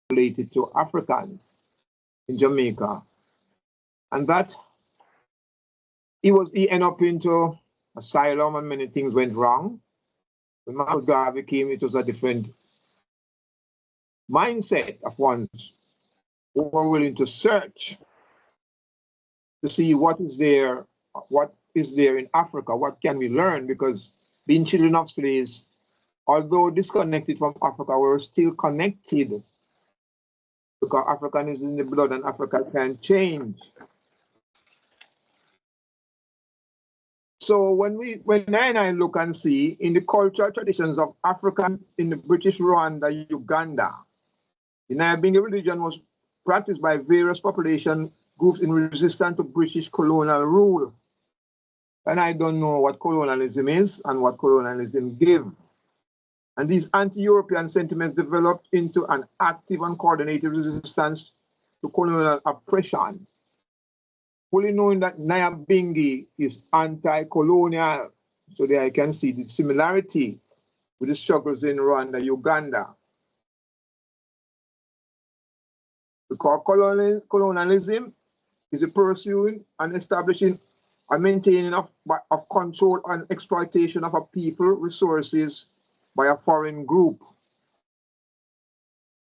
related to Africans in Jamaica. And that he ended up into asylum and many things went wrong. When Marcus Garvey came, it was a different mindset of ones who were willing to search to see what is there in Africa, what can we learn, because being children of slaves, although disconnected from Africa, we're still connected because African is in the blood and Africa can change. So when I and I look and see in the cultural traditions of Africans in the British Rwanda, Uganda, the Nyabingi religion was practiced by various population groups in resistance to British colonial rule. And I don't know what colonialism is and what colonialism gave. And these anti-European sentiments developed into an active and coordinated resistance to colonial oppression, fully knowing that Nyabingi is anti-colonial. So there I can see the similarity with the struggles in Rwanda, Uganda. Because colonialism is the pursuing and establishing and maintaining of control and exploitation of a people resources by a foreign group.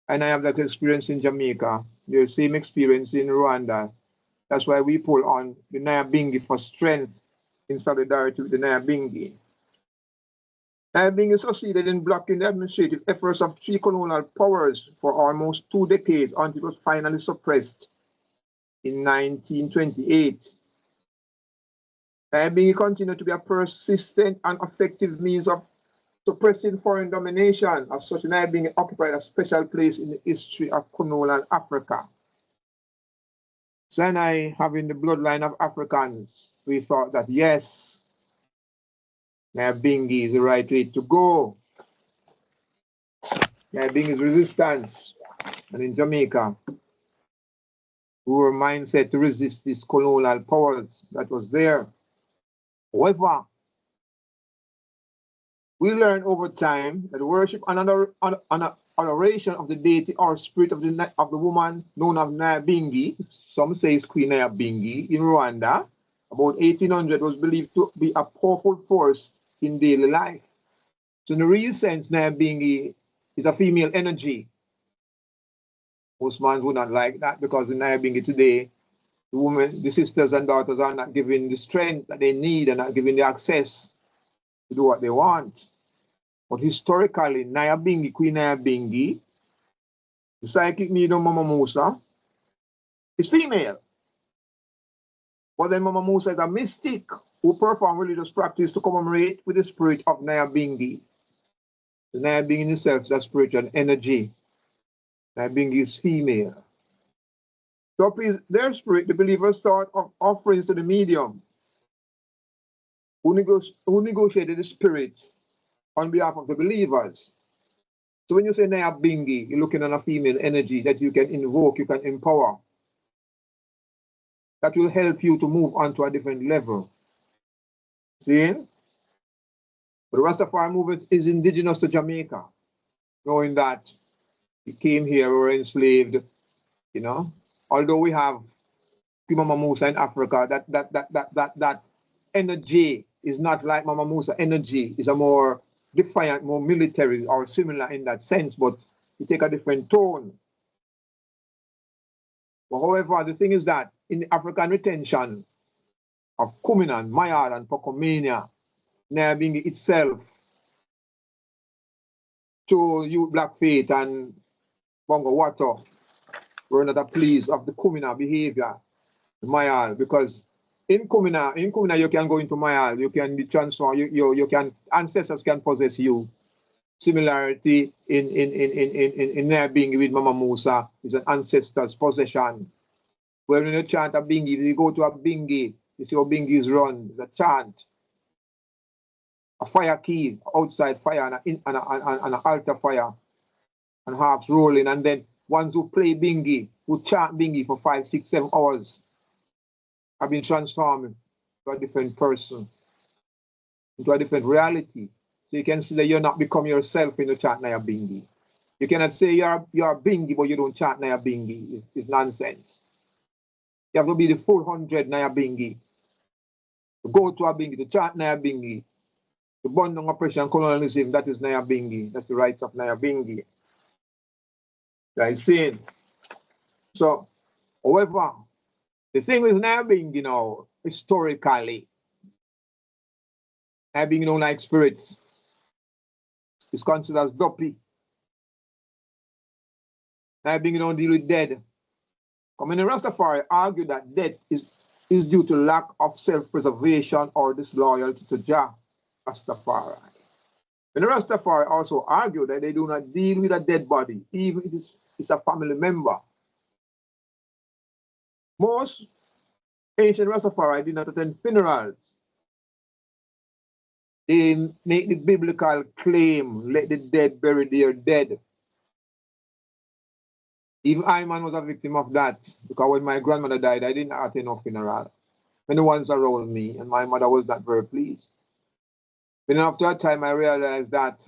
And I have that experience in Jamaica, the same experience in Rwanda. That's why we pull on the Nyabingi for strength in solidarity with the Nyabingi. Nyabingi succeeded in blocking the administrative efforts of 3 colonial powers for almost 2 decades until it was finally suppressed in 1928. Nyabingi continued to be a persistent and effective means of suppressing foreign domination. As such, Nyabingi occupied a special place in the history of colonial Africa. So, and I, having the bloodline of Africans, we thought that yes, Nyabingi is the right way to go. Nyabingi's resistance. And in Jamaica, we were mindset to resist these colonial powers that was there. However, we learned over time that worship and adoration of the deity or spirit of the woman known as Nyabingi, some say it's Queen Nyabingi, in Rwanda, about 1800, was believed to be a powerful force in daily life. So in the real sense, Nyabingi is a female energy. Most men would not like that because in Nyabingi today, the women, the sisters and daughters are not given the strength that they need and not given the access to do what they want. But historically, Nyabingi, Queen Nyabingi, the psychic medium Mama Musa, is female. But then Mama Musa is a mystic who perform religious practice to commemorate with the spirit of Nyabingi. The Nyabingi in itself is a spiritual energy. Nyabingi is female. To appease their spirit, the believers thought of offerings to the medium who negotiated the spirit on behalf of the believers. So when you say Nyabingi, you're looking at a female energy that you can invoke, you can empower. That will help you to move on to a different level. See? But the Rastafari movement is indigenous to Jamaica, knowing that we came here, we were enslaved, you know. Although we have Mama Musa in Africa, that energy is not like Mama Musa energy, is a more defiant, more military or similar in that sense, but you take a different tone. But however, the thing is that in the African retention of Kuminan, Mayar, and Pokomania, Nyabingi itself, to you Black Faith and Bongo Wato, were not pleased of the Kumina behavior, the Mayal, because in Kumina you can go into Mayal, you can be transformed, you can, ancestors can possess you. Similarity in Nyabingi with Mama Musa is an ancestor's possession. When you chant a Bingi, you go to a Bingi, you see how Bingi is run, the chant. A fire key, outside fire, and an altar fire, and harps rolling, and then ones who play Bingi, who chant Bingi for 5, 6, 7 hours, have been transformed to a different person, into a different reality. So you can see that you're not become yourself when you chant Nyabingi. You cannot say you're Bingi, but you don't chant Naya Bingi. It's nonsense. You have to be the full 100 Naya Bingi. To go to a Bingi, to chant Naya Bingi. To burn down oppression and colonialism, that is Naya Bingi. That's the rights of Naya Bingi. Right, saying. So, however, the thing with Naya Bingi now, historically, Naya Bingi don't like spirits. It's considered as dopey. Naya Bingi don't deal with dead. I mean, the Rastafari argue that death is due to lack of self-preservation or disloyalty to Jah Rastafari. And the Rastafari also argue that they do not deal with a dead body, even if it's a family member. Most ancient Rastafari did not attend funerals. They make the biblical claim, let the dead bury their dead. Even I, man, was a victim of that, because when my grandmother died, I didn't attend no funeral. When the ones around me, and my mother was not very pleased. Then after a time, I realized that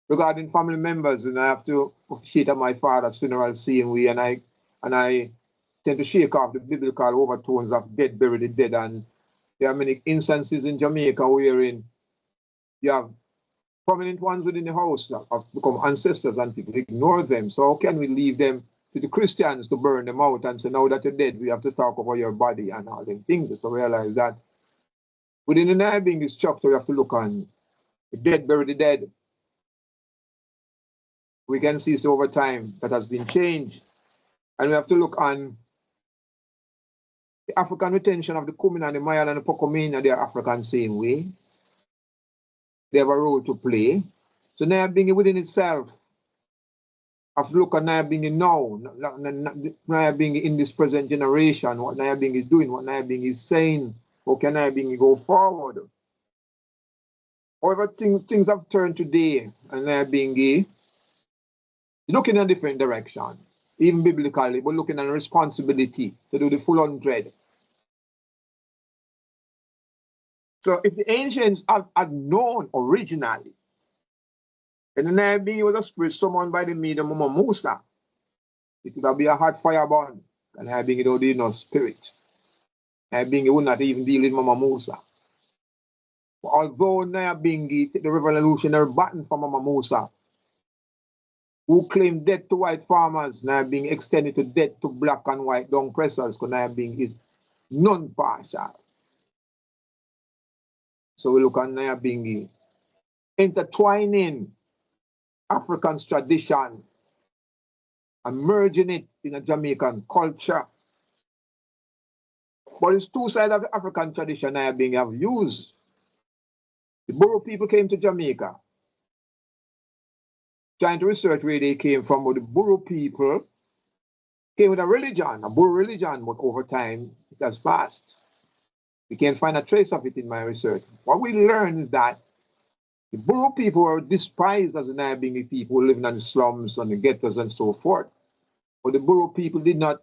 regarding family members, and I have to officiate at my father's funeral same way, and I tend to shake off the biblical overtones of dead, bury the dead. And there are many instances in Jamaica wherein you have prominent ones within the house that have become ancestors and people ignore them. So how can we leave them to the Christians to burn them out and say, now that you're dead, we have to talk about your body and all them things? So realize that within the Nabingi structure, you have to look on the dead, bury the dead. We can see so over time that has been changed. And we have to look on the African retention of the Kumin and the Mayan and the Pokomina. They are African same way. They have a role to play. So Nyabingi within itself, have to look at Nyabingi now, Nyabingi in this present generation, what Nyabingi is doing, what Nyabingi is saying, how can Nyabingi go forward? However, things have turned today, and Nyabingi looking in a different direction, even biblically, but looking at a responsibility to do the full 100. So if the ancients had known originally, and the Nyabingi was a spirit summoned by the medium Mama Musa, it would be a hot fire burn, and Nyabingi don't need no spirit. Nyabingi would not even deal with Mama Musa. But although Nyabingi took the revolutionary baton from Mama Musa, who claimed death to white farmers, Nyabingi extended to death to black and white dung pressers, because Nyabingi is non-partial. So we look at Nyabingi intertwining African's tradition and merging it in a Jamaican culture. But it's two sides of the African tradition Nyabingi have used. The Buru people came to Jamaica, trying to research where they came from, but the Buru people came with a religion, a Buru religion, but over time it has passed. We can't find a trace of it in my research. What we learned is that the Buru people were despised as the Nyabingi people living in the slums and the ghettos and so forth. But the Buru people did not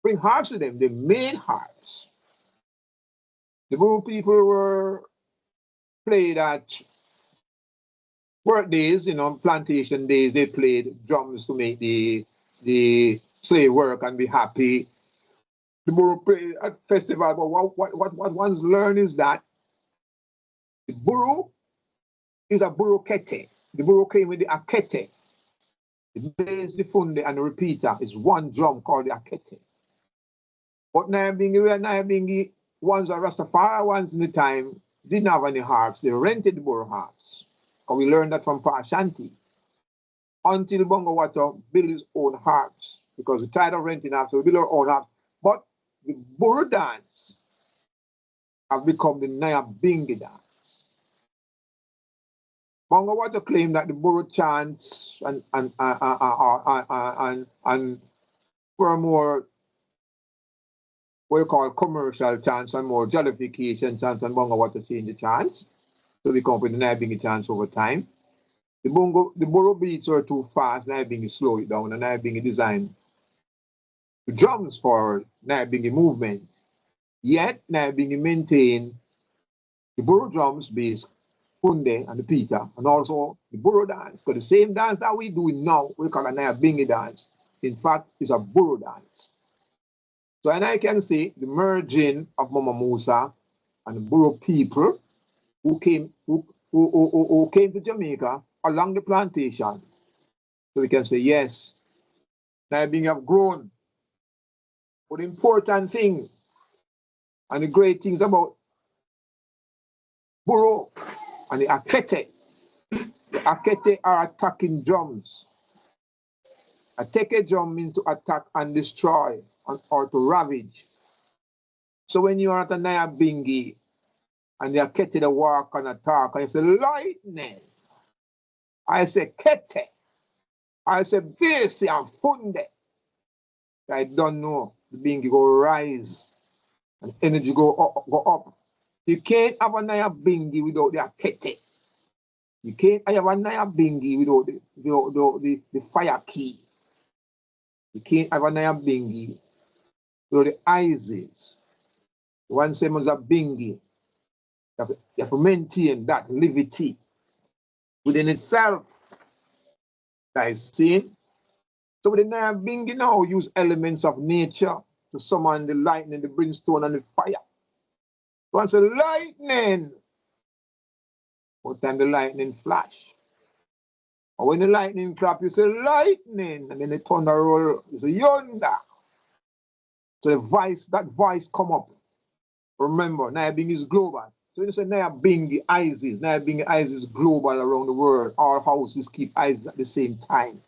bring harps with them, they made harps. The Buru people were played at work days, plantation days, they played drums to make the slave work and be happy. The Buru played at festival, but what one learned is that the Buru is a Buru kete. The Buru came with the akete. The bass, the funde, and the repeater is one drum called the akete. But Nyabingi ones are Rastafari ones in the time didn't have any harps. They rented the Buru harps. Because we learned that from Pa Shanti. Until Bongo Water built his own harps. Because we tired of renting harps, so we built our own harps. But the Buru dance have become the Nyabingi dance. Bongo Water claimed that the Buru chants and were more what you call commercial chants and more jollification chants, and Bongo Water changed the chants. So we come up with the Nyabingi chants over time. The Buru beats were too fast, Nyabingi slow it down, and Nyabingi designed the drums for Nyabingi movement. Yet Nyabingi maintained the Buru drums, bass, Funde and the Peter, and also the Buru dance. Because the same dance that we do now, we call a Naya Bingi dance. In fact, it's a Buru dance. So, and I can see the merging of Mama Musa and the Buru people who came to Jamaica along the plantation. So we can say, yes, Naya Bingi have grown. But the important thing and the great things about Buru and the Akete are attacking drums. Ateke drum means to attack and destroy or to ravage. So when you are at a Naya Bingi and the Akete the walk and attack, and you say lightning, I say Kete, I say Basi and Funde. I don't know. The Bingi go rise and energy go up. You can't have a Naya Bingi without the Akete. You can't have a Naya Bingi without the fire key. You can't have a Naya Bingi without the Isis. One same as a Bingi. You have to maintain that levity within itself. That is seen. So the Naya Bingi now use elements of nature to summon the lightning, the brimstone, and the fire. Once a lightning, what time the lightning flash? Or when the lightning clap, you say lightning, and then the thunder roll, you say yonder. So that voice come up. Remember, Naya Bingi is global. So when you say Naya Bingi Isis is global around the world. All houses keep Isis at the same time.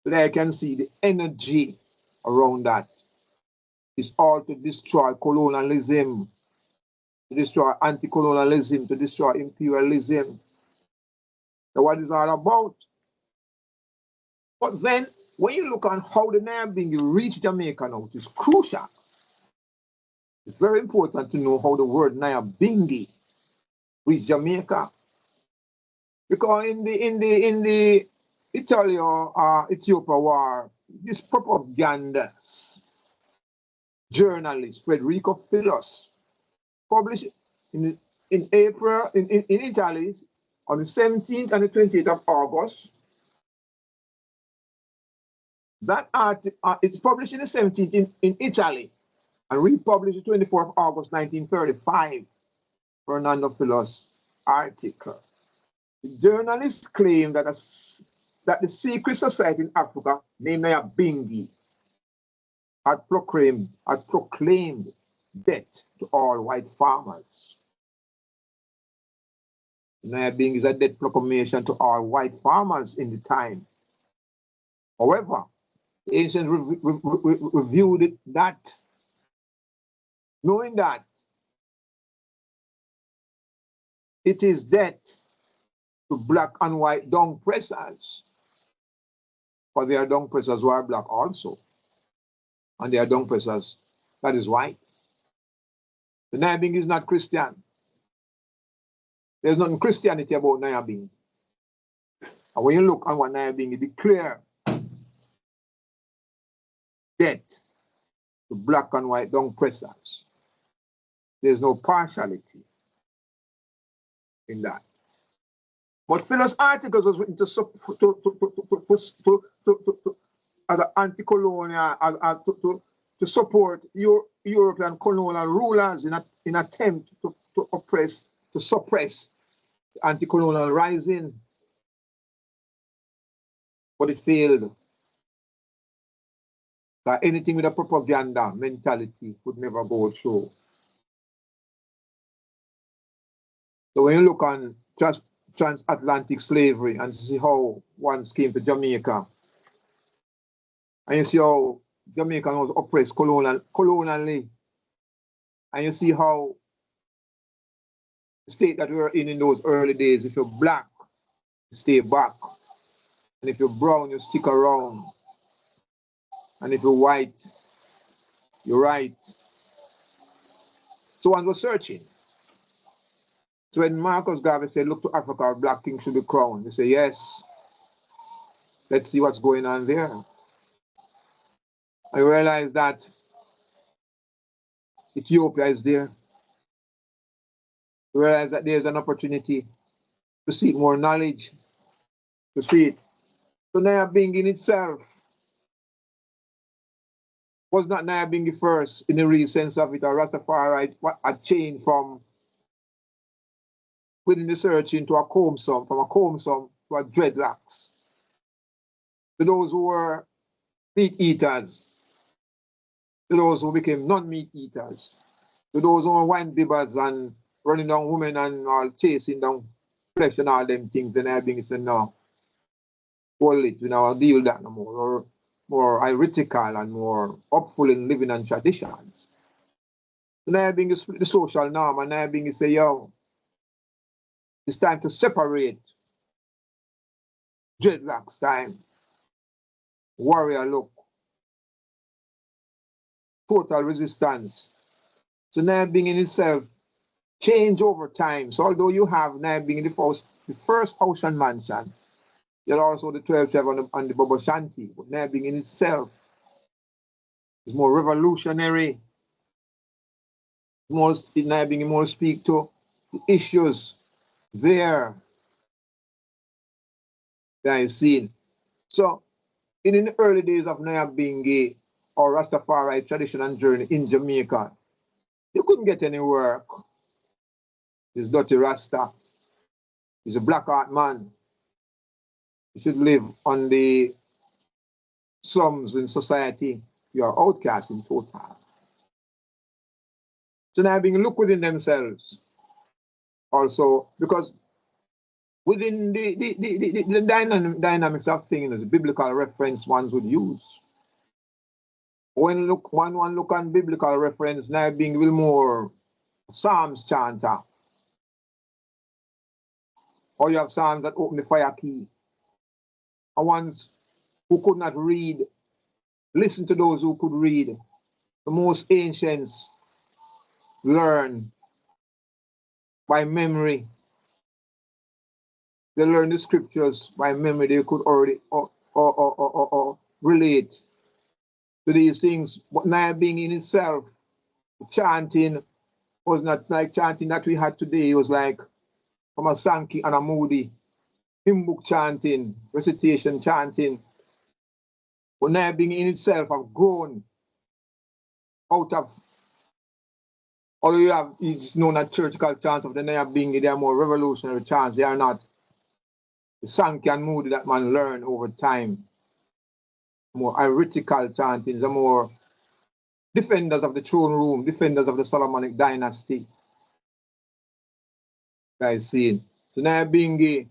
So there you can see the energy around that. It's all to destroy colonialism, to destroy anti-colonialism, to destroy imperialism. That's what it's all about. But then, when you look on how the Naya Bingi reached Jamaica now, it is crucial. It's very important to know how the word Naya Bingi reached Jamaica. Because in the Ethiopia war, this propagandist journalist Federico Philos published in April in Italy on the 17th and the 28th of August. That article it's published in the 17th in Italy and republished the 24th of August 1935. Fernando Philos article. The journalist claimed that the secret society in Africa, named Naya Bingi, had proclaimed death to all white farmers. Naya Bingi is a death proclamation to all white farmers in the time. However, the ancients reviewed that, knowing that it is death to black and white dung pressers. But there are dung pressers who are black also. And there are dung pressers that is white. The Naya Bingi is not Christian. There's nothing Christianity about Naya Bingi. And when you look on what Naya Bingi declare, death to black and white dung pressers. There's no partiality in that. But Philos' articles was written as an anti-colonial, to support European colonial rulers in attempt to suppress the anti-colonial rising. But it failed. That anything with a propaganda mentality could never go through. So when you look on just transatlantic slavery and see how ones came to Jamaica, and you see how Jamaica was oppressed colonially, and you see how the state that we were in those early days, if you're black, you stay back, and if you're brown, you stick around, and if you're white, you're right. So one was searching. So when Marcus Garvey said, look to Africa, our black king should be crowned, they say, yes, let's see what's going on there. I realized that Ethiopia is there. I realized that there's an opportunity to seek more knowledge, to see it. So Nyabingi in itself was not Nyabingi first in the real sense of it, or Rastafari a change from within the searching to a comb sum, from a comb sum to a dreadlocks. To those who were meat eaters, to those who became non-meat eaters, to those who were wine bibbers and running down women and all chasing down flesh and all them things, and Nyabingi said, no, hold it, we now deal with that no more, or more heretical and more hopeful in living and traditions. So Nyabingi split the social norm, and Nyabingi say, yo, it's time to separate. Dreadlocks time, warrior look, total resistance. So Nyabingi in itself change over time. So although you have Nyabingi the first house and mansion, you have also the 12 tribe and the Bobo Shanti, but Nyabingi in itself is more revolutionary. Nyabingi more speak to the issues there that is seen. So in the early days of Nyabingi or Rastafari tradition and journey in Jamaica, you couldn't get any work. He's dirty Rasta. He's a black art man. You should live on the slums in society. You are outcast in total. So now being look within themselves also, because within the dynamics of things, the biblical reference ones would use. When one look on biblical reference, now being a little more Psalms chanter. Or you have Psalms that open the fire key. And ones who could not read, listen to those who could read. The most ancients learn by memory. They learn the scriptures by memory. They could already relate to these things. But Nyabingi in itself, chanting was not like chanting that we had today. It was like from a Sankey and a Moody, hymn book chanting, recitation chanting. But Nyabingi in itself have grown out of, although you have, it's known as churchical chants of the Nyabingi, they are more revolutionary chants. They are not the Sankey and Moody that man learned over time. More heretical chantings, are more defenders of the throne room, defenders of the Solomonic dynasty. Guys, seeing. So Nyabingi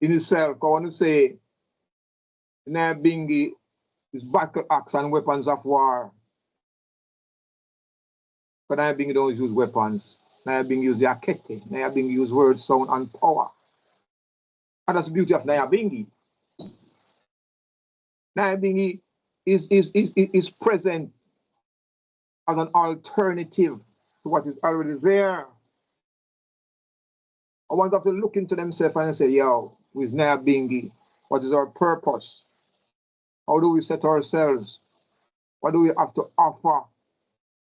in itself, I want to say, Nyabingi is battle axe and weapons of war. But Nyabingi don't use weapons. Nyabingi use the akete. Nyabingi use word, sound, and power. And that's the beauty of Nyabingi. Nyabingi is present as an alternative to what is already there. I want them to look into themselves and say, yo, who is Nyabingi? What is our purpose? How do we set ourselves? What do we have to offer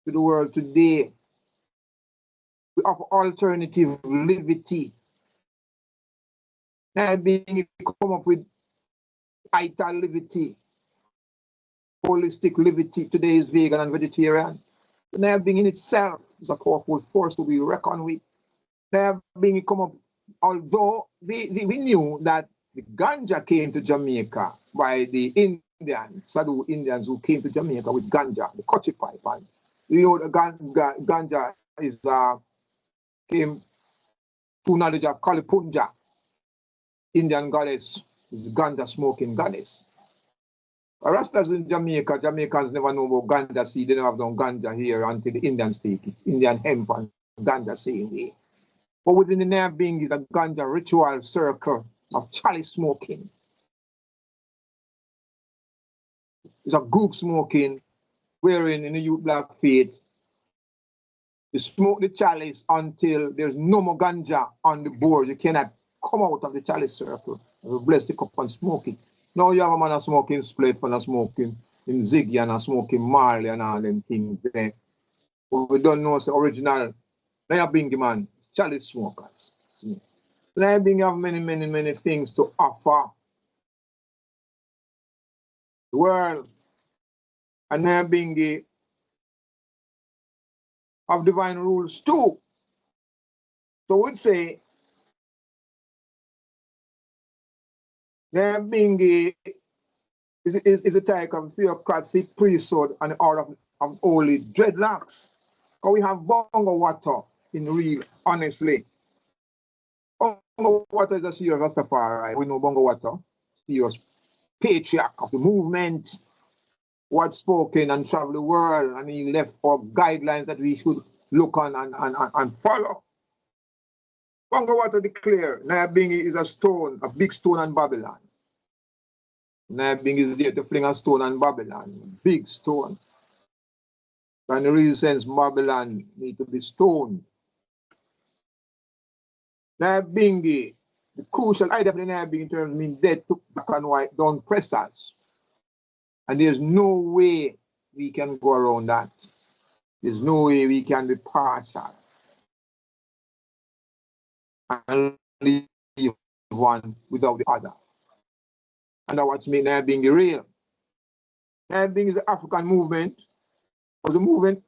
to the world today? We offer alternative livity. Nyabingi come up with vital livity, holistic livity. Today is vegan and vegetarian. Nyabingi in itself is a powerful force to be reckoned with. Nyabingi come up, although we knew that the ganja came to Jamaica by the Indians, Sadu Indians who came to Jamaica with ganja, the Kochi pipe. And we know the ganja is came to knowledge of Kalipunja, Indian goddess, the ganja smoking goddess. Rastas in Jamaica, Jamaicans never know about ganja seed. They never have done ganja here until the Indians take it. Indian hemp and ganja same way. But within the Nyabingi is a ganja ritual circle of chalice smoking. It's a group smoking, wherein in the youth black faith, you smoke the chalice until there's no more ganja on the board. You cannot come out of the chalice circle. You bless the cup and smoke it. Now you have a man smoking spliff and smoking in Ziggy and smoking Marley and all them things there. But we don't know it's the original Nyabingi man, chalice smokers. Nyabingi have many things to offer the world. And Nyabingi have divine rules too. So we'd say Nyabingi is a type of theocratic priesthood and the order of holy dreadlocks. Because we have bongo water in real, honestly. Bongo water is a serious Rastafari. We know bongo water, serious patriarch of the movement, what spoken and travel the world, and he left for guidelines that we should look on and follow. Bongo water declare Nyabingi is a stone, a big stone on Babylon. Nyabingi is there to fling a stone on Babylon, big stone. And in the real sense, Babylon need to be stoned. Nyabingi, the crucial idea of the Nyabingi in terms of mean dead to black and white, don't press us. And there's no way we can go around that. There's no way we can be partial and leave one without the other. And that's what makes Nyabingi real. Nyabingi is the African movement. It was a movement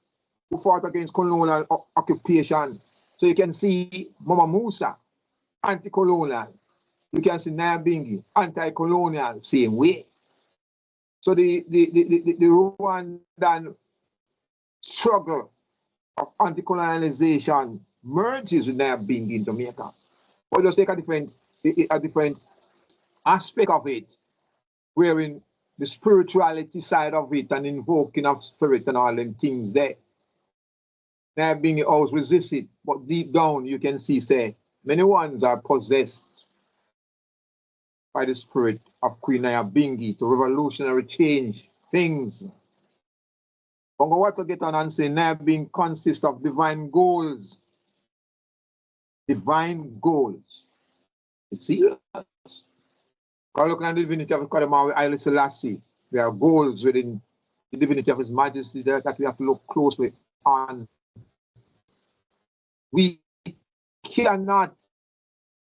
who fought against colonial occupation. So you can see Mama Musa, anti-colonial. You can see Nyabingi, anti-colonial, same way. So the Rwandan struggle of anti-colonialization merges with Nyabingi in Jamaica. But just take a different aspect of it, wherein the spirituality side of it and invoking of spirit and all them things there. Nyabingi always resist it, but deep down you can see, say, many ones are possessed by the spirit of Queen Nyabingi to revolutionary change things. Bongo Water get on and say Nyabingi consists of divine goals. Divine goals. It's serious. Looking at the divinity of Kadamawi Haile Selassie, there are goals within the divinity of His Majesty that we have to look closely on. We cannot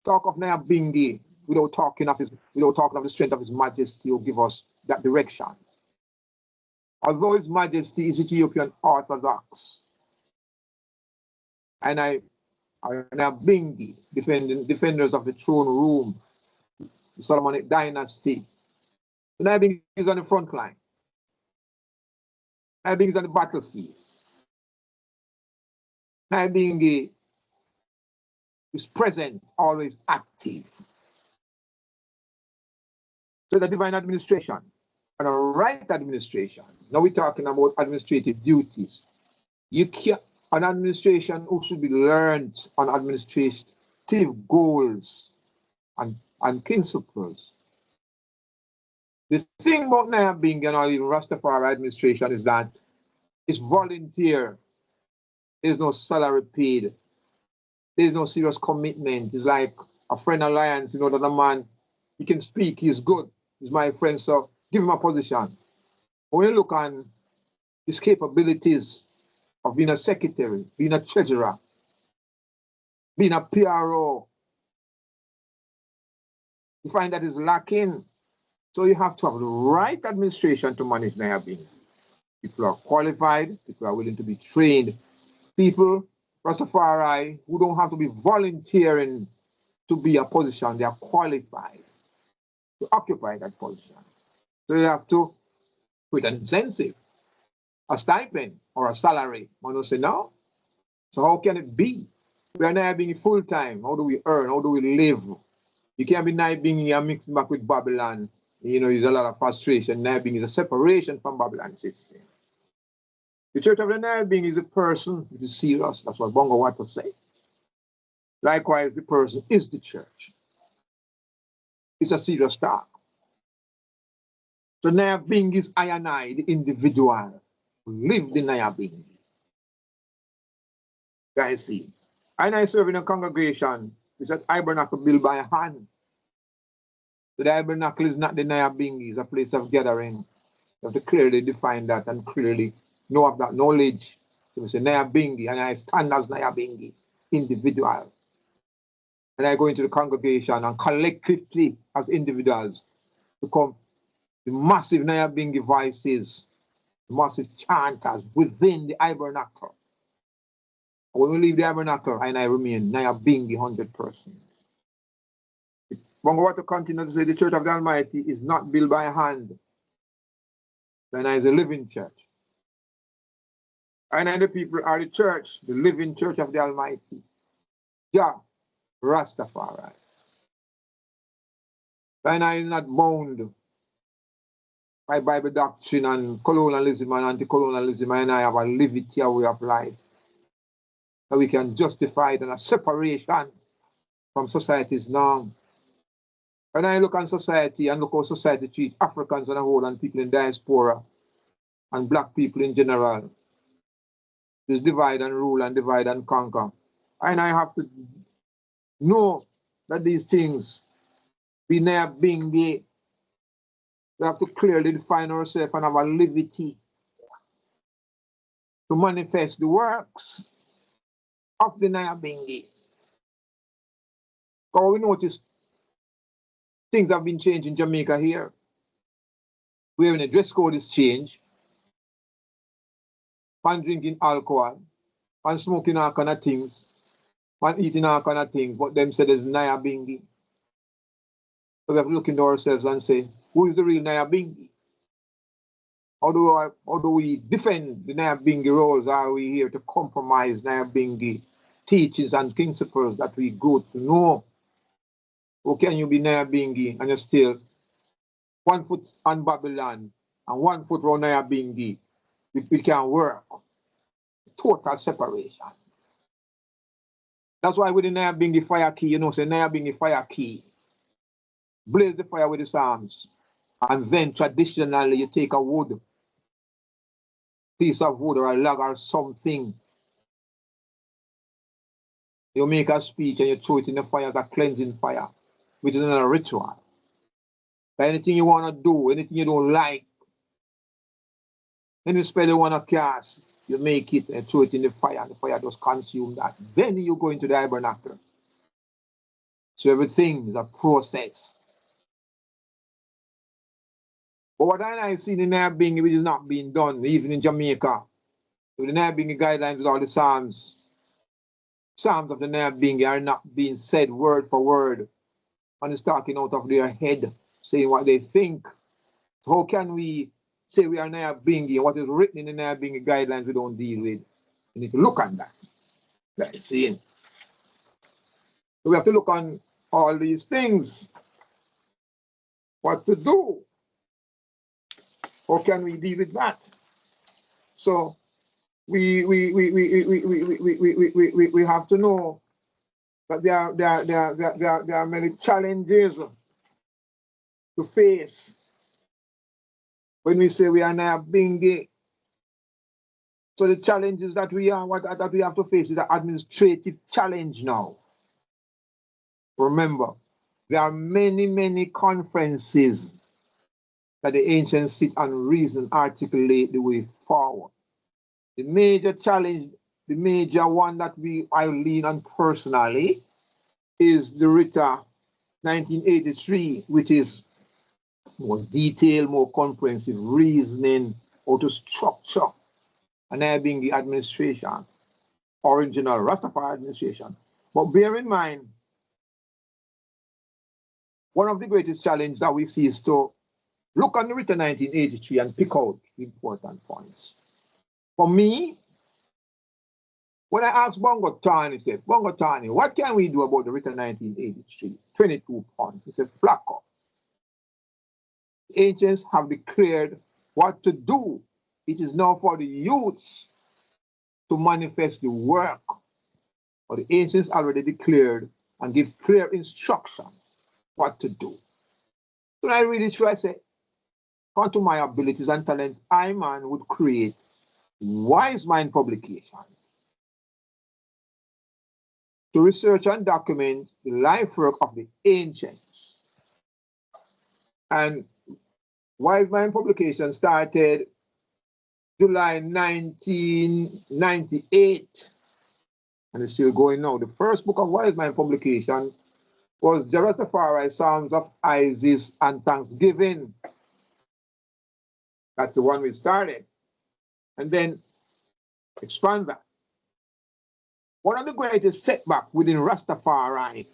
talk of Nyabingi without talking of the strength of His Majesty who give us that direction. Although His Majesty is Ethiopian Orthodox, and Nyabingi, defenders of the throne room, the Solomonic dynasty, Nyabingi is on the front line. Nyabingi is on the battlefield. Nyabingi is present, always active. So the divine administration and a right administration. Now we're talking about administrative duties. You can't, an administration who should be learned on administrative goals and principles. The thing about Nyabingi and all even Rastafari administration is that it's volunteer. There's no salary paid. There's no serious commitment. It's like a friend alliance, that a man, he can speak, he's good, he's my friend, so give him a position. When you look on his capabilities of being a secretary, being a treasurer, being a PRO, you find that is lacking. So you have to have the right administration to manage Nyabingi. People are qualified, people are willing to be trained, people, Rastafari, who don't have to be volunteering to be a position, they are qualified to occupy that position. So you have to put an incentive, a stipend or a salary. Man will say, no. So how can it be? We are Nyabingi full time. How do we earn? How do we live? You can't be Nyabingi and mixing back with Babylon. There's a lot of frustration. Nyabingi is a separation from Babylon system. The Church of the Nyabingi is a person which is serious. That's what Bongo Water say. Likewise, the person is the church. It's a serious talk. So Nyabingi is I and I, the individual who live the Nyabingi. Guys, see, I serve in a congregation which is tabernacle built by hand. So the tabernacle is not the Nyabingi, it's a place of gathering. You have to clearly define that and clearly know of that knowledge. So we say Nyabingi, and I stand as Nyabingi, individual. and I go into the congregation and collectively as individuals become the massive Nyabingi voices, the massive chanters within the tabernacle. When we leave the tabernacle, and I remain Nyabingi 100%. But I want to continue to say the Church of the Almighty is not built by hand. Then is a living church. And the people are the church, the living church of the Almighty. Yeah, Ras Tafari. And I am not bound by Bible doctrine and colonialism and anti-colonialism, and I have a liberty way of life. So we can justify it in a separation from society's norm. When I look on society and look how society treats Africans on the whole and people in diaspora and black people in general, this divide and rule and divide and conquer. And I have to know that these things be near being there. We have to clearly define ourselves and have a liberty to manifest the works of the Nyabingi. Because we notice things have been changed in Jamaica here. Where the dress code is changed, and drinking alcohol, and smoking all kind of things, and eating all kind of things, but them say there's Nyabingi. So we have to look into ourselves and say, who is the real Nyabingi? How do we defend the Nyabingi roles? Are we here to compromise Nyabingi teachings and principles that we go to know? Or can you be Nyabingi and you're still 1 foot on Babylon and 1 foot around Nyabingi? We can work. Total separation. That's why with the Nyabingi fire key, say Nyabingi fire key. Blaze the fire with the psalms. And then traditionally you take a wood, piece of wood or a log or something. You make a speech and you throw it in the fire as a cleansing fire, which is another ritual. But anything you want to do, anything you don't like, any spell you want to cast, you make it and throw it in the fire, and the fire just consume that. Then you go into the tabernacle. So everything is a process. But what I see in the Nyabingi, which is not being done, even in Jamaica, with the Nyabingi guidelines with all the Psalms of the Nyabingi are not being said word for word, and it's talking out of their head, saying what they think. So how can we say we are Nyabingi, and what is written in the Nyabingi guidelines we don't deal with? We need to look at that. Let's see. So we have to look on all these things. What to do? How can we deal with that? So we have to know that there are many challenges to face when we say we are Nyabingi. So the challenges that we have to face is an administrative challenge now. Remember, there are many conferences that the ancients sit and reason, articulate the way forward. The major challenge, the major one that I lean on personally is the Ritter 1983, which is more detailed, more comprehensive reasoning, how to structure an Nyabingi administration, original Rastafari administration. But bear in mind, one of the greatest challenges that we see is to look on the Ritter 1983 and pick out the important points. For me, when I asked Bongo Tani, he said, Bongo Tani, what can we do about the Ritter 1983? 22 points. He said, flack up. The ancients have declared what to do. It is now for the youths to manifest the work. But the ancients already declared and give clear instruction what to do. So when I read it through, I say, according to my abilities and talents, I, man, would create Wise Mind publication to research and document the life work of the ancients. And Wise Mind publication started July 1998, and it's still going now. The first book of Wise Mind publication was the Rastafari Psalms of Isis and Thanksgiving. That's the one we started. And then expand that. One of the greatest setbacks within Rastafari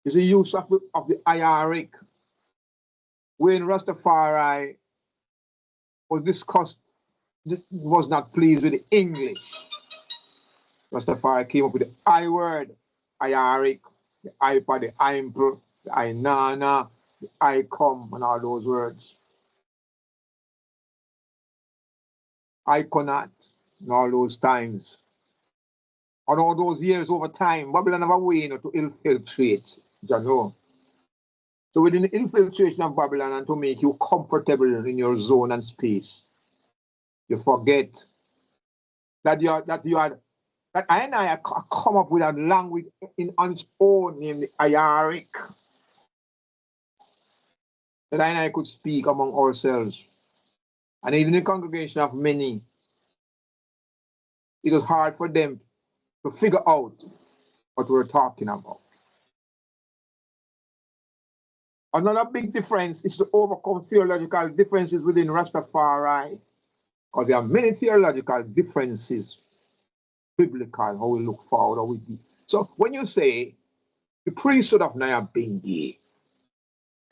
is the use of the Iaric. When Rastafari was discussed, was not pleased with the English. Rastafari came up with the I word, Iaric, the Ipa, the Imper, the Inanna, the Icom, and all those words. Iconat, and all those times. And all those years over time, Babylon have a way to infiltrate, you know. So within the infiltration of Babylon and to make you comfortable in your zone and space, you forget that that I and I come up with a language on its own named the Iaric. That I and I could speak among ourselves. And even in the congregation of many, it was hard for them to figure out what we're talking about. Another big difference is to overcome theological differences within Rastafari. Because there are many theological differences, biblical, how we look forward, how we do. So when you say the priesthood of Nyabinghi,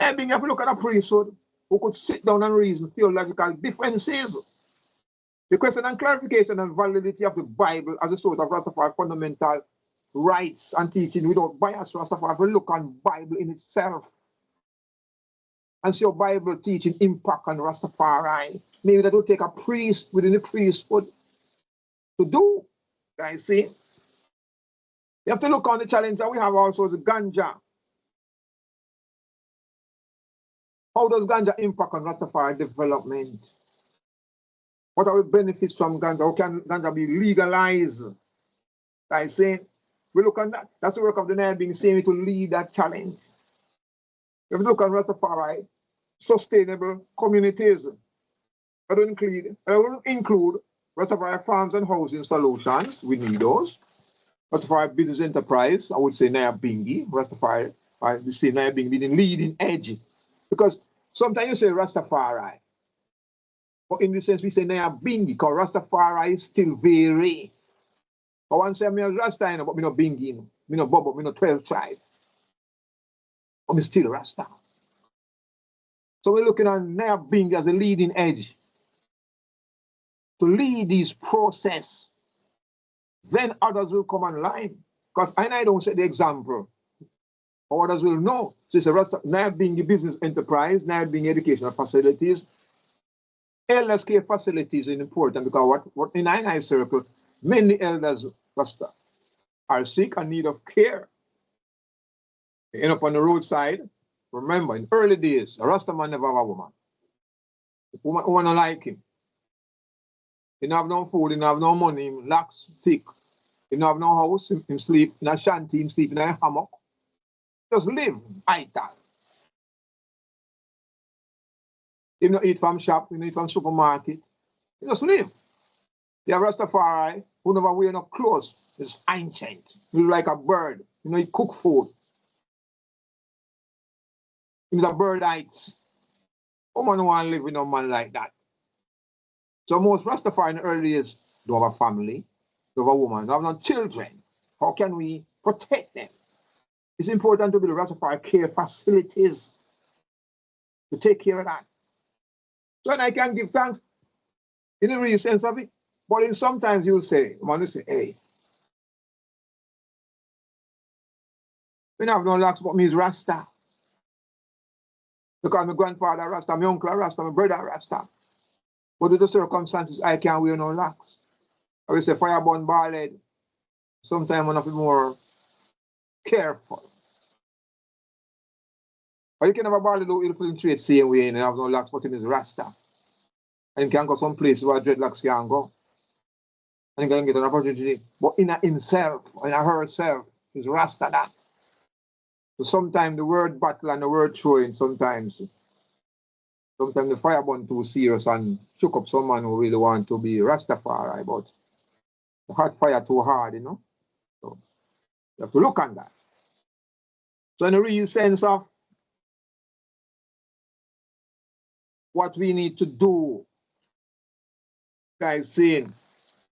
if you look at a priesthood who could sit down and reason theological differences, the question and clarification and validity of the Bible as a source of Rastafari fundamental rights and teaching without bias, Rastafari will look on Bible in itself and see your Bible teaching impact on Rastafari. Maybe that will take a priest within the priesthood to do. Guys, see? You have to look on the challenge that we have also is the ganja. How does ganja impact on Rastafari development? What are the benefits from ganja? How can ganja be legalized? Guys, see? We look on that. That's the work of the Nyabinghi saying to lead that challenge. If you look at Rastafari, sustainable communities. I don't include Rastafari farms and housing solutions. We need those. Rastafari business enterprise, I would say Nyabinghi. Rastafari, we say Nyabinghi being leading edge. Because sometimes you say Rastafari, but in this sense we say Nyabinghi, because Rastafari is still very. I want to say I'm Rasta, but me no Bingi, me no Bobo, me no 12 tribe. But me still Rasta. So we're looking at Nyabinghi as a leading edge to lead this process. Then others will come online. Because I don't set the example. Or others will know. So it's a Nyabinghi business enterprise, Nyabinghi educational facilities. Elders care facilities is important because what in I circle, many elders Rasta are sick and need of care. They end up on the roadside. Remember, in early days, a Rasta man never have a woman. The woman don't like him. He don't have no food, he don't have no money, he lacks thick. He don't have no house, him sleep in a shanty, him sleep in a hammock. Just live, ital. He don't eat from shop, he don't eat from supermarket. He just live. The Rastafari, who never wear no clothes, is ancient. He look like a bird. You know, he cook food. He's a bird eats. Woman don't want to live with no man like that. So most Rastafari in the early days don't have a family, don't have a woman, don't have no children. How can we protect them? It's important to build Rastafari care facilities to take care of that. So I can give thanks in the real sense of it. But in sometimes you'll say, hey, we don't have no locks, but me is Rasta. Because my grandfather Rasta, my uncle Rasta, my brother Rasta. But due to circumstances, I can't wear no locks. I will say fire burn bald. Sometimes I'm a bit more careful. But you can have a bald who infiltrate same way and have no locks, but in his Rasta. And you can go some place where dreadlocks can go. And you can get an opportunity. But in himself, in herself, is Rasta that. So sometimes the word battle and the word throwing, sometimes the fire burn too serious and shook up someone who really want to be Rastafari, but the hot fire too hard, you know. So you have to look on that. So in a real sense of what we need to do, guys, saying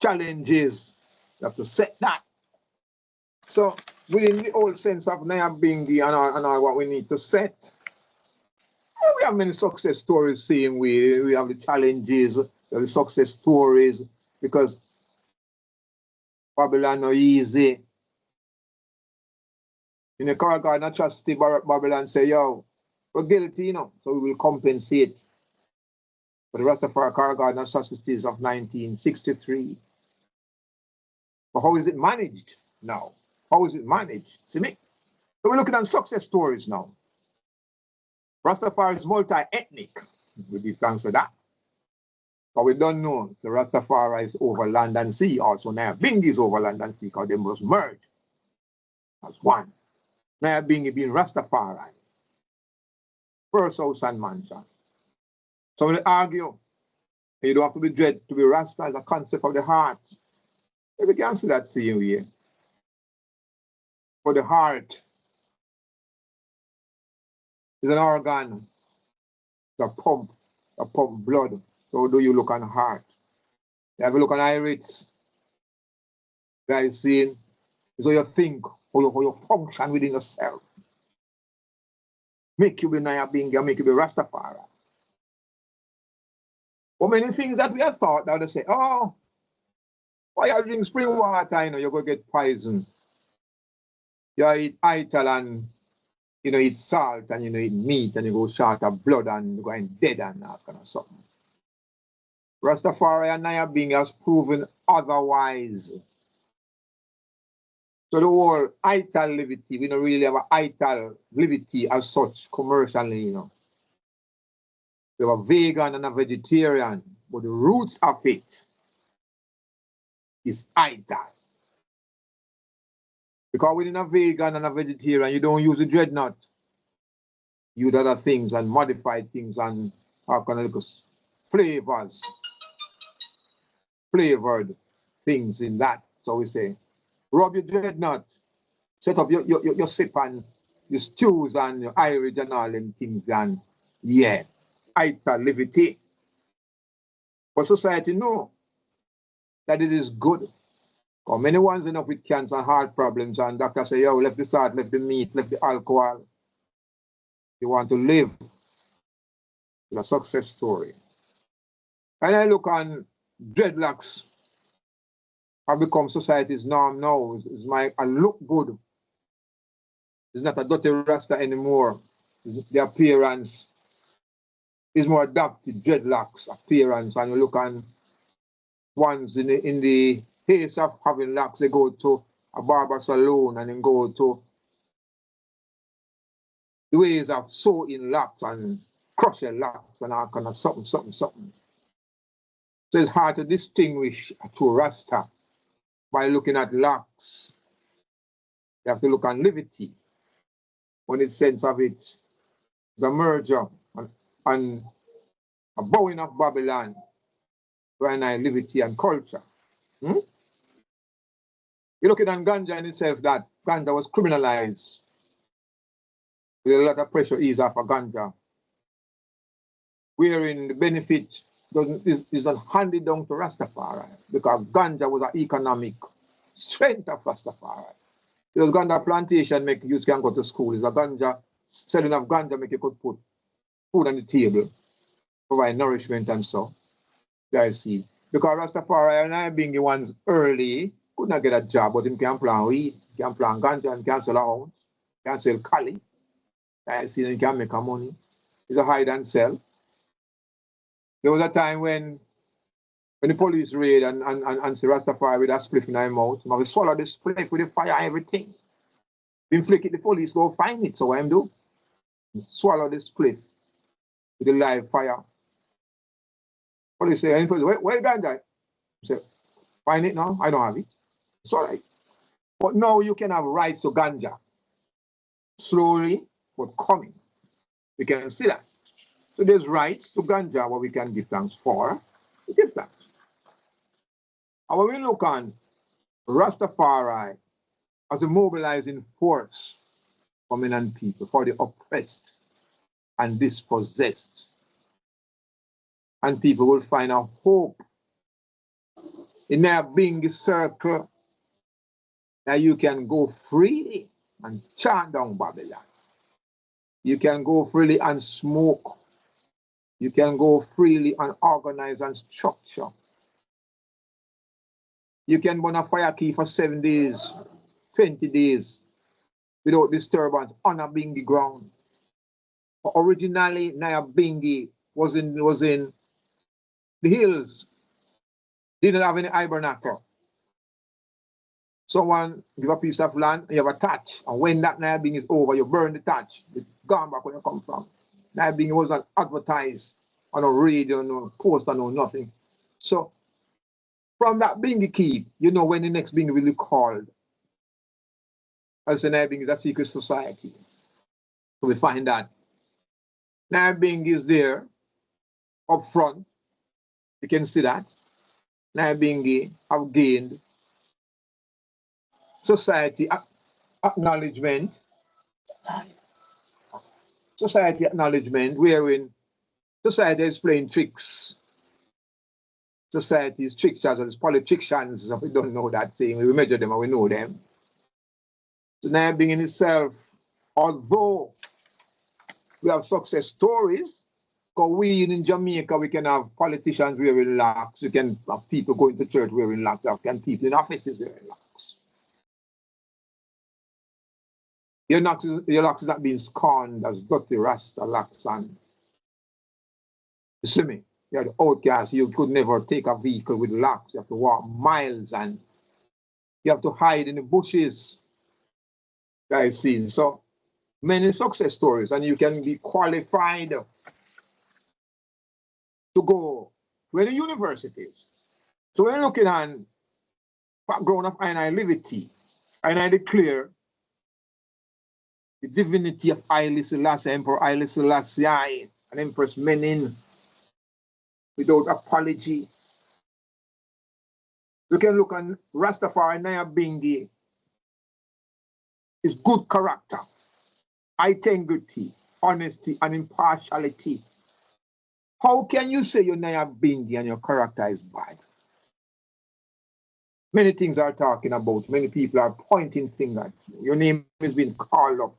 challenges, you have to set that. So within the old sense of Nyabingi and all what we need to set, we have many success stories saying we have the challenges, we have the success stories, because Babylon no easy. In the Court of Atrocity, Babylon say, yo, we're guilty, you know, so we will compensate. For the Rastafari Court of Atrocities of 1963. But how is it managed now? How is it managed? See me? So we're looking at success stories now. Rastafari is multi-ethnic. We give thanks for that. But we don't know. So Rastafari is over land and sea. Also Nyabingi is over land and sea because they must merge as one. Nyabingi being Rastafari. First house and mansion. So when they argue, you don't have to be dread to be Rasta as a concept of the heart. We can see that same way. For the heart is an organ that pump blood. So do you look on the heart? You have a look on iris. Guys, seeing so you think, how you function within yourself. Make you be Nyabingi, make you be Rastafari. But many things that we have thought that they say, oh, why you drink spring water, you know, you're going to get poison. You eat ital and, you know, eat salt and, you know, eat meat and you go short of blood and you're going dead and that kind of something. Rastafari and Nyabingi has proven otherwise. So the whole ital liberty, we don't really have an ital liberty as such commercially, you know. We have a vegan and a vegetarian, but the roots of it is ital. Because within a vegan and a vegetarian, you don't use a dreadnought. You do other things and modify things and flavors, flavored things in that. So we say, rub your dreadnought, set up your sip and your stews and your Irish and all them things and yeah, ital liberty. But society know that it is good. Because many ones end up with cancer and heart problems and doctors say, yo, left the salt, left the meat, left the alcohol. You want to live. It's a success story. And I look on dreadlocks have become society's norm now. I look good. It's not a dirty rasta anymore. The appearance is more adapted, dreadlocks appearance. And you look on ones in the case of having locks, they go to a barber salon and then go to the ways of sewing locks and crushing locks and all kind of something. So it's hard to distinguish a true rasta by looking at locks. You have to look on liberty. When the sense of it is a merger and a bowing of Babylon to liberty and culture. You look at ganja in itself, that ganja was criminalized. With a lot of pressure ease off of ganja. Wherein the benefit is not handed down to Rastafari because ganja was an economic strength of Rastafari. Because ganja plantation make you can go to school. It's a ganja, selling of ganja make you could put food on the table, provide nourishment and so. Guys see. Because Rastafari and I being the ones early could not get a job, but him can plant weed, can plant ganja and can sell a house, can sell cali. I see he can make a money. It's a hide and sell. There was a time when the police raid and see Rastafari with a spliff in their mouth, and we swallow the spliff with the fire and everything. Inflict it, the police go find it. So what I'm do? Swallow the spliff with the live fire. Police say, where the ganja? Say, find it now? I don't have it. It's all right. But now you can have rights to ganja. Slowly, but coming. We can see that. So there's rights to ganja, what we can give thanks for. We give thanks. And when we look on Rastafari as a mobilizing force prominent people, for the oppressed and dispossessed. And people will find a hope in their being circle that you can go freely and chant down Babylon. You can go freely and smoke. You can go freely and organize and structure. You can burn a fire key for 7 days, 20 days without disturbance on a Bingi ground. But originally, Nyabingi was in the hills, didn't have any hibernacle. Someone give a piece of land, you have a thatch, and when that Nyabingi is over, you burn the thatch. It's gone back where you come from. Nyabingi was not advertised on a radio, no poster, no nothing. So from that Bingi key, you know when the next Bingi will be called. As the Nyabingi is a secret society. So we find that Nyabingi is there up front. You can see that. Nyabingi have gained society acknowledgement. Society acknowledgement wherein society is playing tricks. Society is tricksters and politicians. We don't know that saying. We measure them and we know them. So Nyabingi in itself, although we have success stories, because we in Jamaica, we can have politicians wearing locks, we can have people going to church wearing locks, we can people in offices wearing locks. Your locks is not being scorned as dirty Rasta locks, and you see me, you're the outcast, you could never take a vehicle with locks, you have to walk miles and you have to hide in the bushes. Guys, seen so many success stories, and you can be qualified to go where the universities. So when you're looking at background of I Liberty, I declare the divinity of Haile Selassie, Emperor Haile Selassie, and Empress Menin, without apology. We can look on Ras Tafari Nyabingi, his good character, integrity, honesty, and impartiality. How can you say you're Nyabingi and your character is bad? Many things are talking about. Many people are pointing fingers at you. Your name has been called up.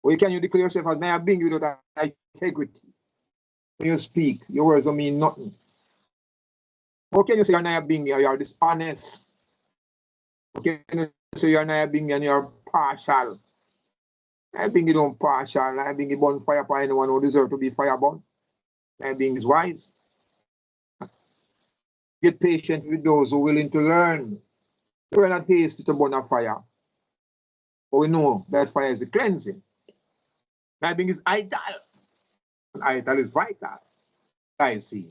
Or can you declare yourself as Nyabingi without integrity? When you speak, your words don't mean nothing. How can you say you're Nyabingi and you're dishonest? How can you say you're Nyabingi and you're partial? Nyabingi don't partial. Nyabingi burn fire for anyone who deserves to be fire burned. Nyabingi is wise. Get patient with those who are willing to learn. We're not hasty to burn a fire. But we know that fire is a cleansing. Nyabingi is vital. And vital is vital. I see.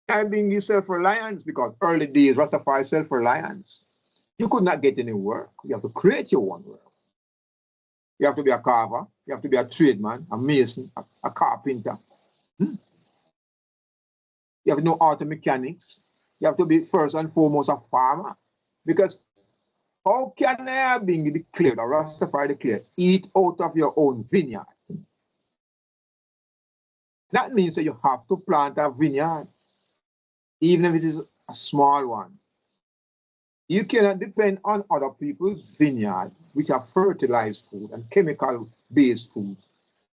Nyabingi is self-reliance, because early days, Rastafari self-reliance. You could not get any work. You have to create your own work. You have to be a carver. You have to be a tradesman, a mason, a carpenter. You have to know auto mechanics. You have to be first and foremost a farmer. Because how can Nyabingi declare, or Rastafari declare, eat out of your own vineyard? That means that you have to plant a vineyard, even if it is a small one. You cannot depend on other people's vineyard, which are fertilized food and chemical-based food.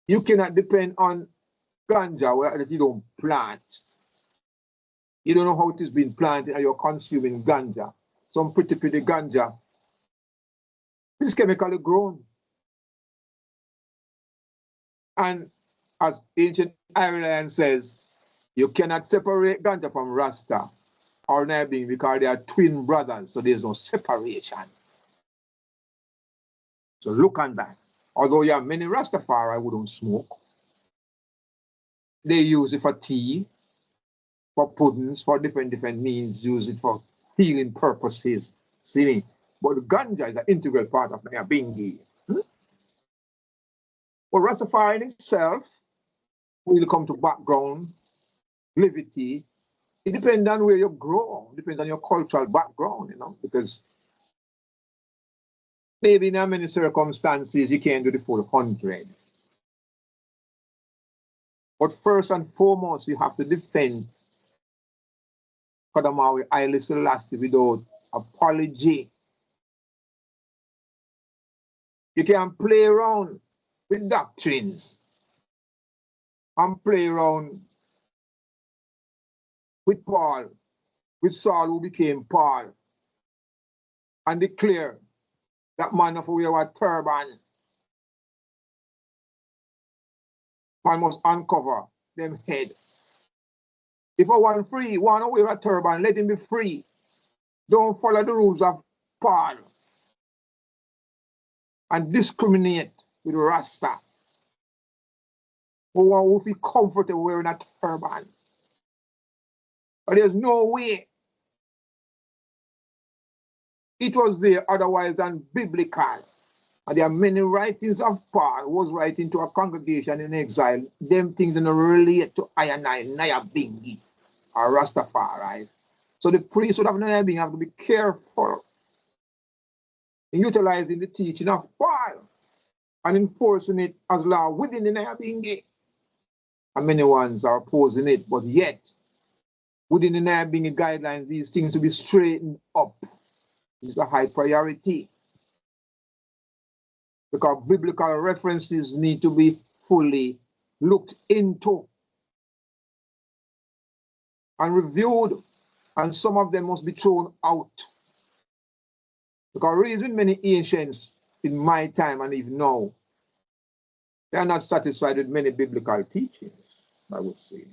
You cannot depend on ganja that you don't plant. You don't know how it is being planted and you're consuming ganja. Some pretty ganja is chemically grown. And as ancient Ireland says, you cannot separate ganja from Rasta or Nyabingi because they are twin brothers, so there's no separation. So look at that. Although you have many Rastafari who don't smoke, they use it for tea, for puddings, for different means, use it for healing purposes. See me? But the ganja is an integral part of Nyabingi. But Rastafari in itself, when you come to background, liberty, it depends on where you grow, it depends on your cultural background, because Maybe in many circumstances you can't do the full 100. But first and foremost, you have to defend Kadamawi Haile Selassie without apology. You can play around with doctrines and play around with Paul, with Saul who became Paul, and declare that man of wear a turban. Man must uncover them head. If I want free, want to wear a turban, let him be free. Don't follow the rules of Paul and discriminate with Rasta. Who will feel comfortable wearing a turban. But there's no way it was there otherwise than biblical. And there are many writings of Paul who was writing to a congregation in exile. Them things don't relate to Nyabingi or Rastafari. So the priesthood of Nyabingi have to be careful in utilizing the teaching of Paul and enforcing it as law within the Nyabingi. And many ones are opposing it, but yet within the Nyabingi guidelines, these things to be straightened up is a high priority. Because biblical references need to be fully looked into and reviewed, and some of them must be thrown out. Because reason many ancients in my time and even now, they are not satisfied with many biblical teachings, I would say.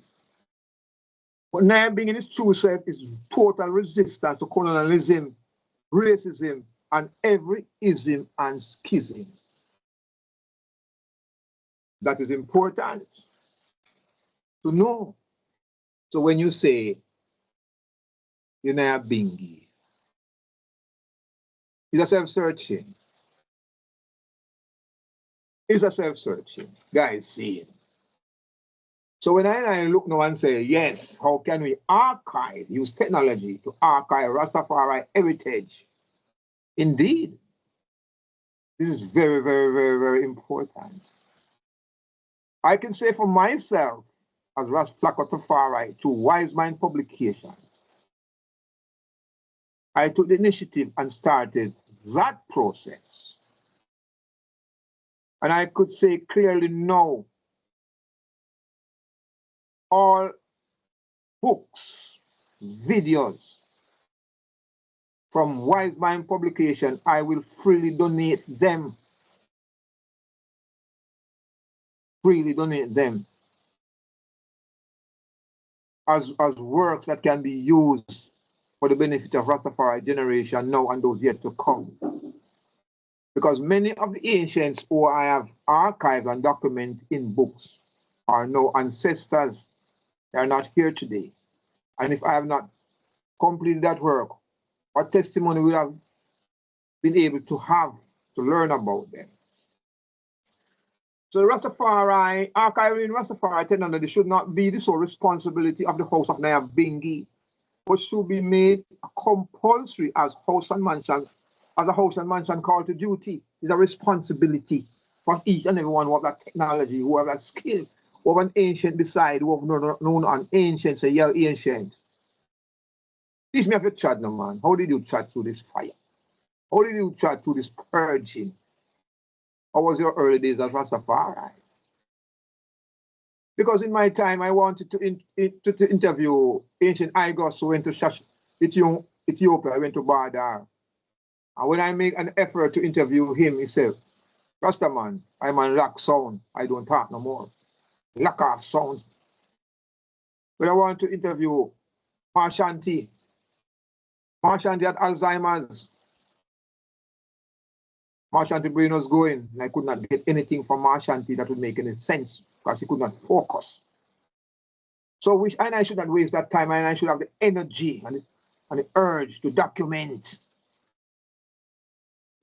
But now being in its true self is total resistance to colonialism, racism, and every ism and schism. That is important to know. So when you say you're not bingy, it's a self-searching. It's a self-searching. Guys, see. So when I look now and say, yes, how can we use technology to archive Rastafari heritage? Indeed, this is very, very, very, very important. I can say for myself, as Ras Tafari, to Wise Mind Publication, I took the initiative and started that process. And I could say clearly no. All books, videos from Wise Mind Publication, I will freely donate them. Freely donate them as works that can be used for the benefit of Rastafari generation now and those yet to come. Because many of the ancients who I have archived and documented in books are now ancestors. They are not here today. And if I have not completed that work, what testimony will have been able to have to learn about them? So Rastafari, archiving Rastafari technology should not be the sole responsibility of the House of Nyabingi, but should be made compulsory as house and mansion, as a house and mansion call to duty. It's a responsibility for each and everyone who have that technology, who have that skill, who have an ancient beside, who have known an ancient, say, yeah, ancient. Teach me of your chat now, man. How did you chat through this fire? How did you chat through this purging? How was your early days as Rastafari? Because in my time, I wanted to interview ancient Igos who went to Ethiopia. I went to Badar. And when I make an effort to interview him, he said, Rastaman, I'm on lack sound. I don't talk no more. Lack of sounds. When I want to interview Marshanti had Alzheimer's. Marshanti brain was going, and I could not get anything from Marshanti that would make any sense because he could not focus. So I should not waste that time, and I should have the energy and the urge to document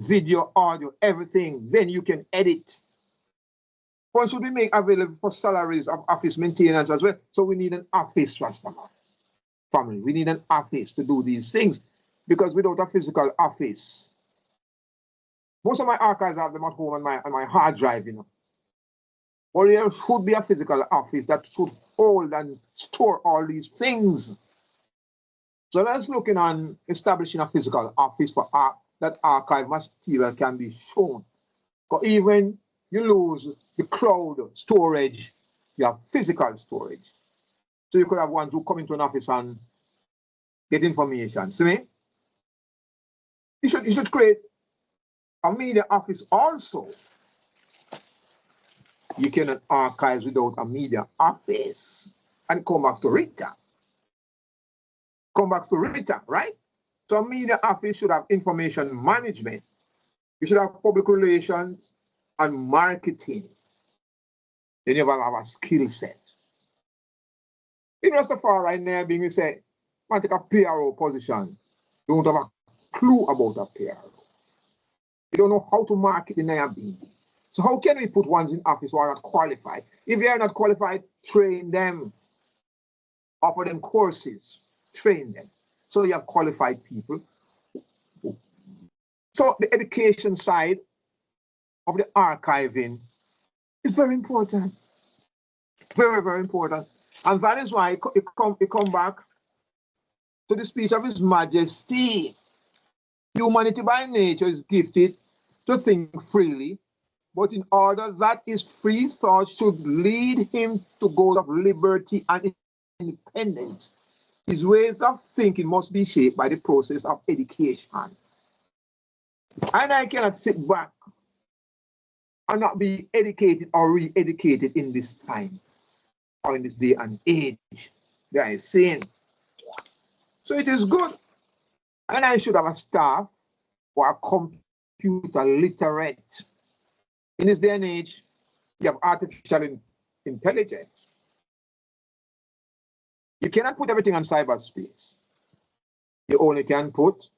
video, audio, everything. Then you can edit. One should be made available for salaries of office maintenance as well. So we need an office, Rastaman family. We need an office to do these things, because without a physical office, Most of my archives I have them at home on my hard drive, you know. Or there should be a physical office that should hold and store all these things. So let's look in on establishing a physical office for that archive material can be shown. Because even you lose the cloud storage, you have physical storage. So you could have ones who come into an office and get information. See me? You should create a media office also. You cannot archive without a media office. And come back to Rita. Come back to Rita, right? So a media office should have information management. You should have public relations and marketing. Then you have a skill set. In Ras Tafari Heritage, you say, man, take a PRO position. You don't have a clue about a PRO. You don't know how to market in Nayabing. So how can we put ones in office who are not qualified? If they are not qualified, train them. Offer them courses. Train them. So you have qualified people. So the education side of the archiving is very important. Very, very important. And that is why it come back to the speech of His Majesty. Humanity by nature is gifted to think freely, but in order that his free thought should lead him to goals of liberty and independence, his ways of thinking must be shaped by the process of education. And I cannot sit back and not be educated or re-educated in this time or in this day and age. That is saying. So it is good. And I should have a staff who are computer literate. In this day and age, you have artificial intelligence. You cannot put everything on cyberspace. You only can put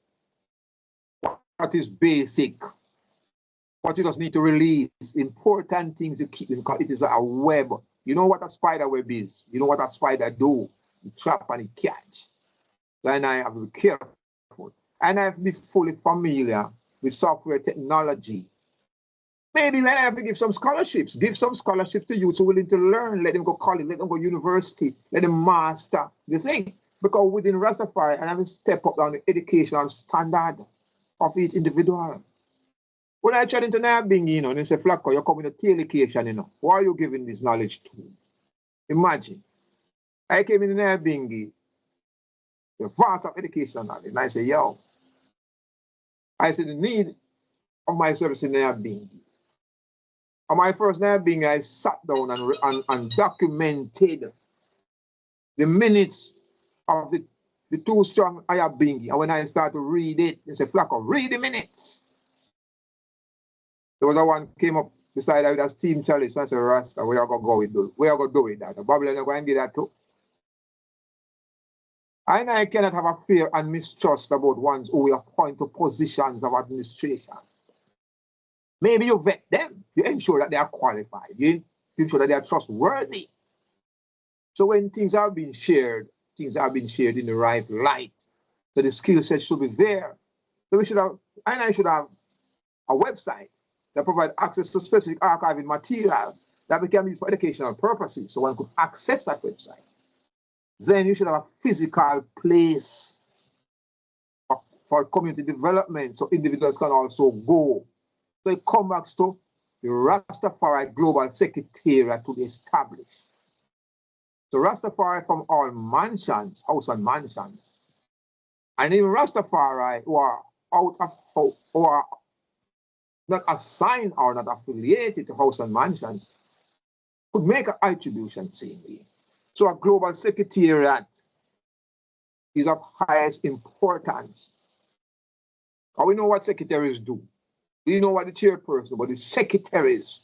what is basic, what you just need to release, important things you keep in, because it is a web. You know what a spider web is. You know what a spider do. You trap and you catch. Then I have to be careful. And I have to be fully familiar with software technology. Maybe when I have to give some scholarships to youths who are willing to learn, let them go college, let them go university, let them master the thing. Because within Ras Tafari, I have to step up on the educational standard of each individual. When I chat into Nayabing, you know, and they say, Flacco, you're coming to telecation, you know. Why are you giving this knowledge to? Imagine. I came in Nayabing, the vast of educational knowledge, and I say, yo, I see the need of my service in Nayabing. On my first Nayabing, I sat down and documented the minutes of the two strong Ayabingi. And when I started to read it, they said, Flacco, read the minutes. There was a one came up beside I with a steam chalice. I said, Rasta, where are going to go with that? Where are going to do with that? Babylon are going to get that too. I cannot have a fear and mistrust about ones who will appoint to positions of administration. Maybe you vet them. You ensure that they are qualified. You ensure that they are trustworthy. So when things are being shared in the right light. So the skill set should be there. So we should have, and I should have a website that provides access to specific archiving material that can be used for educational purposes. So one could access that website. Then you should have a physical place for community development so individuals can also go. So it comes back to the Ras Tafari Global Secretariat to be established. So Ras Tafari from all mansions, house and mansions, and even Ras Tafari who are out of, who are not assigned or not affiliated to house and mansions, could make an attribution same way. So a global secretariat is of highest importance. And we know what secretaries do. We know what the chairperson, but the secretaries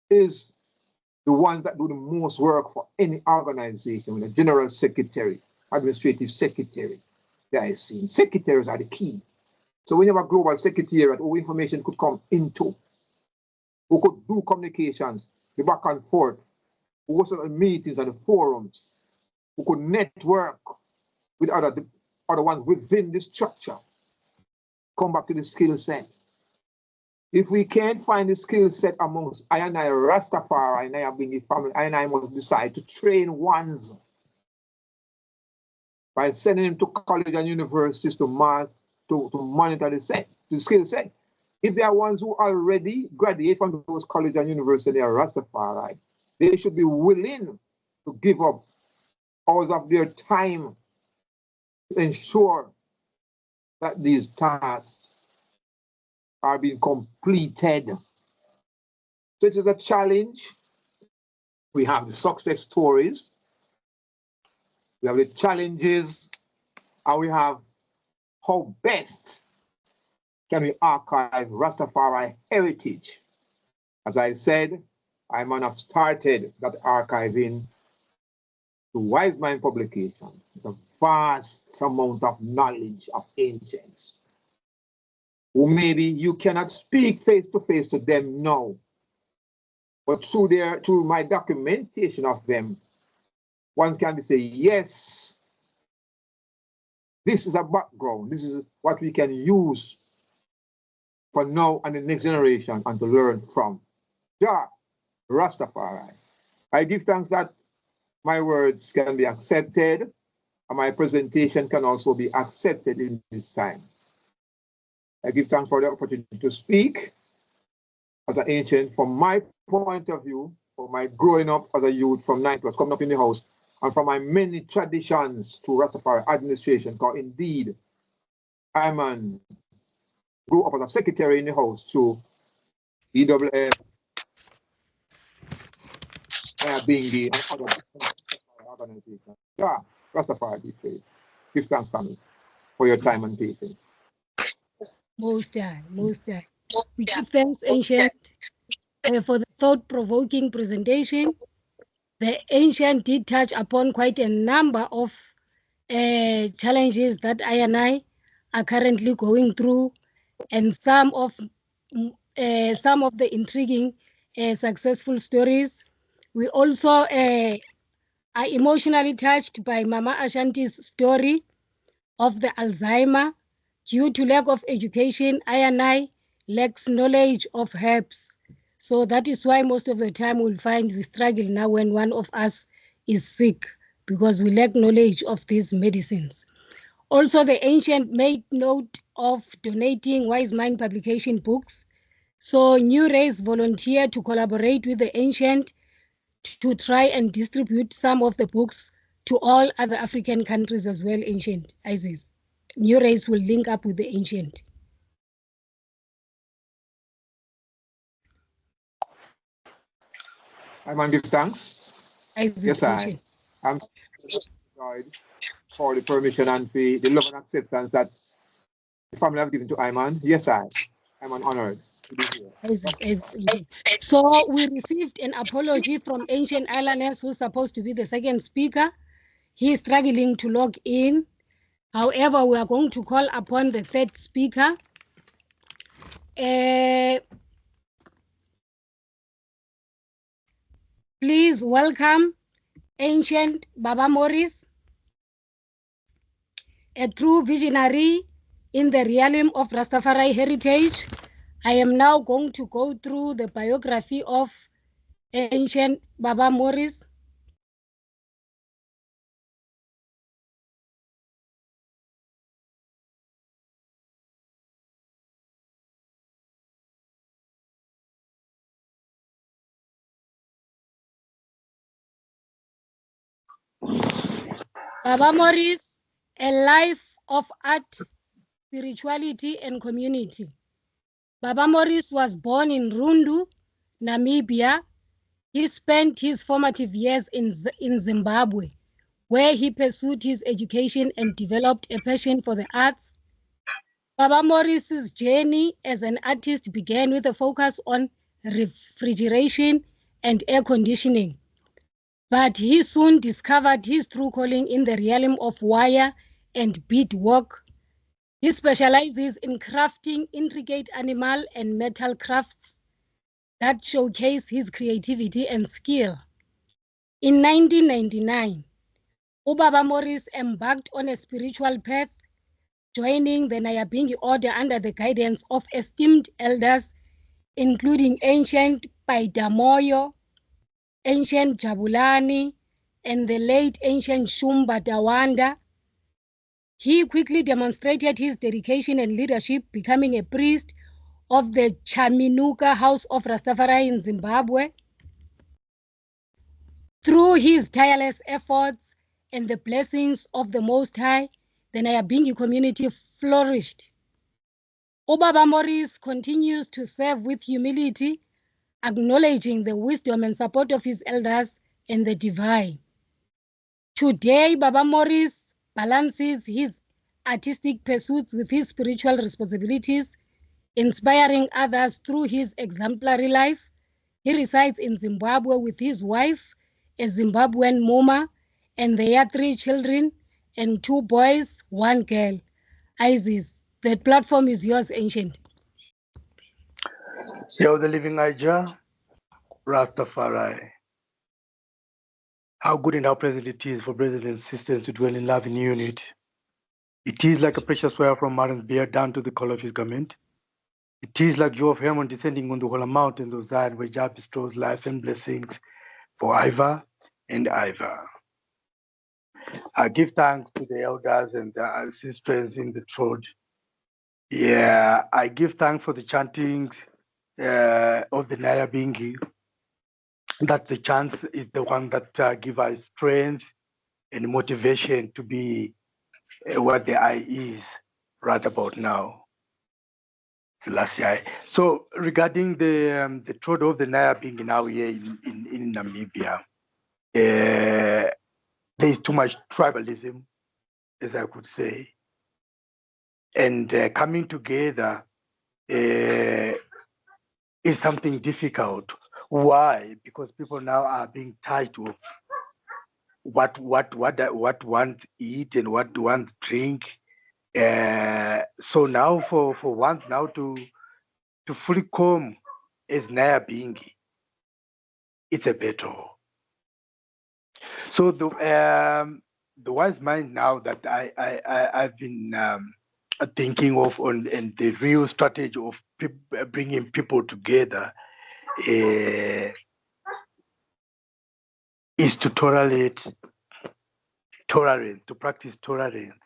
is the ones that do the most work for any organization, with a general secretary, administrative secretary. That is seen. Secretaries are the key. So when you have a global secretariat, all information could come into, who could do communications, the back and forth, who was at the meetings and the forums, who could network with other ones within the structure. come back to the skill set. If we can't find the skill set amongst I and I Rastafari and I Bingi family, I and I must decide to train ones by sending them to college and universities to monitor the skill set. If there are ones who already graduate from those college and universities, they are Rastafari, they should be willing to give up hours of their time to ensure that these tasks are being completed. So it is a challenge. We have the success stories, we have the challenges, and we have how best can we archive Rastafari heritage. As I said, I might have started that archiving to Wise Mind publication. It's a vast amount of knowledge of ancients, who maybe you cannot speak face to face to them now, but through my documentation of them, one can say, yes, this is a background. This is what we can use for now and the next generation and to learn from. Yeah, Rastafari. I give thanks that my words can be accepted and my presentation can also be accepted in this time. I give thanks for the opportunity to speak as an ancient from my point of view, for my growing up as a youth from 9 plus, coming up in the house, and from my many traditions to Rastafari administration, because indeed, I grew up as a secretary in the house to EWF, Bingi, and other organizations. Yeah, Rastafari be praised. Give thanks, family, for your time and patience. Most time. We give thanks, Ancient, for the thought-provoking presentation. The Ancient did touch upon quite a number of challenges that I and I are currently going through, and some of the intriguing successful stories. We also are emotionally touched by Mama Ashanti's story of the Alzheimer. Due to lack of education, I and I lacks knowledge of herbs. So that is why most of the time we'll find we struggle now when one of us is sick, because we lack knowledge of these medicines. Also, the Ancient made note of donating Wise Mind publication books. So New Race volunteered to collaborate with the Ancient to try and distribute some of the books to all other African countries as well, Ancient Isis. New Race will link up with the Ancient. I man give thanks. Isis, yes, Ancient. I'm enjoyed for the permission and for the love and acceptance that the family have given to Iman. Yes, I'm honored to be here. Isis. So we received an apology from Ancient Islanders, who's supposed to be the second speaker. He is struggling to log in. However, we are going to call upon the third speaker. Please welcome Ancient Baba Morris, a true visionary in the realm of Rastafari heritage. I am now going to go through the biography of Ancient Baba Morris. Baba Morris, a life of art, spirituality, and community. Baba Morris was born in Rundu, Namibia. He spent his formative years in Zimbabwe, where he pursued his education and developed a passion for the arts. Baba Morris's journey as an artist began with a focus on refrigeration and air conditioning. But he soon discovered his true calling in the realm of wire and beadwork. He specializes in crafting intricate animal and metal crafts that showcase his creativity and skill. In 1999, Ubaba Morris embarked on a spiritual path, joining the Nyabingi order under the guidance of esteemed elders, including ancient Paidamoyo, ancient Jabulani, and the late ancient Shumba Dawanda. He quickly demonstrated his dedication and leadership, becoming a priest of the Chaminuka House of Ras Tafari in Zimbabwe. Through his tireless efforts and the blessings of the Most High, the Nyabingi community flourished. Obaba Morris continues to serve with humility, acknowledging the wisdom and support of his elders and the divine. Today, Baba Morris balances his artistic pursuits with his spiritual responsibilities, inspiring others through his exemplary life. He resides in Zimbabwe with his wife, a Zimbabwean Moma, and their 3 children and 2 boys, 1 girl. Isis, the platform is yours, Ancient. Yo, the living Ija, Ras Tafari. How good and how pleasant it is for brothers and sisters to dwell in love and unity. It is like a precious wire from Aaron's beard down to the collar of his garment. It is like dew of Hermon descending on the holy mountains of Zion, where Jah bestows life and blessings for ever and ever. I give thanks to the elders and the sisters in the throat. Yeah, I give thanks for the chantings of the Nyabingi. That the chant is the one that gives us strength and motivation to be what the I is right about now. So regarding the throat of the Nyabingi now here in Namibia, there is too much tribalism, as I could say, and coming together is something difficult. Why? Because people now are being tied to what one eat and what one drink. So now for once now to fully come as Nyabingi, it's a battle. So the wise mind now that I've been thinking of and the real strategy of bringing people together is to tolerance, to practice tolerance.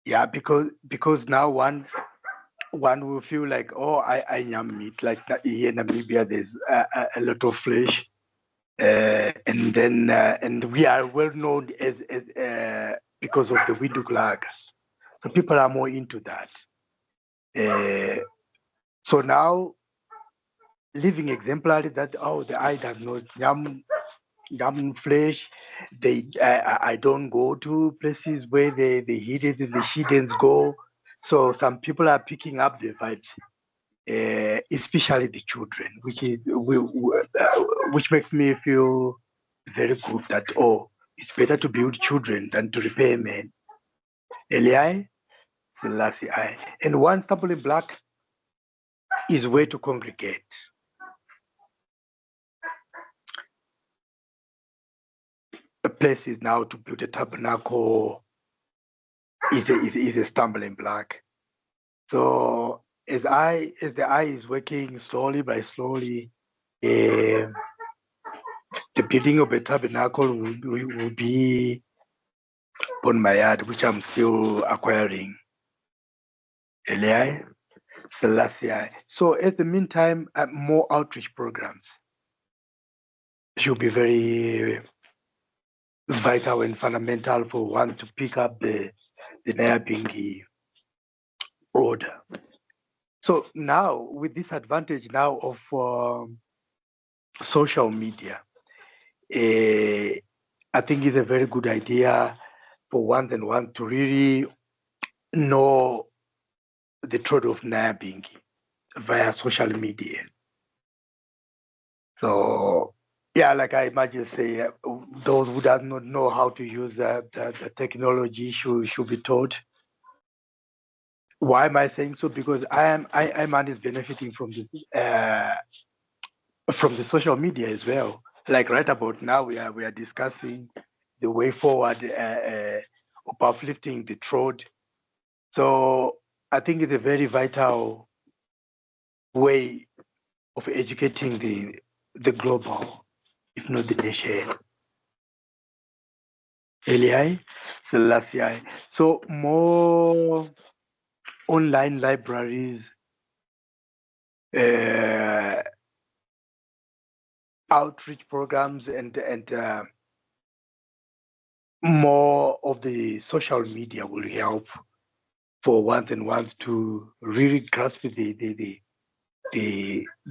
Yeah, because now one will feel like, oh, I am meat. Like here in Namibia, there's a lot of flesh, and then and we are well known as because of the Windhoek. So people are more into that. So now living exemplary that the eye does not yum flesh. I don't go to places where the hidden and the hiddens go. So some people are picking up the vibes, especially the children, which makes me feel very good that it's better to build children than to repair men. Eli, Selassie I. And one stumbling block is where to congregate. The place is now to build a tabernacle is a stumbling block. So as the eye is working slowly by slowly, the building of a tabernacle will be on my yard, which I'm still acquiring. Eli, Selassie. So at the meantime, more outreach programs should be very vital and fundamental for one to pick up the Nyabingi order. So now with this advantage now of social media, I think it's a very good idea for ones and one to really know the truth of Nyabingi via social media. So yeah, like I imagine say, those who do not know how to use the technology should be taught. Why am I saying so? Because I is benefiting from this from the social media as well. Like right about now, we are discussing the way forward of uplifting the throat So I think it's a very vital way of educating the global, if not the nation. Eli, Selassie. So more online libraries, outreach programs, and more of the social media will help for ones and ones to really grasp the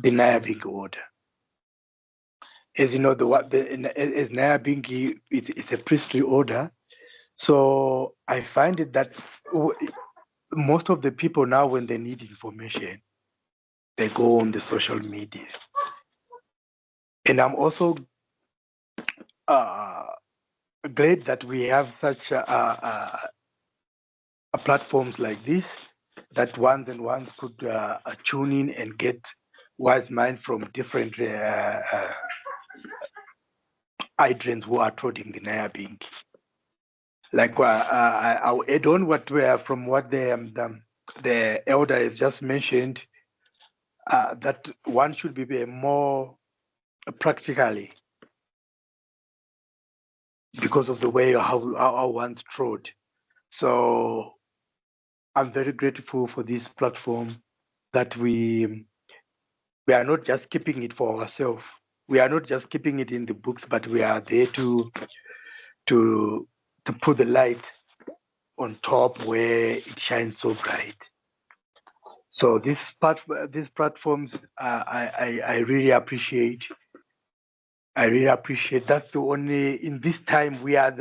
Nayabingi order. As you know, as Nayabingi, it's a priestly order. So I find it that most of the people now, when they need information, they go on the social media. And I'm also glad that we have such platforms like this, that ones and ones could tune in and get wise mind from different hydrants who are trotting the Nayabingi. Like I'll add on from what the elder has just mentioned, that one should be more practically, because of the way how one's trod. So I'm very grateful for this platform, that we are not just keeping it for ourselves. We are not just keeping it in the books, but we are there to put the light on top where it shines so bright. So these platforms, I really appreciate. I really appreciate. That's the only, in this time we are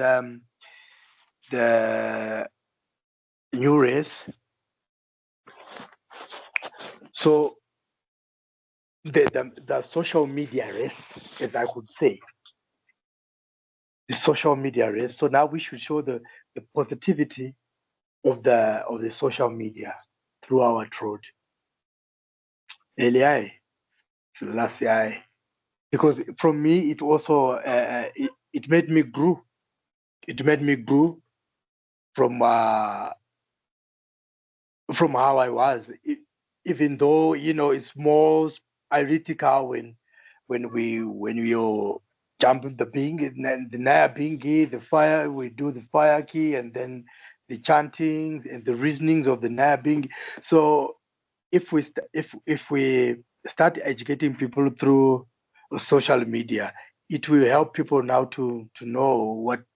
the new race. So the social media race, as I could say, the social media race. So now we should show the positivity of the social media through our throat. Eli, last year, because from me it also it made me grow. It made me grow from how I was. Even though it's more analytical when we all jump the bing, the naya bingi, the fire, we do the fire key, and then the chanting and the reasonings of the naya bingi. So if we start educating people through social media, it will help people now to know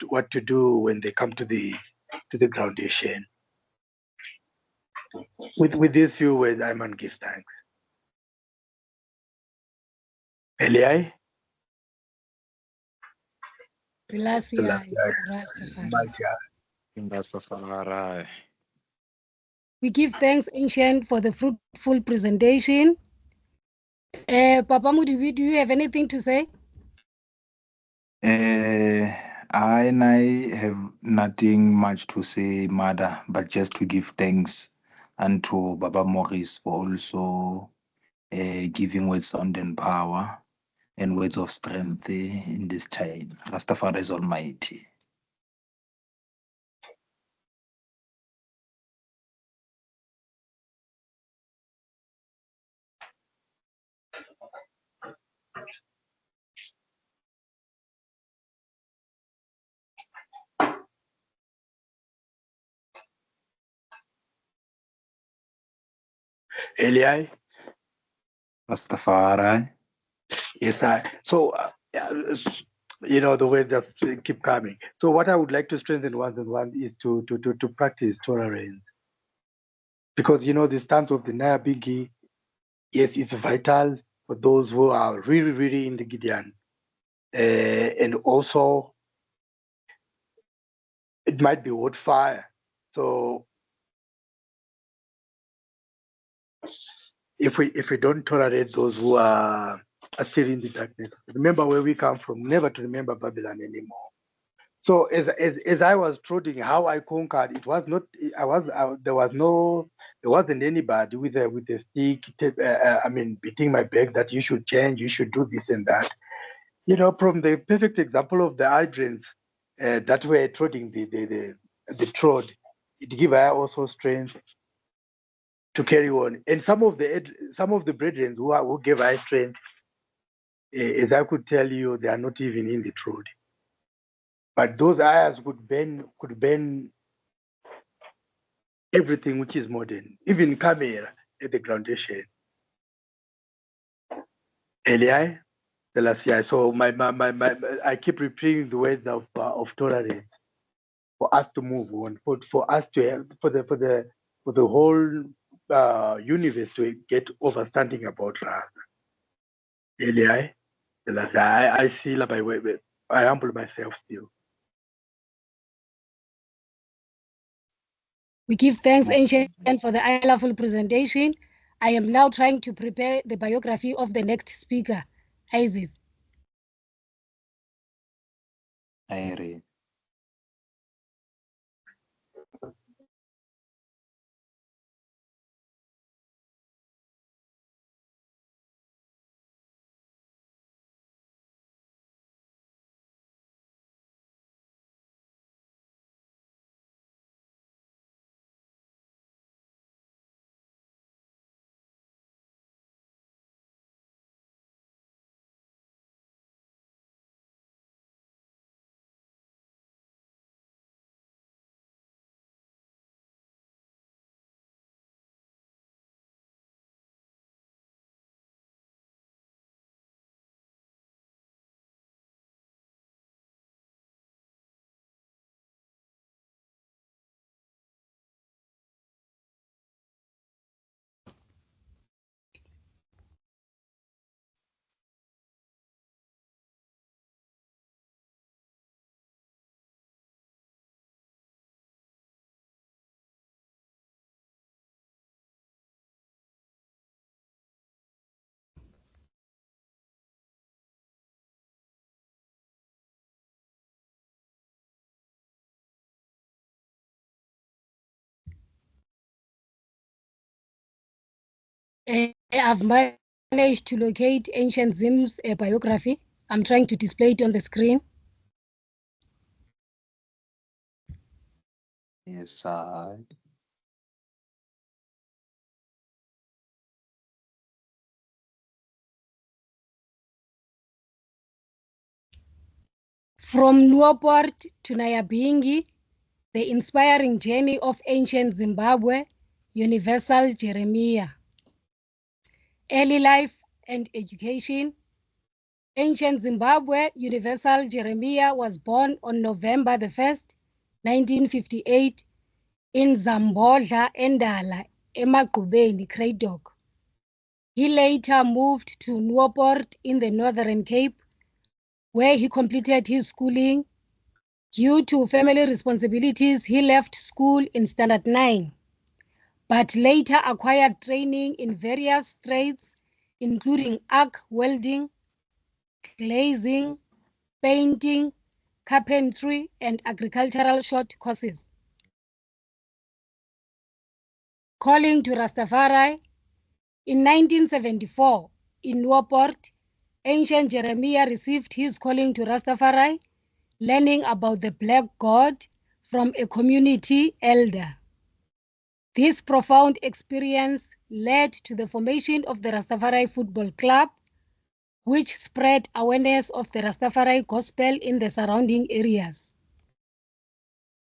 what to do when they come to the groundation. With these few words, I man give thanks. Eli? Selassie, Ras Tafari. we give thanks, Ancient, for the fruitful presentation. Papa Mudibi, do you have anything to say? I have nothing much to say, Mother, but just to give thanks unto Baba Maurice for also giving words sound and power and words of strength in this time. Rastafari is Almighty. Eli? Rastafari. Yes, so the way that keep coming. So what I would like to strengthen once and one is to practice tolerance, because the stance of the Naya Bigi, yes, it's vital for those who are really, really in the Gideon, and also it might be wood fire. So if we don't tolerate those who are still in the darkness, remember where we come from, never to remember Babylon anymore. So as I was trotting, how I conquered, it was not. There wasn't anybody with a stick. Beating my back that you should change, you should do this and that. From the perfect example of the hydrants that were trotting the trod, it gives her also strength to carry on. And some of the brethren who gave her strength, as I could tell you, they are not even in the truth. But those eyes could burn everything which is modern, even camera at the groundation. Eli, the last year. So I keep repeating the words of tolerance for us to move on, for us to help, for the whole universe to get understanding about Ras. Eli, the last year. I see like I humble myself still. We give thanks, Ancient, for the colorful presentation. I am now trying to prepare the biography of the next speaker, Isis. Irene. I've managed to locate Ancient Zim's biography. I'm trying to display it on the screen. Yes, From Newport to Nyabingi, the inspiring journey of ancient Zimbabwe, Universal Jeremiah. Early life and education. Ancient Zimbabwe, Universal Jeremiah was born on November the 1st, 1958 in Zambodla, Endala, Emagqubeni, Cradock. He later moved to Newport in the Northern Cape, where he completed his schooling. Due to family responsibilities, he left school in Standard 9, but later acquired training in various trades, including arc welding, glazing, painting, carpentry, and agricultural short courses. Calling to Rastafari. In 1974, in Newport, Ancient Jeremiah received his calling to Rastafari, learning about the Black God from a community elder. This profound experience led to the formation of the Rastafari Football Club, which spread awareness of the Rastafari gospel in the surrounding areas.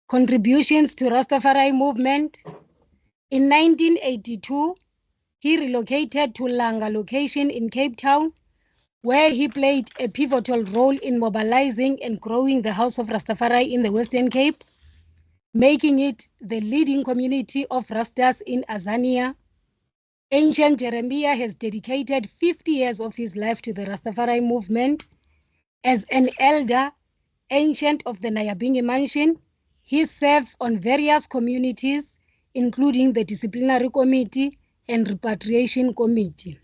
Contributions to Rastafari movement. In 1982, he relocated to Langa location in Cape Town, where he played a pivotal role in mobilizing and growing the House of Rastafari in the Western Cape, making it the leading community of Rastas in Azania. Ancient Jeremiah has dedicated 50 years of his life to the Rastafari movement. As an elder, ancient of the Nyabingi Mansion, he serves on various communities, including the Disciplinary Committee and Repatriation Committee.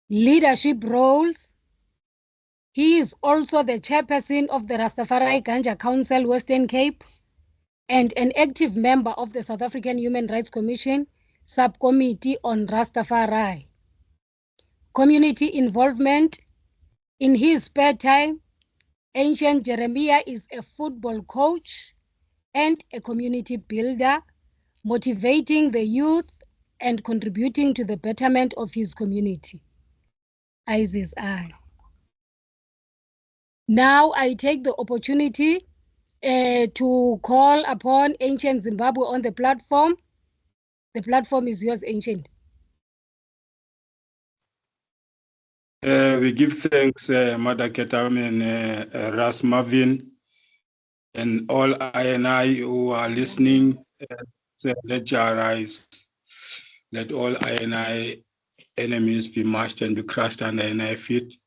Leadership roles. He is also the chairperson of the Rastafari Ganja Council Western Cape and an active member of the South African Human Rights Commission Subcommittee on Rastafari. Community involvement. In his spare time, Ancient Jeremiah is a football coach, and a community builder, motivating the youth and contributing to the betterment of his community. Isis I. Now I take the opportunity to call upon Ancient Zimbabwe on the platform. The platform is yours, Ancient. We give thanks, Mother Ketam and Ras Marvin, and all I who are listening. Let Jah arise. Let all I enemies be mashed and be crushed under I feet.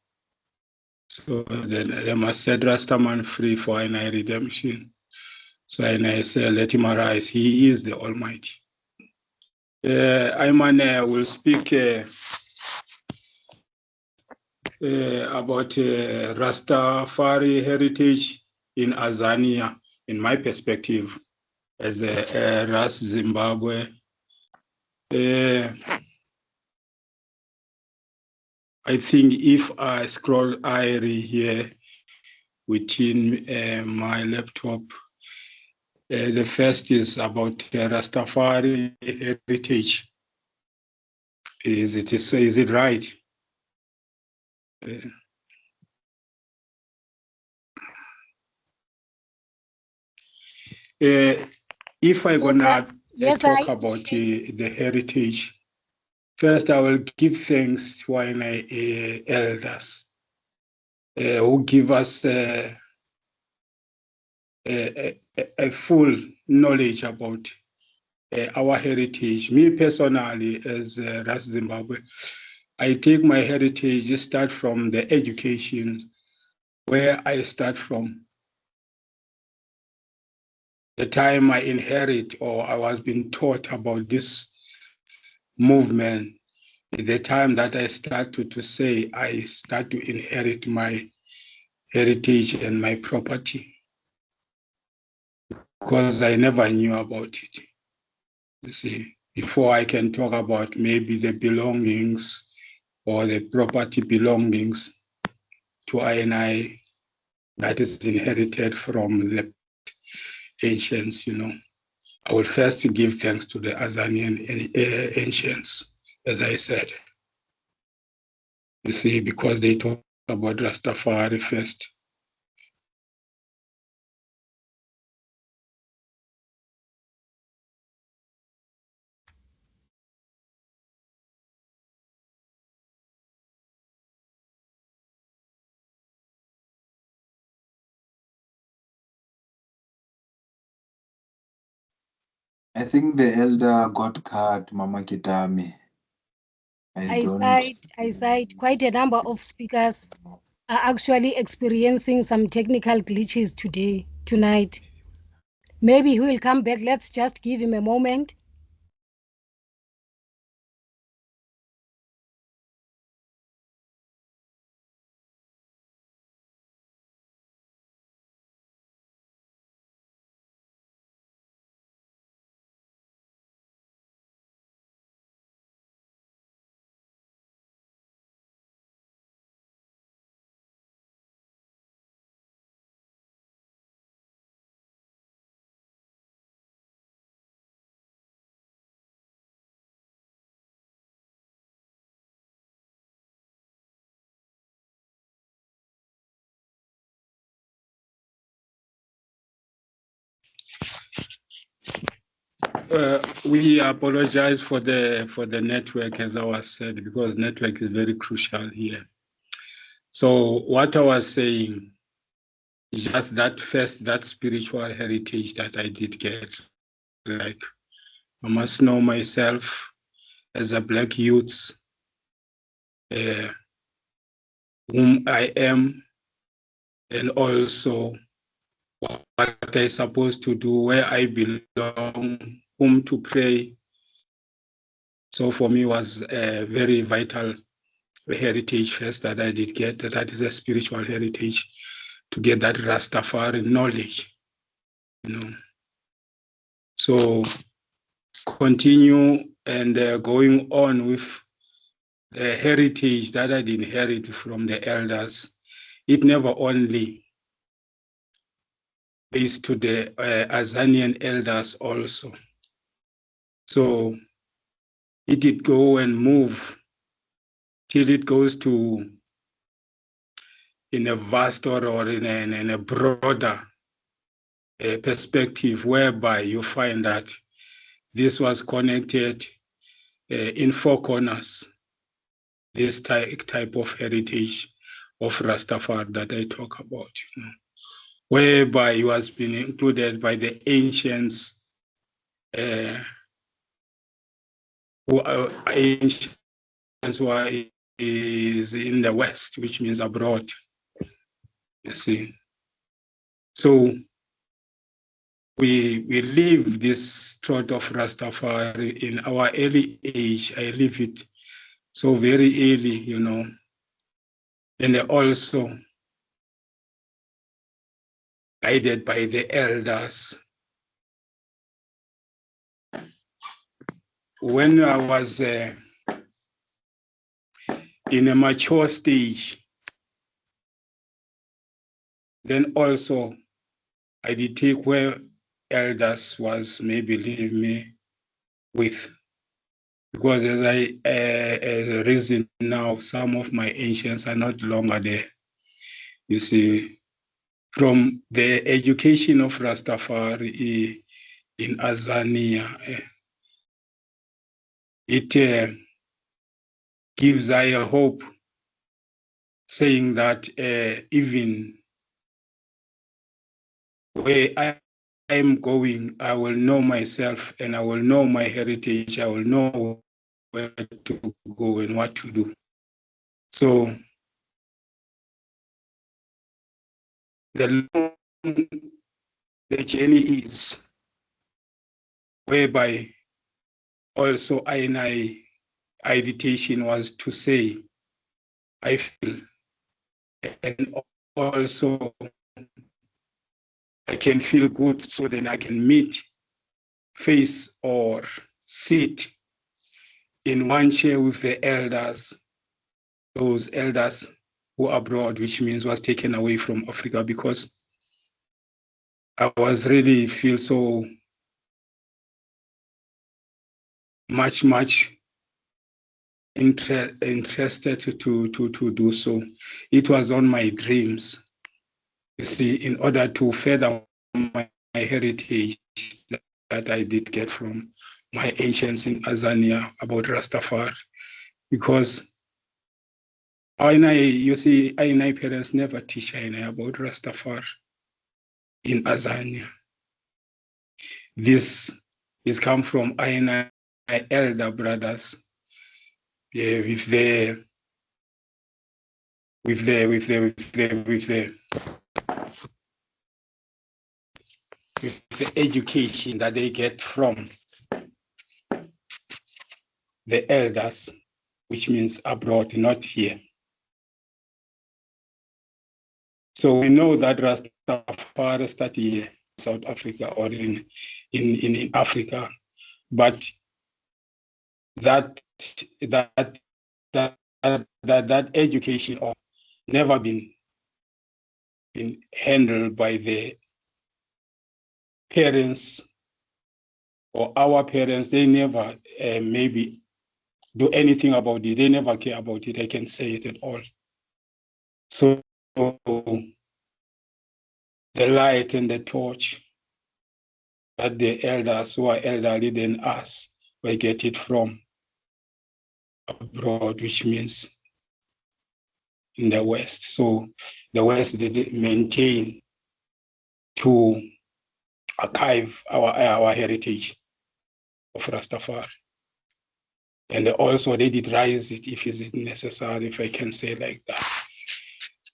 So then they must set Rastaman free for I redemption. So I say, let him arise. He is the Almighty. Ayman will speak about Ras Tafari Heritage in Azania, in my perspective, as a Ras Zimbabwe. I think if I scroll IRI here within my laptop, the first is about Ras Tafari Heritage. Is it right? If I'm gonna talk about the heritage, first I will give thanks to our elders who give us a full knowledge about our heritage. Me personally, as Ras Zimbabwe, I take my heritage, start from the education, where I start from. The time I inherit or I was being taught about this movement, the time that I start to say I start to inherit my heritage and my property, because I never knew about it. You see, before I can talk about maybe the belongings or the property belongings to I that is inherited from the ancients, I will first give thanks to the Azanian ancients, as I said. You see, because they talk about Rastafari first. I think the elder got cut, Mama Kitami. I cite quite a number of speakers are actually experiencing some technical glitches tonight. Maybe he will come back. Let's just give him a moment. We apologize for the network, as I was said, because network is very crucial here. So what I was saying is just that spiritual heritage that I did get. Like, I must know myself as a Black youth, whom I am, and also what I'm supposed to do, where I belong, whom to pray. So for me, was a very vital heritage first that I did get. That is a spiritual heritage, to get that Rastafari knowledge, So continue and going on with the heritage that I did inherit from the elders. It never only is to the Azanian elders also. So it did go and move till it goes to in a vast or in a broader perspective, whereby you find that this was connected in four corners, this type of heritage of Rastafari that I talk about, you know, whereby it has been included by the ancients, who were is in the West, which means abroad, you see. So we live this thought of Rastafari in our early age. I live it so very early, you know. And also guided by the elders. When I was in a mature stage, then also I did take where elders was maybe leave me with. Because as I reason now, some of my ancients are not longer there. You see, from the education of Rastafari in Azania, it gives I a hope, saying that even where I am going, I will know myself and I will know my heritage. I will know where to go and what to do. So the journey is whereby also I meditation was to say, I feel, and also I can feel good so then I can meet, face or sit in one chair with the elders, those elders who are abroad, which means was taken away from Africa, because I was really feel so much interested to do so. It was on my dreams, you see, in order to further my heritage that I did get from my ancients in Azania about Rastafari, because you see, Aina parents never teach Aina about Rastafari in Azania. This is come from Aina elder brothers, yeah, with the education that they get from the elders, which means abroad, not here. So we know that Rastafari started here in South Africa or in Africa, but that education never been handled by the parents or our parents. They never maybe do anything about it. They never care about it. I can say it at all. So the light and the torch that the elders who are elderly than us will get it from abroad, which means in the West. So the West did maintain to archive our heritage of Rastafari. And also they did rise it, if it is necessary, if I can say like that.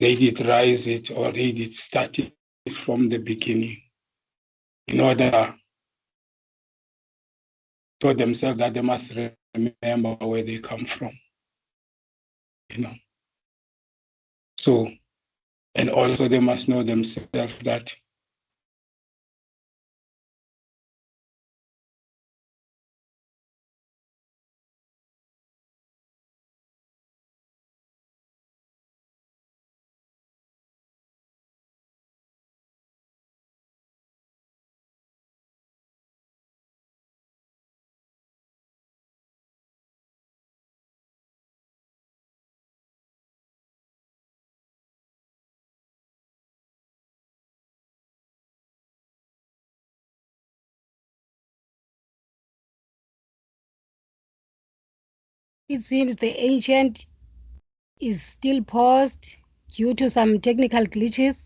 They did rise it, or they did start it from the beginning in order to themselves that they must remember where they come from, you know. So, and also they must know themselves that It seems the ancient is still paused due to some technical glitches.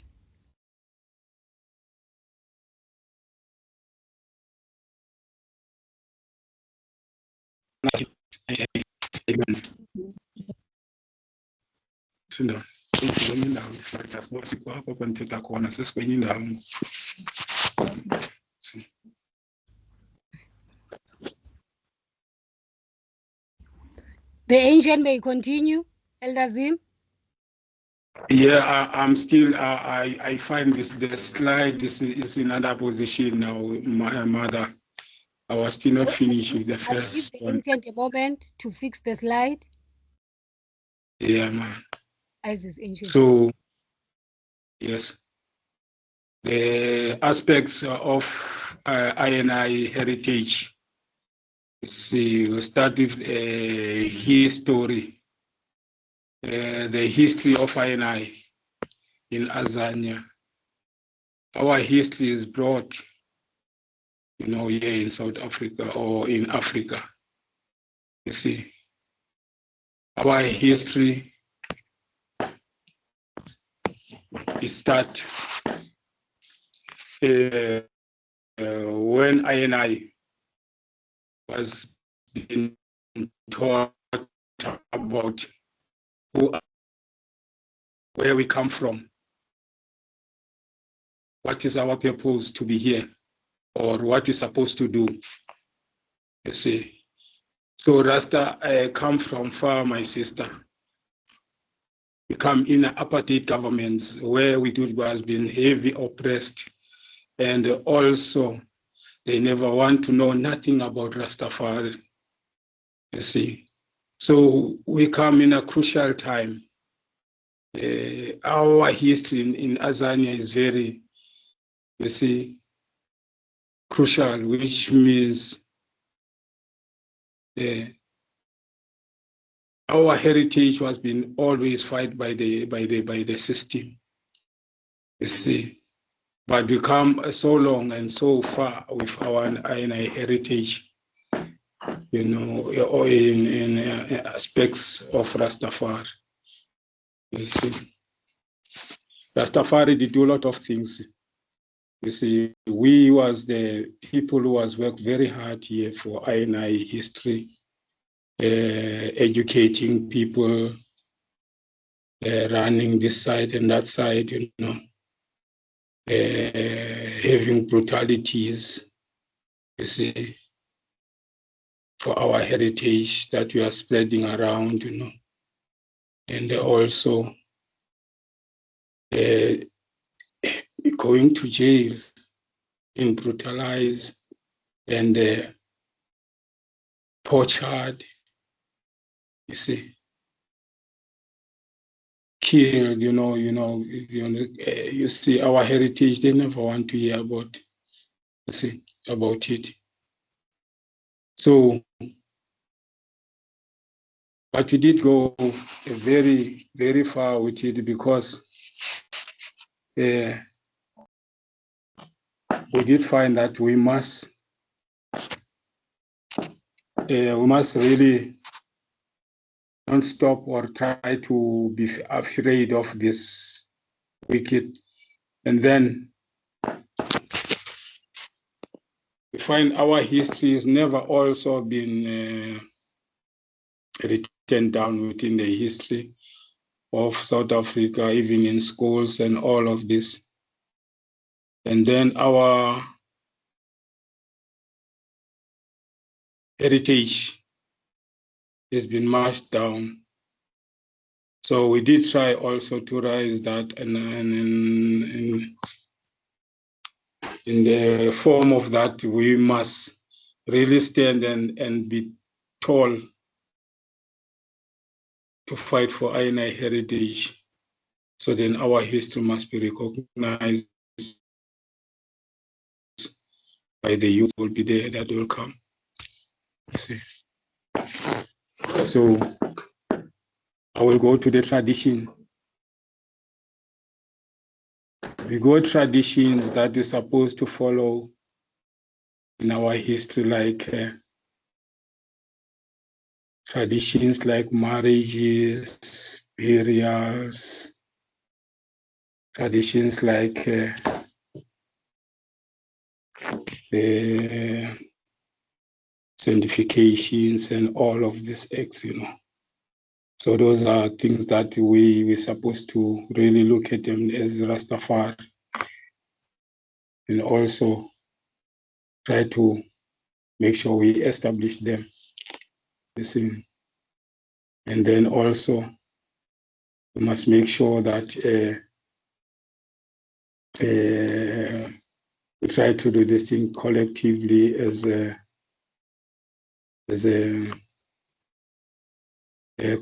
The ancient may continue, Elder Zim. Yeah, I'm still. I find the slide is in another position now. My mother, I was still not finished with the I'll give first the one. ancient a moment to fix the slide. Yeah, man. As is ancient. So, yes, the aspects of INI heritage. See, we start with history, the history of INI in Azania. Our history is broad, here in South Africa or in Africa. You see, our history is start when INI was being taught about where we come from, what is our purpose to be here, or what we're supposed to do. You see, so Rasta come from far, my sister. We come in apartheid governments where we was being heavy oppressed, and also they never want to know nothing about Rastafari. You see, so we come in a crucial time. Our history in Azania is very, crucial, which means our heritage was being always fight by the system. You see, but we come so long and so far with our INI heritage, or in aspects of Rastafari. You see, Rastafari did do a lot of things. You see, we was the people who was worked very hard here for INI history, educating people, running this side and that side, having brutalities, you see, for our heritage that we are spreading around, and also going to jail, being brutalized and tortured, you see, killed, you see, our heritage, they never want to hear about, about it. So, but we did go very, very far with it because we did find that we must really don't stop or try to be afraid of this wicked. And then we find our history has never also been written down within the history of South Africa, even in schools and all of this. And then our heritage has been marched down. So we did try also to raise that, and in the form of that, we must really stand and be told to fight for INI heritage. So then our history must be recognized by the youth will be there that will come. See. So I will go to the tradition. We got traditions that we're supposed to follow in our history, like traditions like marriages, burials, traditions like sanctifications and all of these acts, So those are things that we're supposed to really look at them as Rastafari and also try to make sure we establish them. You see. And then also we must make sure that we try to do this thing collectively as a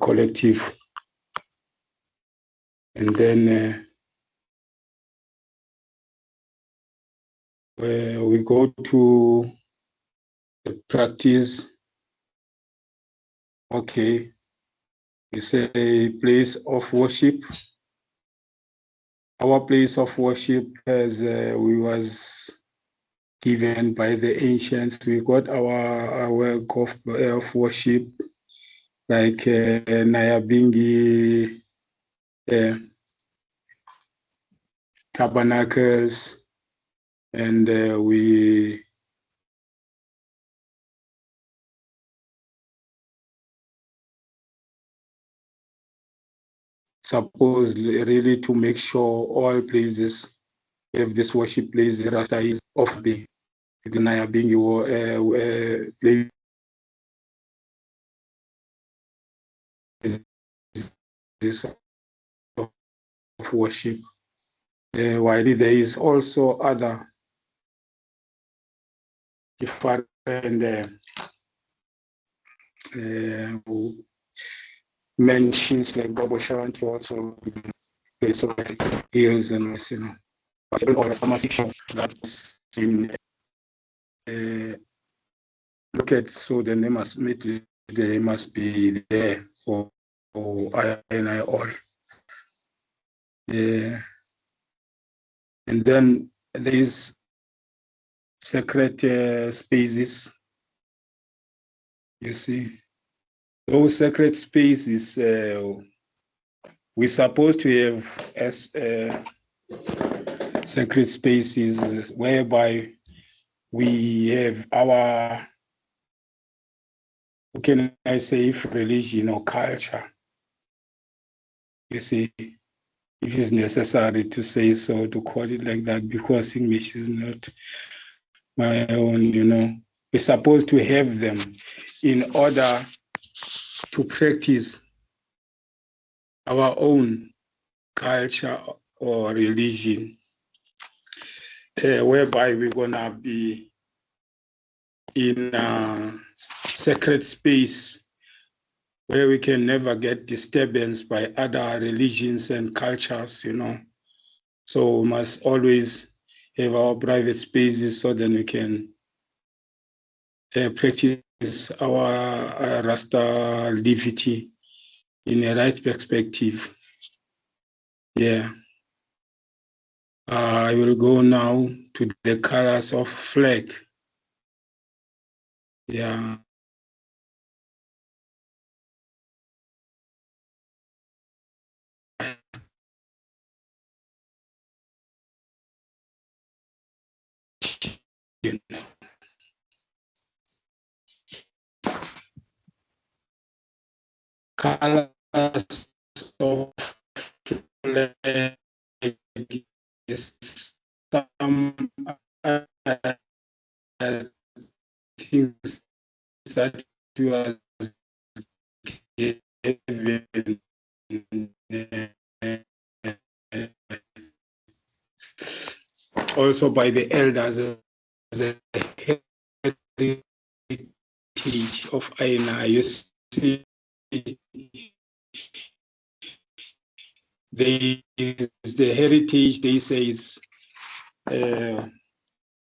collective. And then we go to the practice. Okay, we say place of worship. Our place of worship, as we was given by the ancients, we got our work of worship, like Nyabingi tabernacles, and we supposed really to make sure all places have this worship place, the Rasta is of the Nyabingi place of worship. While there is also other different mentions like Bobo Shanti also place of hills and that is in look at, so then they must be there for I and I all. And then there is sacred spaces. You see, those sacred spaces we're supposed to have as sacred spaces whereby we have our, how can I say, if religion or culture. You see, if it's necessary to say so, to call it like that, because English is not my own, We're supposed to have them in order to practice our own culture or religion, whereby we're gonna be in a sacred space where we can never get disturbance by other religions and cultures, So we must always have our private spaces so then we can practice our Rasta livity in a right perspective. Yeah. I will go now to the colors of flag. Yeah. Colors of flag is some things that you are given also by the elders as a heritage of Aina. You see, the heritage, they say, is the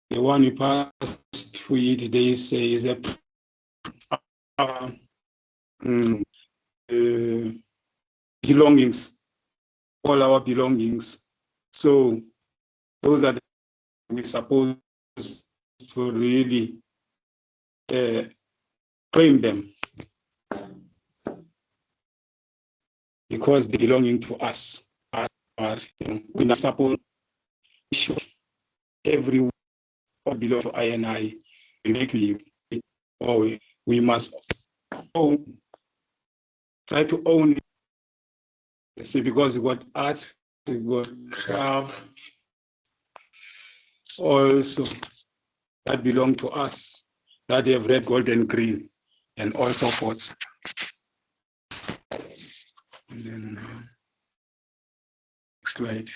one we pass through it, they say, is a belongings, all our belongings. So those are the we're supposed to really claim them. because they belonging to us. We're not supposed to show everyone belong to INI. We must own, try to own it. See, because we got art, we got craft, also that belong to us, that they have red, gold, and green, and all so forth. And then, next slide.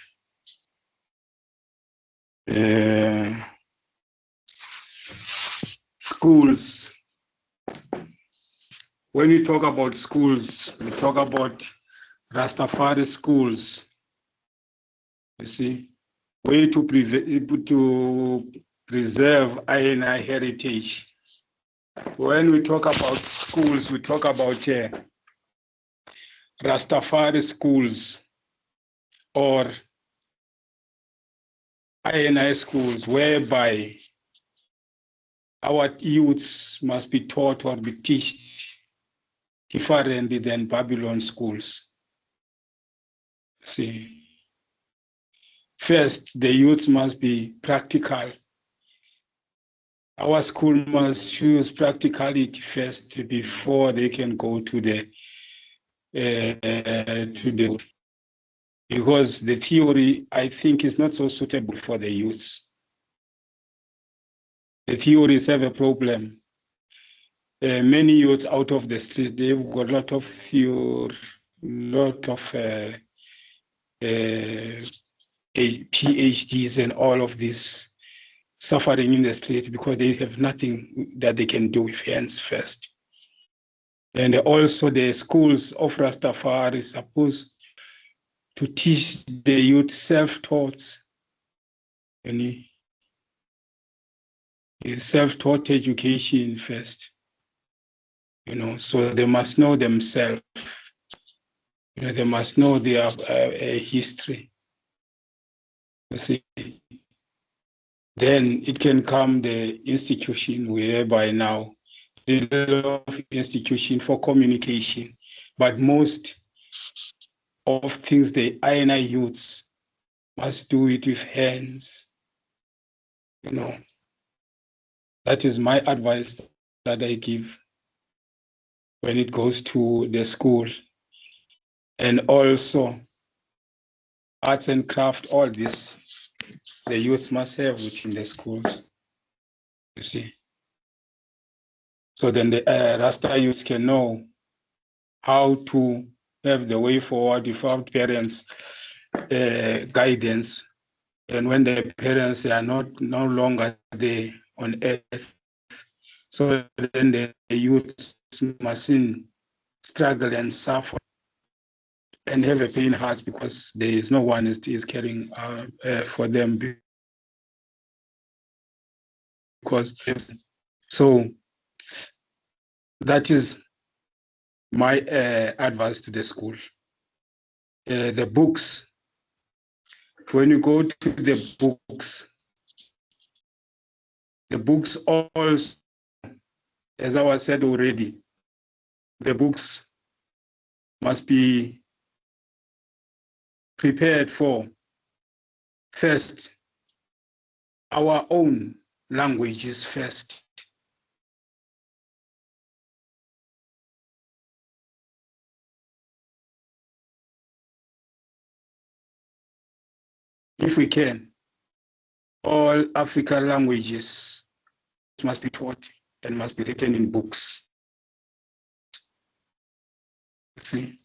Schools. When we talk about schools, we talk about Ras Tafari schools. You see, way to preserve INI heritage. When we talk about schools, we talk about Ras Tafari schools or INI schools, whereby our youths must be taught or be taught differently than Babylon schools. See, first, the youths must be practical. Our school must choose practicality first before they can go to the because the theory, I think, is not so suitable for the youths. The theories have a problem. Many youths out of the street, they've got a lot of theory, lot of PhDs and all of this suffering in the street because they have nothing that they can do with hands first. And also the schools of Ras Tafari is supposed to teach the youth self-taught, self-taught education first, so they must know themselves. They must know their history. You see, then it can come the institution whereby now the institution for communication, but most of things the INI youths must do it with hands. That is my advice that I give when it goes to the school. And also arts and craft, all this, the youths must have within the schools, you see. So then the Rasta youths can know how to have the way forward without parents' guidance. And when the parents are no longer there on earth, so then the youths mustn't struggle and suffer and have a pain heart because there is no one is caring for them. Because so that is my advice to the school. The books, when you go to the books also, as I was said already, the books must be prepared for first our own languages first. If we can, all African languages must be taught and must be written in books. See?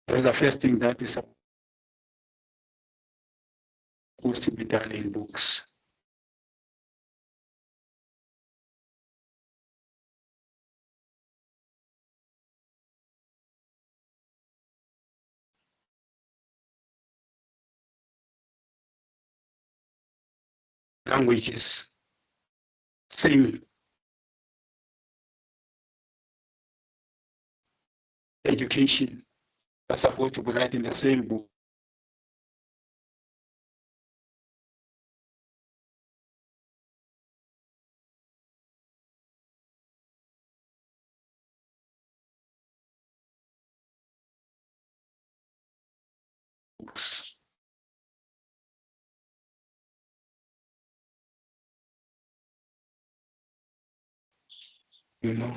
That's the first thing that is supposed to be done in books. Languages, same education, are supposed to be written in the same book. books. You know.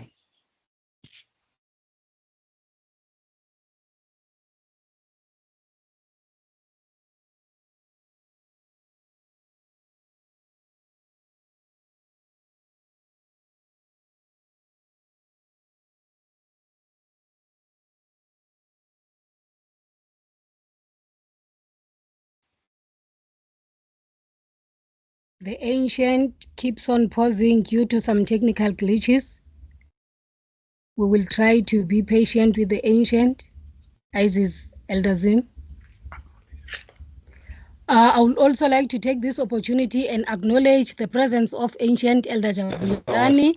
The ancient keeps on pausing due to some technical glitches. We will try to be patient with the ancient, Isis Elder Zim. I would also like to take this opportunity and acknowledge the presence of ancient Elder Jabulani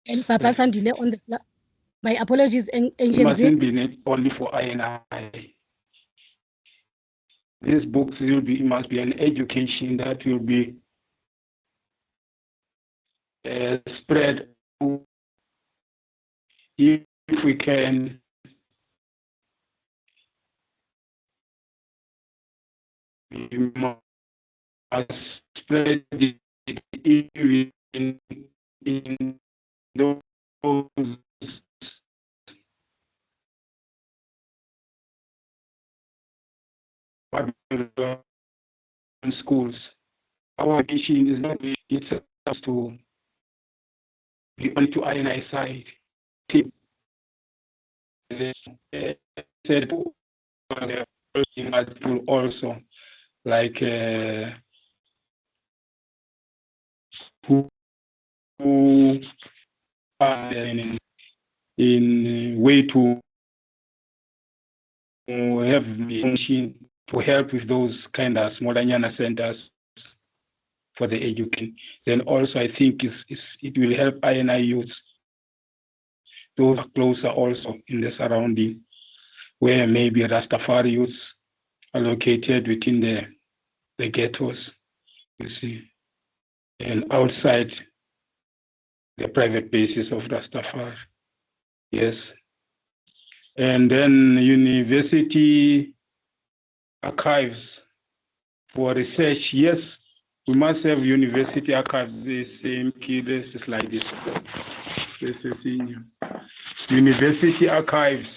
and Papa Sandile on the. My apologies, It ancient Zim. mustn't be only for INI. These books must be an education that will be spread. If we can we must spread it in those schools. Our mission is not it's to be only to INI side. Said also like who are in way to have machine to help with those kind of smaller Nyana centers for the education. Then also I think it will help INI youths. Those are closer also in the surrounding where maybe Ras Tafari youths are located within the ghettos, you see, and outside the private bases of Ras Tafari. Yes. And then university archives for research. Yes, we must have university archives. The same key, this is like this. This is in university archives.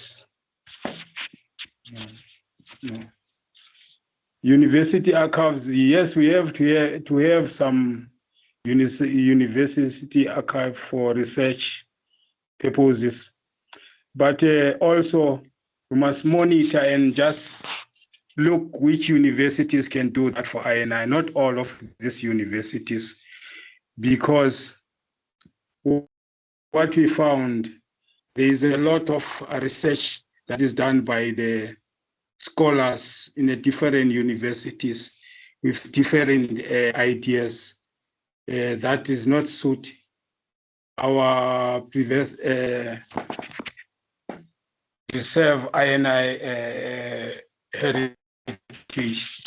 No. University archives. Yes, we have to have some university archive for research purposes. But also, we must monitor and just look which universities can do that for INI, not all of these universities, because what we found, there is a lot of research that is done by the scholars in the different universities with different ideas that is not suit our previous preserve INI heritage.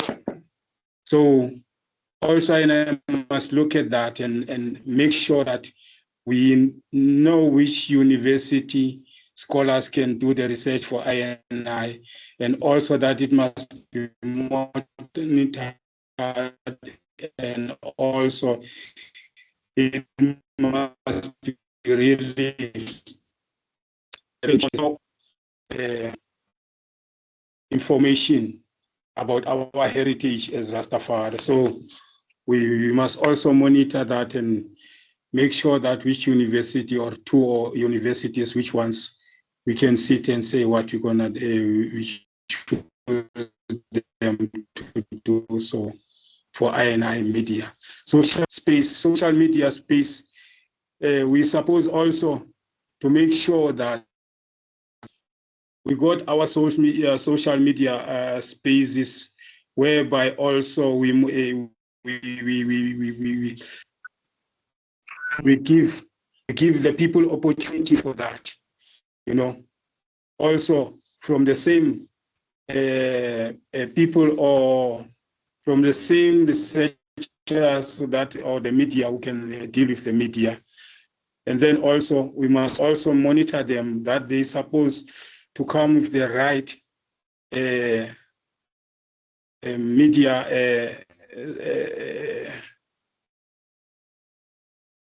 So also INI must look at that and make sure that we know which university scholars can do the research for INI, and also that it must be monitored, and also it must be really information about our heritage as Rastafari. So we must also monitor that and make sure that which university or two or universities, which ones we can sit and say what we're gonna them to do so for INI media. Social media space, we suppose also to make sure that we got our social media spaces whereby also we give the people opportunity for that, you know. Also from the same people or from the same researchers, so that or the media who can deal with the media. And then also we must also monitor them that they supposed to come with the right media,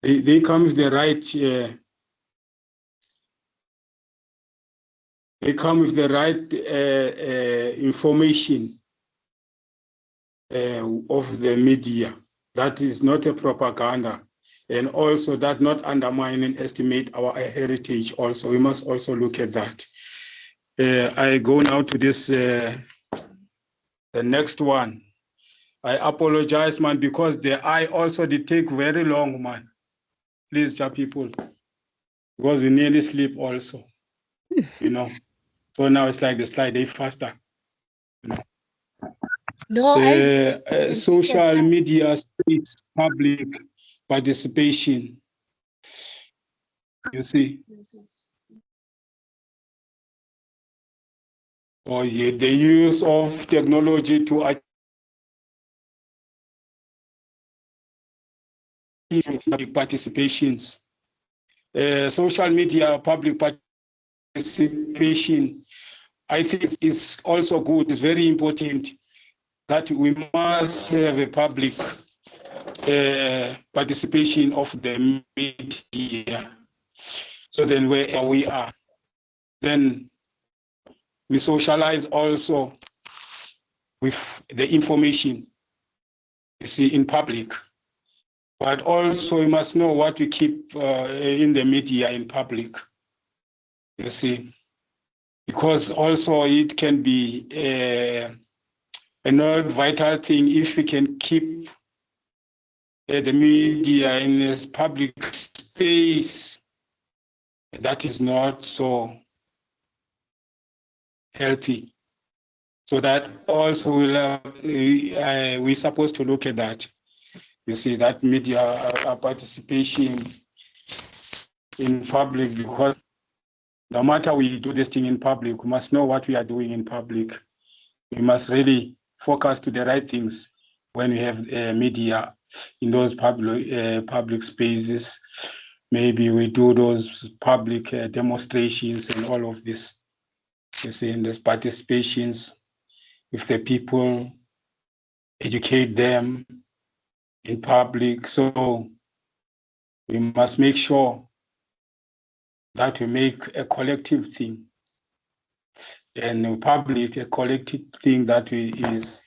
they come with the right, they come with the right information of the media. That is not a propaganda, and also that not undermine and estimate our heritage. Also, we must also look at that. I go now to this, the next one. I apologize, man, because I also did take very long, man. Please, ja people, because we nearly sleep also, you know. So now it's like the slide, they faster. You know. No, I Social media space, public participation. You see. Or yeah, the use of technology to achieve public participations. Social media public participation, I think it's also good. It's very important that we must have a public participation of the media. So then where we are, then we socialize also with the information you see in public. But also we must know what we keep in the media in public, you see, because also it can be another vital thing if we can keep the media in this public space that is not so healthy. So that also will we're supposed to look at that. You see, that media participation in public, because no matter we do this thing in public, we must know what we are doing in public. We must really focus to the right things when we have media in those public spaces. Maybe we do those public demonstrations and all of this. You see, in those participations, if the people educate them in public. So we must make sure that we make a collective thing, and public a collective thing that is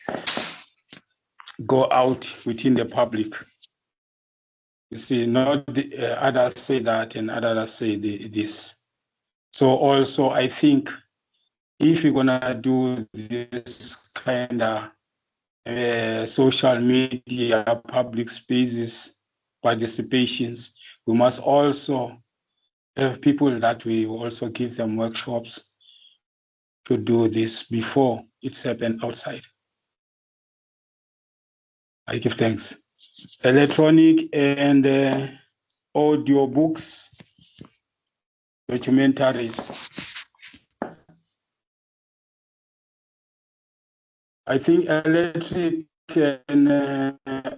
go out within the public. You see, not others say that and others say this. So also, I think if you're gonna do this kind of social media, public spaces, participations, we must also have people that we also give them workshops to do this before it's happened outside. I give thanks. Electronic and audio books, documentaries. I think electric and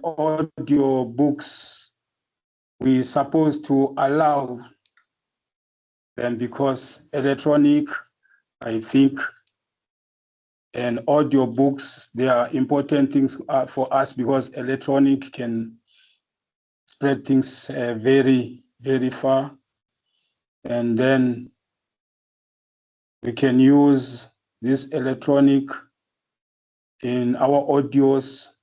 audio books, we're supposed to allow them, because electronic, I think, and audio books, they are important things for us, because electronic can spread things very, very far. And then we can use this electronic in our audios,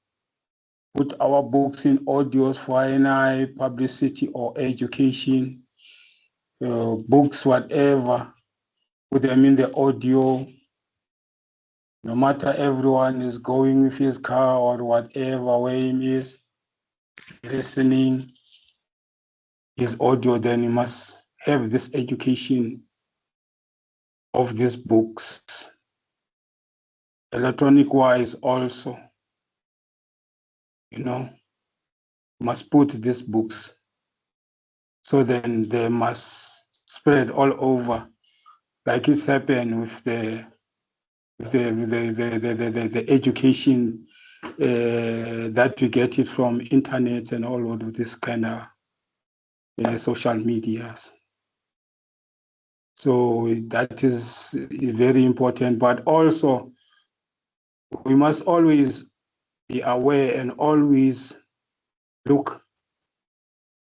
put our books in audios for NI, publicity or education, books, whatever, put them in the audio. No matter everyone is going with his car or whatever way he is listening his audio, then you must have this education of these books. Electronic wise also, you know, must put these books. So then they must spread all over, like it's happened with the education that we get it from internet and all of this kind of social medias. So that is very important, but also we must always be aware and always look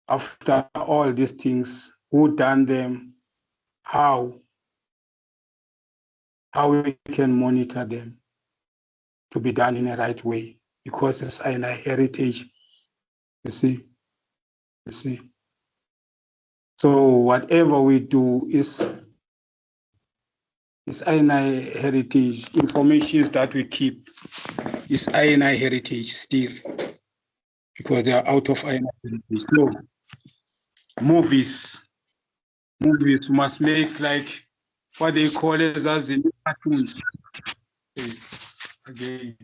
after all these things, who done them, how we can monitor them to be done in the right way, because it's INI heritage, you see. So whatever we do is INI heritage. Information that we keep is INI heritage still, because they are out of INI heritage. So movies must make like what they call it as the cartoons. Again.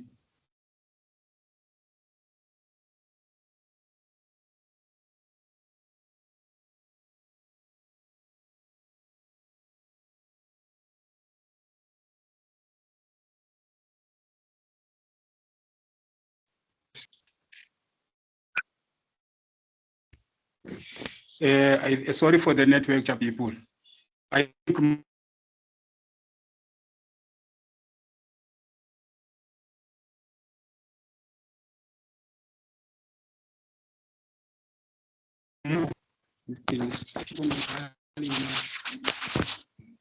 Sorry for the network, people. I think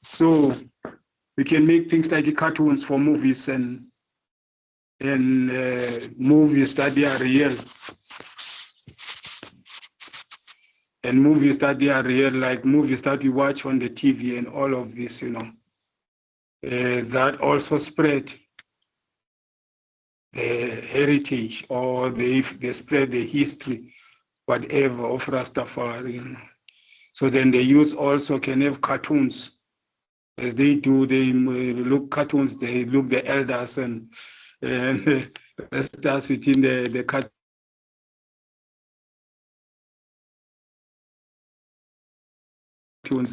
so we can make things like cartoons for movies and movies that they are real. And movies that they are real, like movies that we watch on the TV and all of this, you know. That also spread the heritage, or they spread the history, whatever, of Rastafari. You know. So then the youth also can have cartoons. As they do, they look cartoons, they look the elders and stars within the cartoons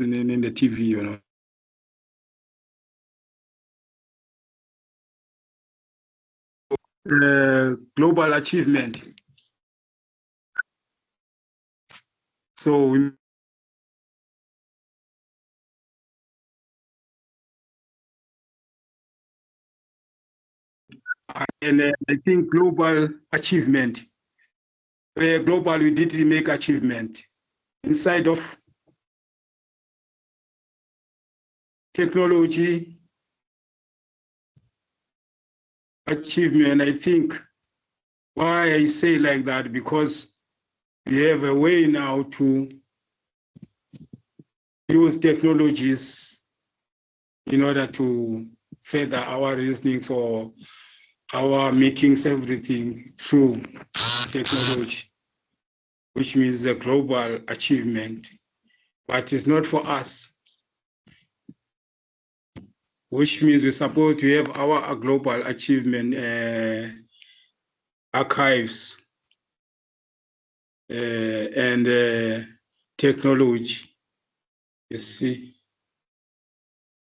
in the TV, you know. Global achievement. So and I think global achievement. Global, we did make achievement inside of technology achievement. I think why I say like that, because we have a way now to use technologies in order to further our reasonings or our meetings, everything through technology, which means a global achievement, but it's not for us, which means we're supposed to have our global achievement archives and technology, you see.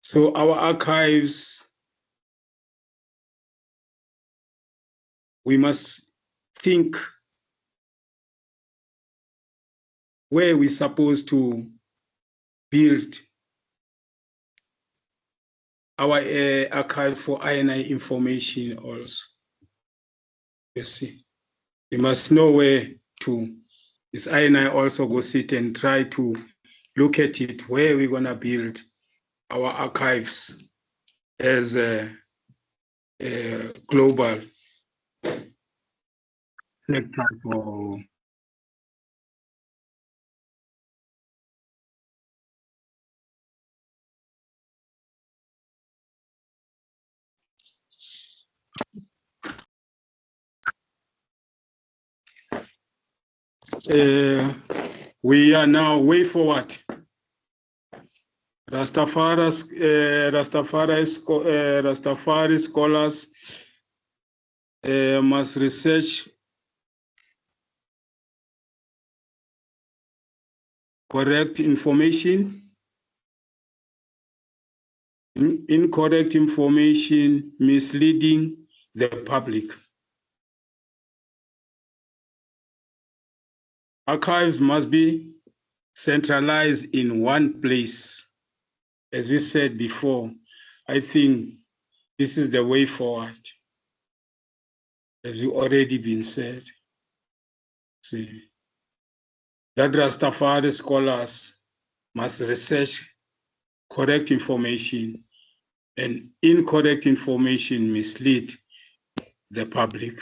So our archives, we must think where we're supposed to build our archive for INI information also. You see, we must know where to. This INI also go sit and try to look at it, where we're gonna build our archives as a global sector for we are now way forward. Rastafari scholars must research correct information. Incorrect information misleading the public. Archives must be centralized in one place. As we said before, I think this is the way forward. as you already been said. See, that Ras Tafari scholars must research correct information, and incorrect information mislead the public.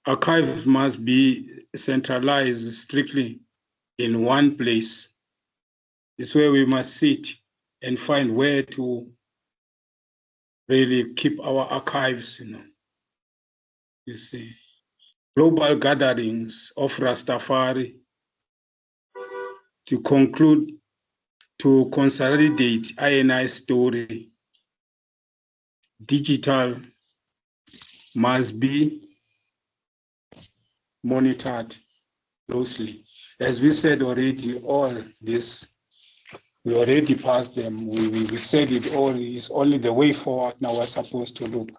Archives must be centralized strictly in one place. It's where we must sit and find where to really keep our archives, you see. Global gatherings of Ras Tafari to conclude, to consolidate INI story. Digital must be monitored closely. As we said already, all this, we already passed them. We said it all is only the way forward now we're supposed to look.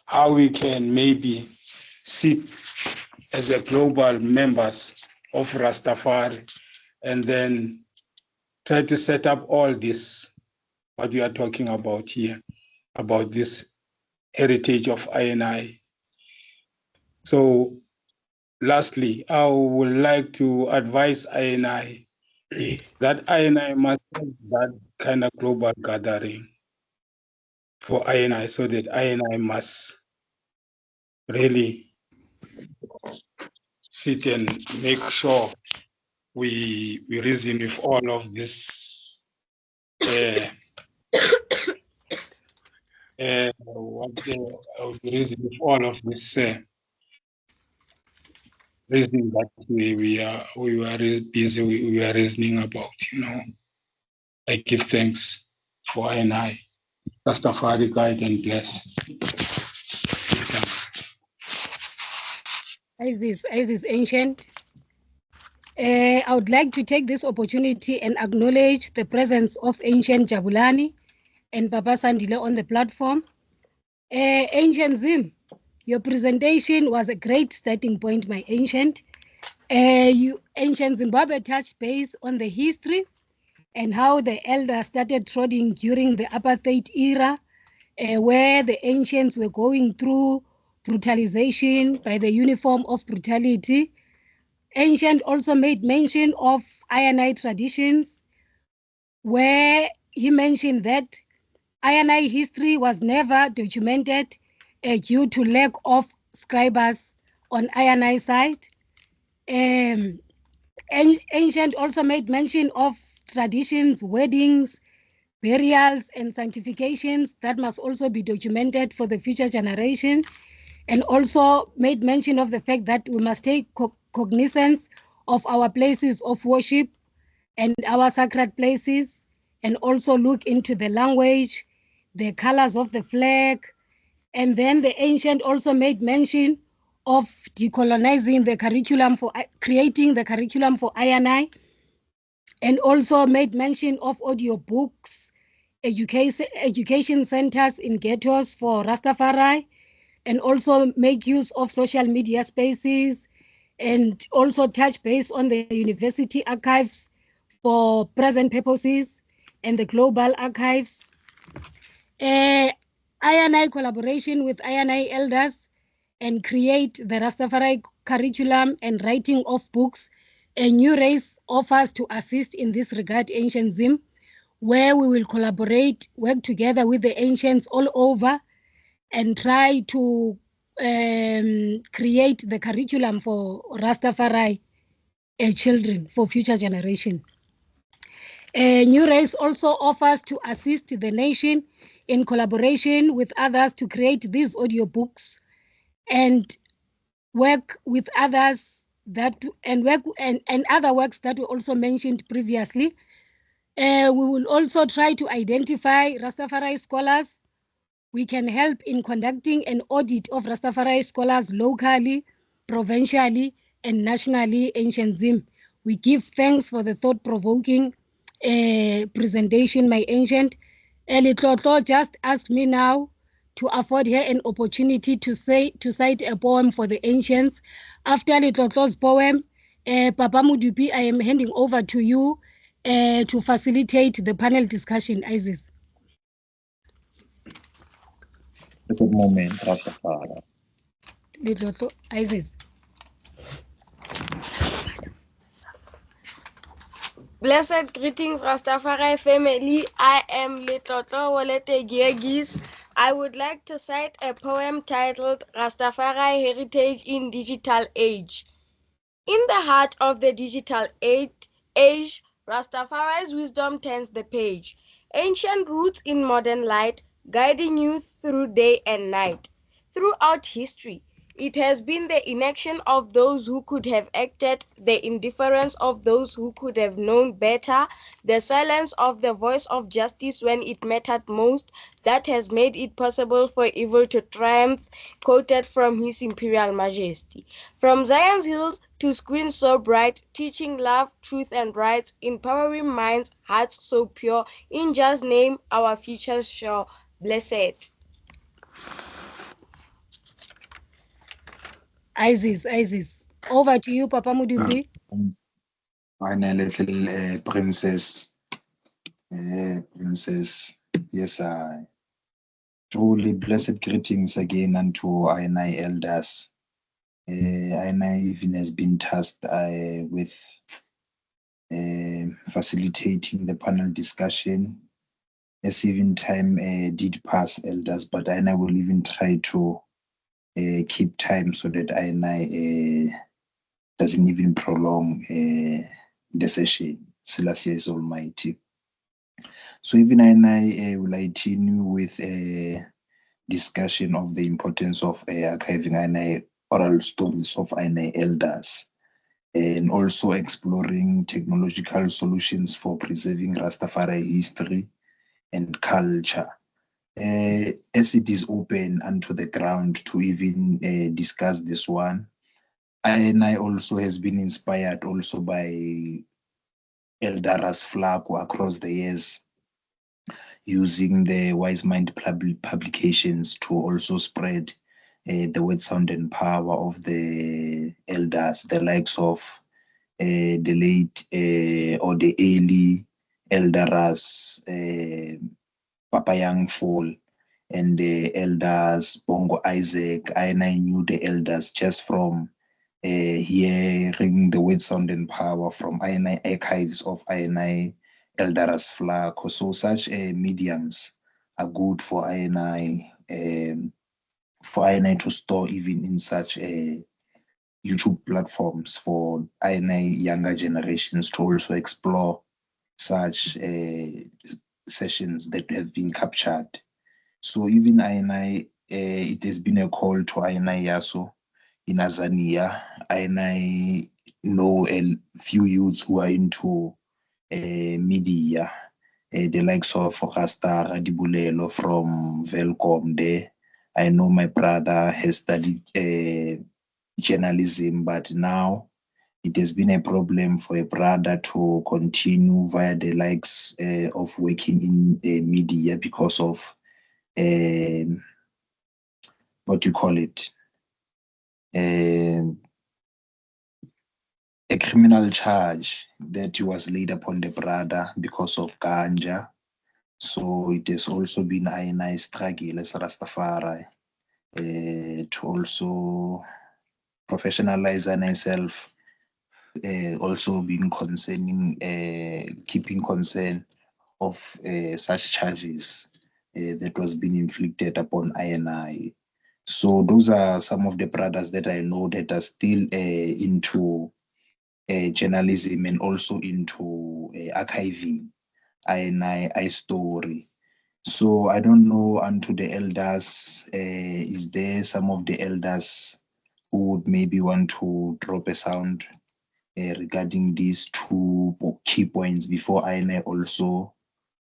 How we can maybe sit as a global members of Ras Tafari and then try to set up all this, what we are talking about here, about this heritage of INI. So lastly, I would like to advise INI that INI must have that kind of global gathering for INI so that INI must really sit and make sure we reason with all of this reason with all of this reasoning that we are busy we are reasoning about, I give thanks for INI. Rastafari guide and bless. Isis Ancient. I would like to take this opportunity and acknowledge the presence of Ancient Jabulani and Baba Sandile on the platform. Ancient Zim, your presentation was a great starting point, my Ancient. Ancient Zimbabwe touched base on the history and how the elders started trotting during the apartheid era, where the ancients were going through brutalization by the uniform of brutality. Ancient also made mention of INI traditions, where he mentioned that INI history was never documented due to lack of scribers on INI side. Ancient also made mention of traditions, weddings, burials, and sanctifications that must also be documented for the future generation, and also made mention of the fact that we must take cognizance of our places of worship and our sacred places, and also look into the language, the colors of the flag. And then the ancient also made mention of decolonizing the curriculum for creating the curriculum for INI, and also made mention of audio books, education centers in ghettos for Rastafari, and also make use of social media spaces, and also touch base on the university archives for present purposes and the global archives. INI collaboration with INI elders and create the Rastafari curriculum and writing of books. A new race offers to assist in this regard, Ancient Zim, where we will collaborate, work together with the ancients all over, and try to create the curriculum for Rastafari children for future generation. New Race also offers to assist the nation in collaboration with others to create these audiobooks and work with others that and other works that we also mentioned previously. We will also try to identify Rastafari scholars. We can help in conducting an audit of Rastafari scholars locally, provincially, and nationally, Ancient Zim. We give thanks for the thought-provoking presentation, my Ancient. Litlotlo just asked me now to afford her an opportunity to cite a poem for the ancients. After Litlotlo's poem, Papa Mudupi, I am handing over to you to facilitate the panel discussion, Isis. At the moment, Rastafari. Little Isis. Blessed greetings, Rastafari family. I am Litotlo Walete Giegis. I would like to cite a poem titled Rastafari Heritage in Digital Age. In the heart of the digital age, Rastafari's wisdom turns the page. Ancient roots in modern light, guiding you through day and night. Throughout history, it has been the inaction of those who could have acted, the indifference of those who could have known better, the silence of the voice of justice when it mattered most, that has made it possible for evil to triumph, quoted from His Imperial Majesty. From Zion's hills to screens so bright, teaching love, truth, and rights, empowering minds, hearts so pure, in just name, our future's sure. Blessed. Isis. Over to you, Papa Mudupi. My little princess. Princess. Yes, I. Truly blessed greetings again unto I elders. I even has been tasked with facilitating the panel discussion. As even time did pass, elders, but I will even try to keep time so that I doesn't even prolong the session. Selassie is Almighty. So even I will continue with a discussion of the importance of archiving oral stories of elders, and also exploring technological solutions for preserving Rastafari history and culture. As it is open unto the ground to even discuss this one, I also has been inspired also by Elder Ras Flaco across the years, using the Wise Mind publications to also spread the word, sound, and power of the elders, the likes of the late or the early Elder Ras Papa Young Fall and the elders Bongo Isaac. I knew the elders just from hearing the word, sound, and power from INI archives of INI Eldaras Flaco. So such mediums are good for INI to store even in such YouTube platforms for INI younger generations to also explore such sessions that have been captured. So even INI, it has been a call to INI Yaso in Azania. I know a few youths who are into media, the likes of Rasta Radibulelo from Velcom there. I know my brother has studied journalism, but now it has been a problem for a brother to continue via the likes of working in media because of what you call it, a criminal charge that was laid upon the brother because of ganja. So it has also been a nice struggle as Rastafari to also professionalize myself, also being concerning, keeping concern of such charges that was being inflicted upon I. So those are some of the brothers that I know that are still into journalism and also into archiving I story. So I don't know unto the elders, is there some of the elders who would maybe want to drop a sound regarding these two key points before I also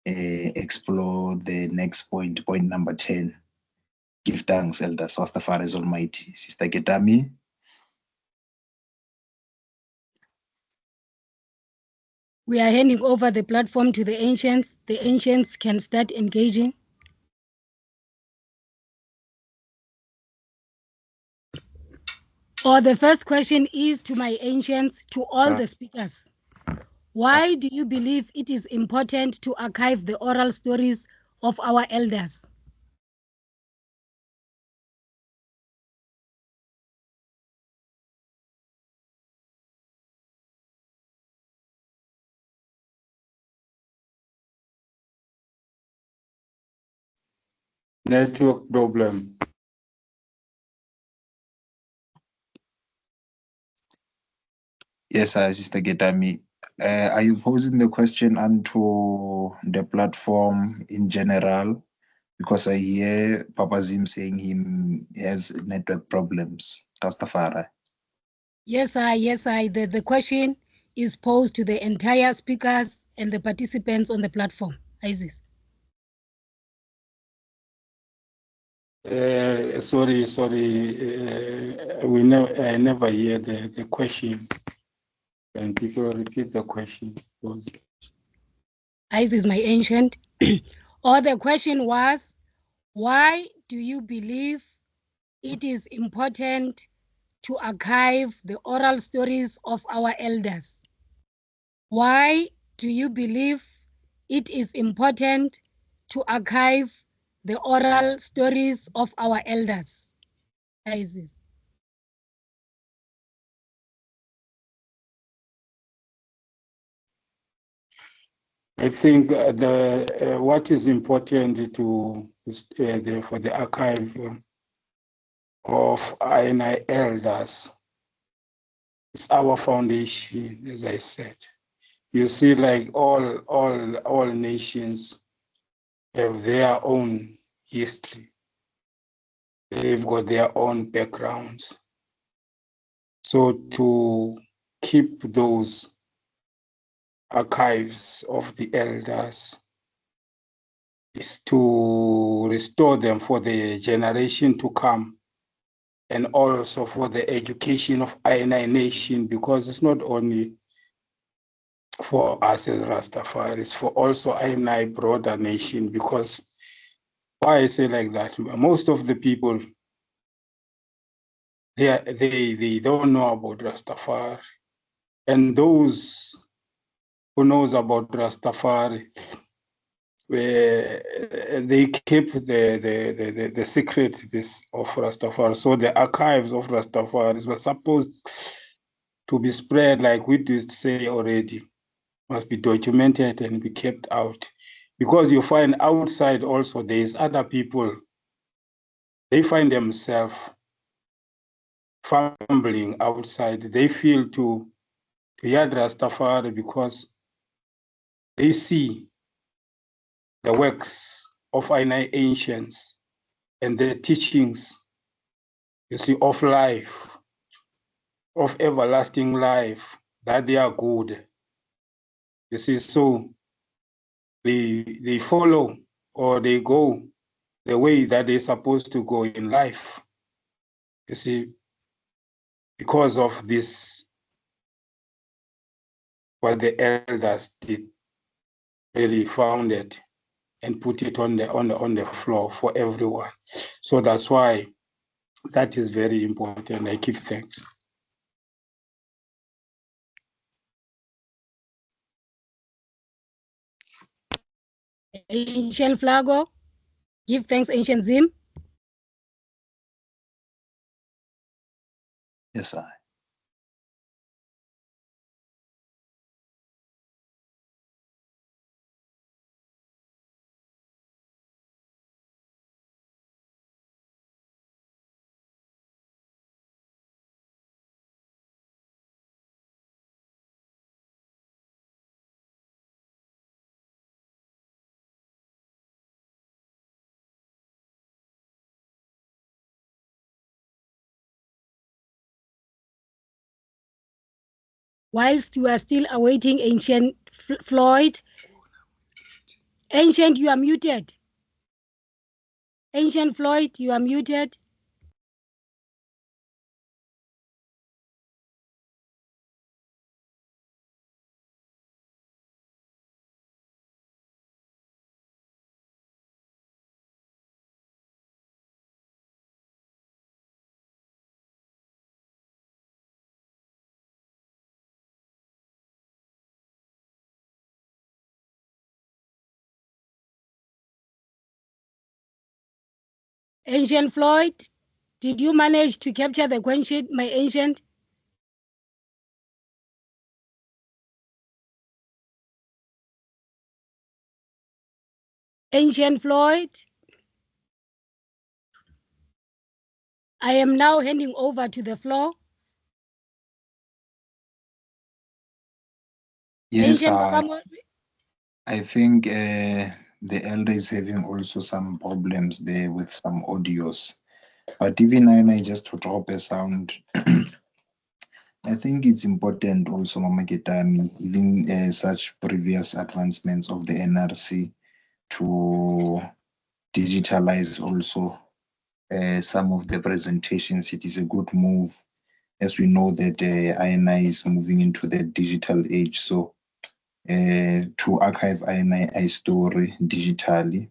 explore the next point, point number 10. Give thanks, elders. Rastafari is Almighty. Sister Getami. We are handing over the platform to the ancients. The ancients can start engaging. Or the first question is to my ancients, to all the speakers. Why do you believe it is important to archive the oral stories of our elders? Network problem. Yes, Sister Getami. Are you posing the question onto the platform in general? Because I hear Papa Zim saying he has network problems. Rastafari. Yes, I. The question is posed to the entire speakers and the participants on the platform. Isis. Sorry. I never hear the question. Can people repeat the question? Isis, my ancient. Or the question was, why do you believe it is important to archive the oral stories of our elders? Why do you believe it is important to archive the oral stories of our elders? Isis. I think what is important for the archive of INI elders is our foundation, as I said. You see, like all nations have their own history. They've got their own backgrounds. So to keep those archives of the elders is to restore them for the generation to come, and also for the education of INI nation, because it's not only for us as Rastafari, it's for also INI broader nation. Because why I say like that, most of the people, they don't know about Rastafari, and those who knows about Rastafari, they keep the secret of Rastafari. So the archives of Rastafari were supposed to be spread, like we did say already, must be documented and be kept out. Because you find outside also there's other people, they find themselves fumbling outside. They feel to hear Rastafari because they see the works of our ancients and the teachings, you see, of life, of everlasting life, that they are good. You see, so they follow or they go the way that they're supposed to go in life. You see, because of this, what the elders did, really found it and put it on the floor for everyone. So that's why that is very important. I give thanks. Ancient Flago. Give thanks, Ancient Zim. Yes, I. Whilst you are still awaiting Ancient Floyd, Ancient, you are muted. Ancient Floyd, you are muted. Ancient Floyd, did you manage to capture the question, my ancient? Ancient Floyd? I am now handing over to the floor. Yes, Ancient Papa I think the elder is having also some problems there with some audios. But even I just to drop a sound, I think it's important also, Mama Ketami, even such previous advancements of the NRC to digitalize also some of the presentations. It is a good move, as we know that INI is moving into the digital age. So to archive INI story digitally,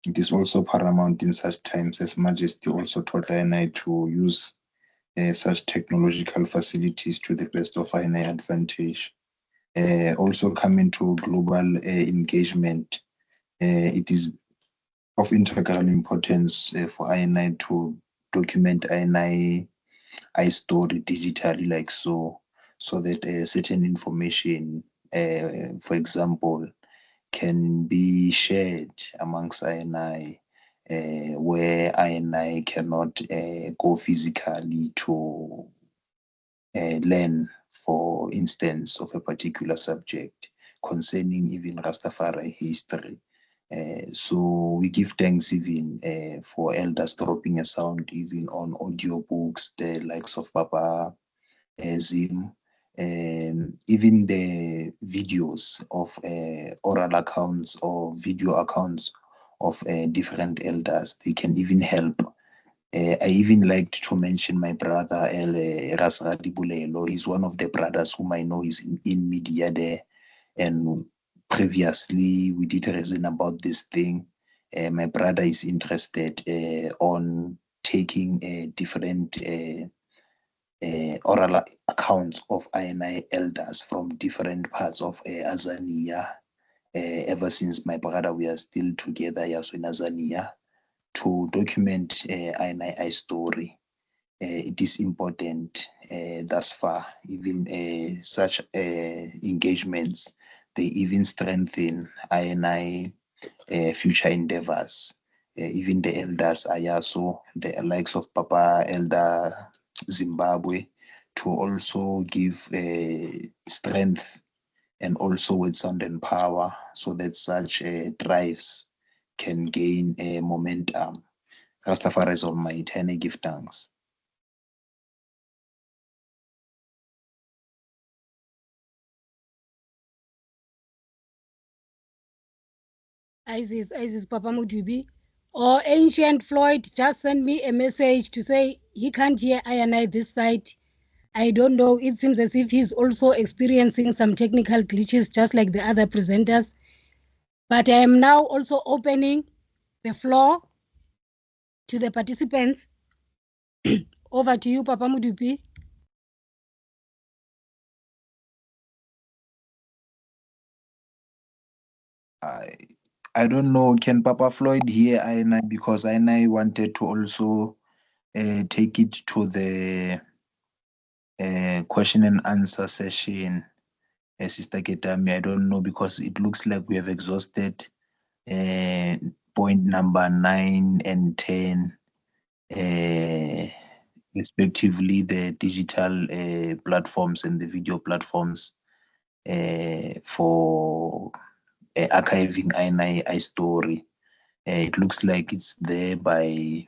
it is also paramount in such times, as Majesty also taught INI to use such technological facilities to the best of INI advantage. Also coming to global engagement, it is of integral importance for INI to document INI story digitally, like so that certain information, for example, can be shared amongst INI, where INI cannot go physically to learn, for instance, of a particular subject concerning even Rastafari history. So we give thanks even for elders dropping a sound even on audiobooks, the likes of Papa Zim, even the videos of oral accounts or video accounts of different elders. They can even help. I even liked to mention my brother Ras Bulelo. He's one of the brothers whom I know is in media there, and previously we did reason about this thing. My brother is interested on taking different oral accounts of INI elders from different parts of Azania. Ever since my brother, we are still together here in Azania to document INI story. It is important thus far. Even such engagements, they even strengthen INI future endeavors. Even the elders Ayaso, the likes of Papa Elder Zimbabwe, to also give strength and also with sound and power, so that such drives can gain momentum. Rastafari is Almighty, and I give thanks. Isis Papa Mudubi, or Ancient Floyd just sent me a message to say he can't hear INI this side. I don't know. It seems as if he's also experiencing some technical glitches, just like the other presenters. But I am now also opening the floor to the participants. Over to you, Papa Mudubi. I don't know, can Papa Floyd hear INI? Because INI wanted to also take it to the question and answer session. Sister Ketami, I don't know, because it looks like we have exhausted point number 9 and 10, respectively, the digital platforms and the video platforms for archiving INI story. It looks like it's there by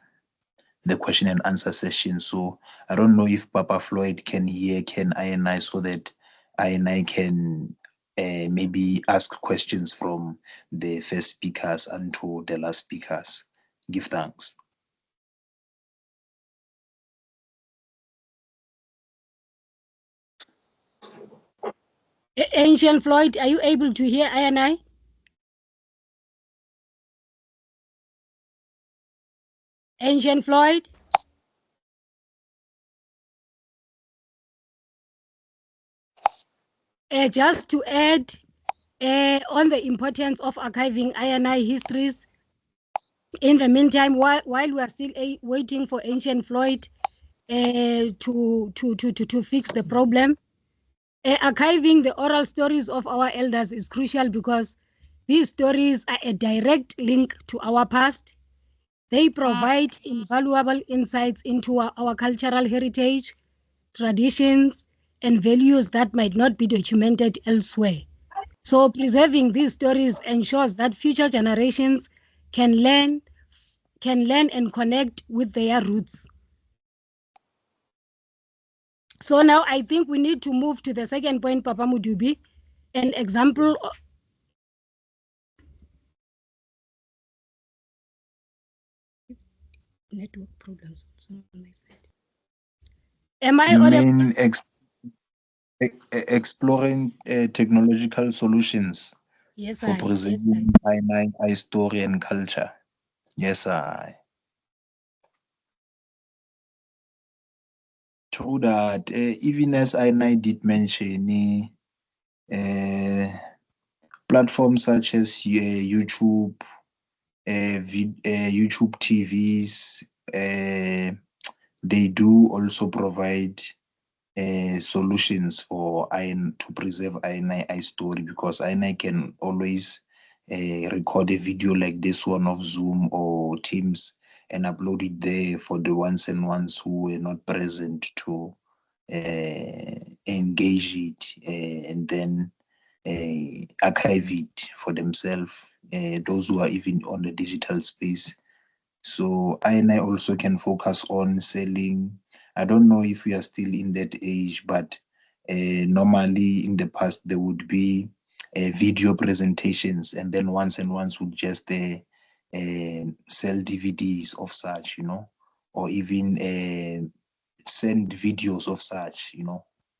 the question and answer session. So I don't know if Papa Floyd can hear, can INI, so that INI can maybe ask questions from the first speakers and to the last speakers. Give thanks. Ancient Floyd, are you able to hear INI? Ancient Floyd? Just to add on the importance of archiving INI histories, in the meantime, while we are still waiting for Ancient Floyd to fix the problem, archiving the oral stories of our elders is crucial, because these stories are a direct link to our past. They provide invaluable insights into our cultural heritage, traditions, and values that might not be documented elsewhere. So preserving these stories ensures that future generations can learn and connect with their roots. So now I think we need to move to the second point, Papa Mudubi, an example. Network problems on my side. Am I You audible? mean exploring technological solutions Yes, for preserving I story and culture? Yes, I. True that. Even as I did mention, platforms such as YouTube, YouTube TVs, they do also provide solutions for to preserve I story, because I can always record a video like this one of Zoom or Teams and upload it there for the ones who were not present to engage it, and then archive it for themselves, those who are even on the digital space. So I also can focus on selling. I don't know if we are still in that age, but normally in the past there would be video presentations, and then once would just sell DVDs of such, or even send videos of such,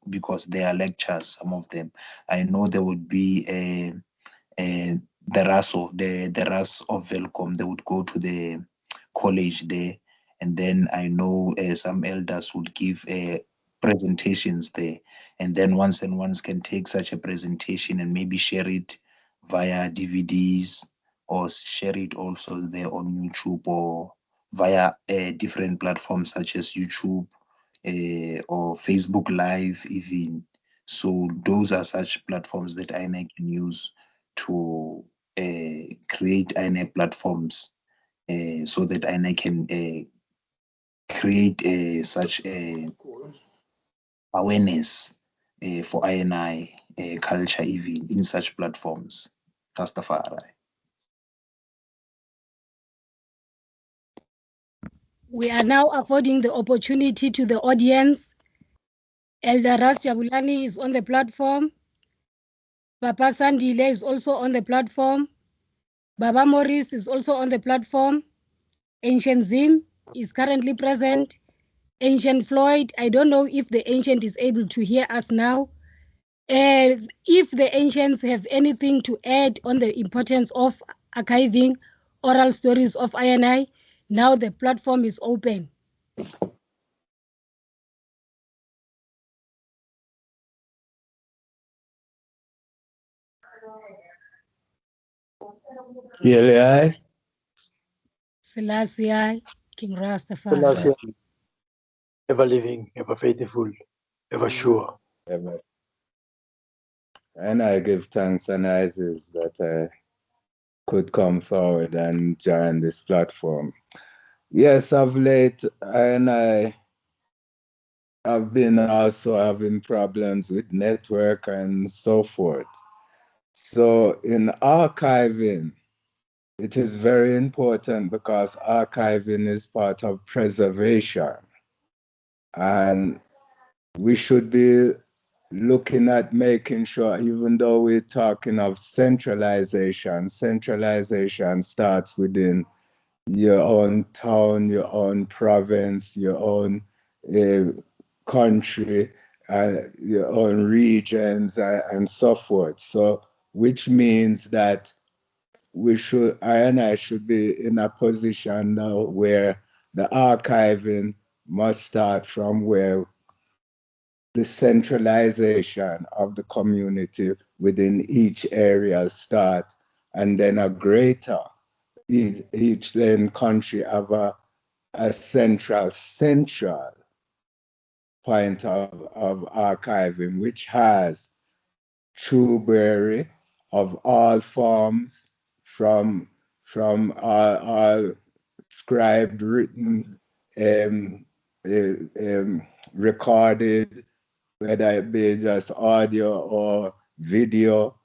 because they are lectures, some of them. I know there would be the Ras of Welcome. They would go to the college there, and then I know some elders would give presentations there, and then once can take such a presentation and maybe share it via DVDs, or share it also there on YouTube, or via different platforms such as YouTube, or Facebook Live even. So those are such platforms that I can use to create platforms, so that I can create such awareness for INI culture even in such platforms. Rastafari. We are now affording the opportunity to the audience. Elder Ras Jabulani is on the platform. Papa Sandile is also on the platform. Baba Morris is also on the platform. Ancient Zim is currently present. Ancient Floyd, I don't know if the ancient is able to hear us now. If the ancients have anything to add on the importance of archiving oral stories of INI, now the platform is open. Yeah, Selassie, King Rastafari. Selassie, ever living, ever faithful, ever sure. ever. And I give thanks and praises that I could come forward and join this platform. Yes, of late, I have been also having problems with network and so forth. So in archiving, it is very important, because archiving is part of preservation. And we should be looking at making sure, even though we're talking of centralization starts within your own town, your own province, your own uh, country, your own regions, and so forth. So, which means that I should be in a position now where the archiving must start from where the centralization of the community within each area start, and then a greater, each then country have a central point of archiving, which has Trueberry of all forms, from all scribed, written, recorded, whether it be just audio or video.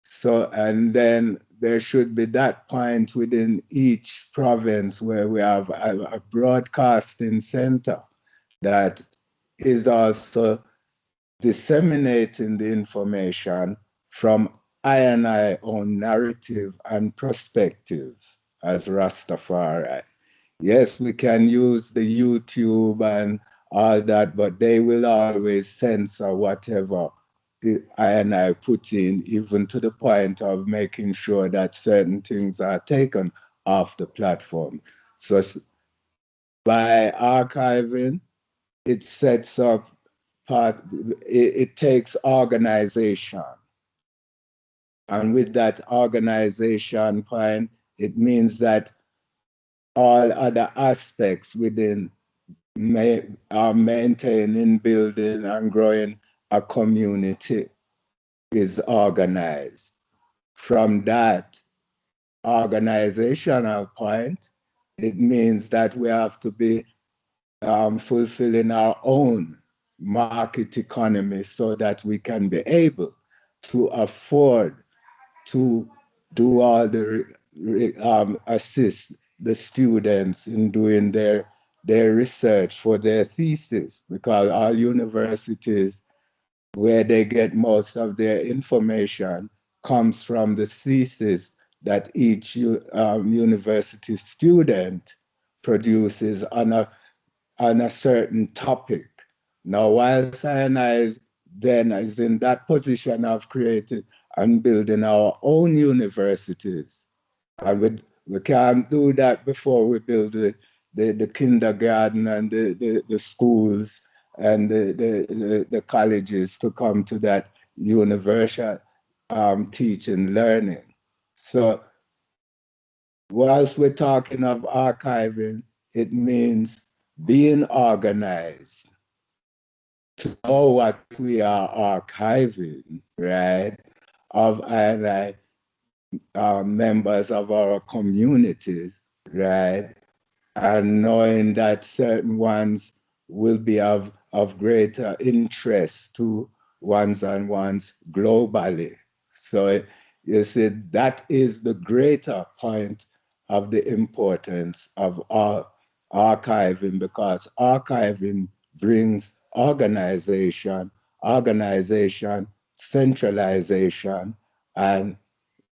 So, and then there should be that point within each province where we have a broadcasting center that is also disseminating the information from I own narrative and perspective as Rastafari. Yes, we can use the YouTube and all that, but they will always censor whatever I put in, even to the point of making sure that certain things are taken off the platform. So by archiving, it sets up it takes organization. And with that organization point, it means that all other aspects within maintaining, building, and growing a community is organized. From that organizational point, it means that we have to be fulfilling our own market economy so that we can be able to afford to do all the assist the students in doing their research for their thesis, because our universities, where they get most of their information, comes from the thesis that each university student produces on a certain topic. Now, while Sinai then is in that position of creating and building our own universities, and we can't do that before we build the kindergarten and the schools and the colleges to come to that universal teaching, learning. So whilst we're talking of archiving, it means being organized to know what we are archiving, right? Of members of our communities, right? And knowing that certain ones will be of greater interest to ones and ones globally. So you see, that is the greater point of the importance of archiving, because archiving brings organization, centralization, and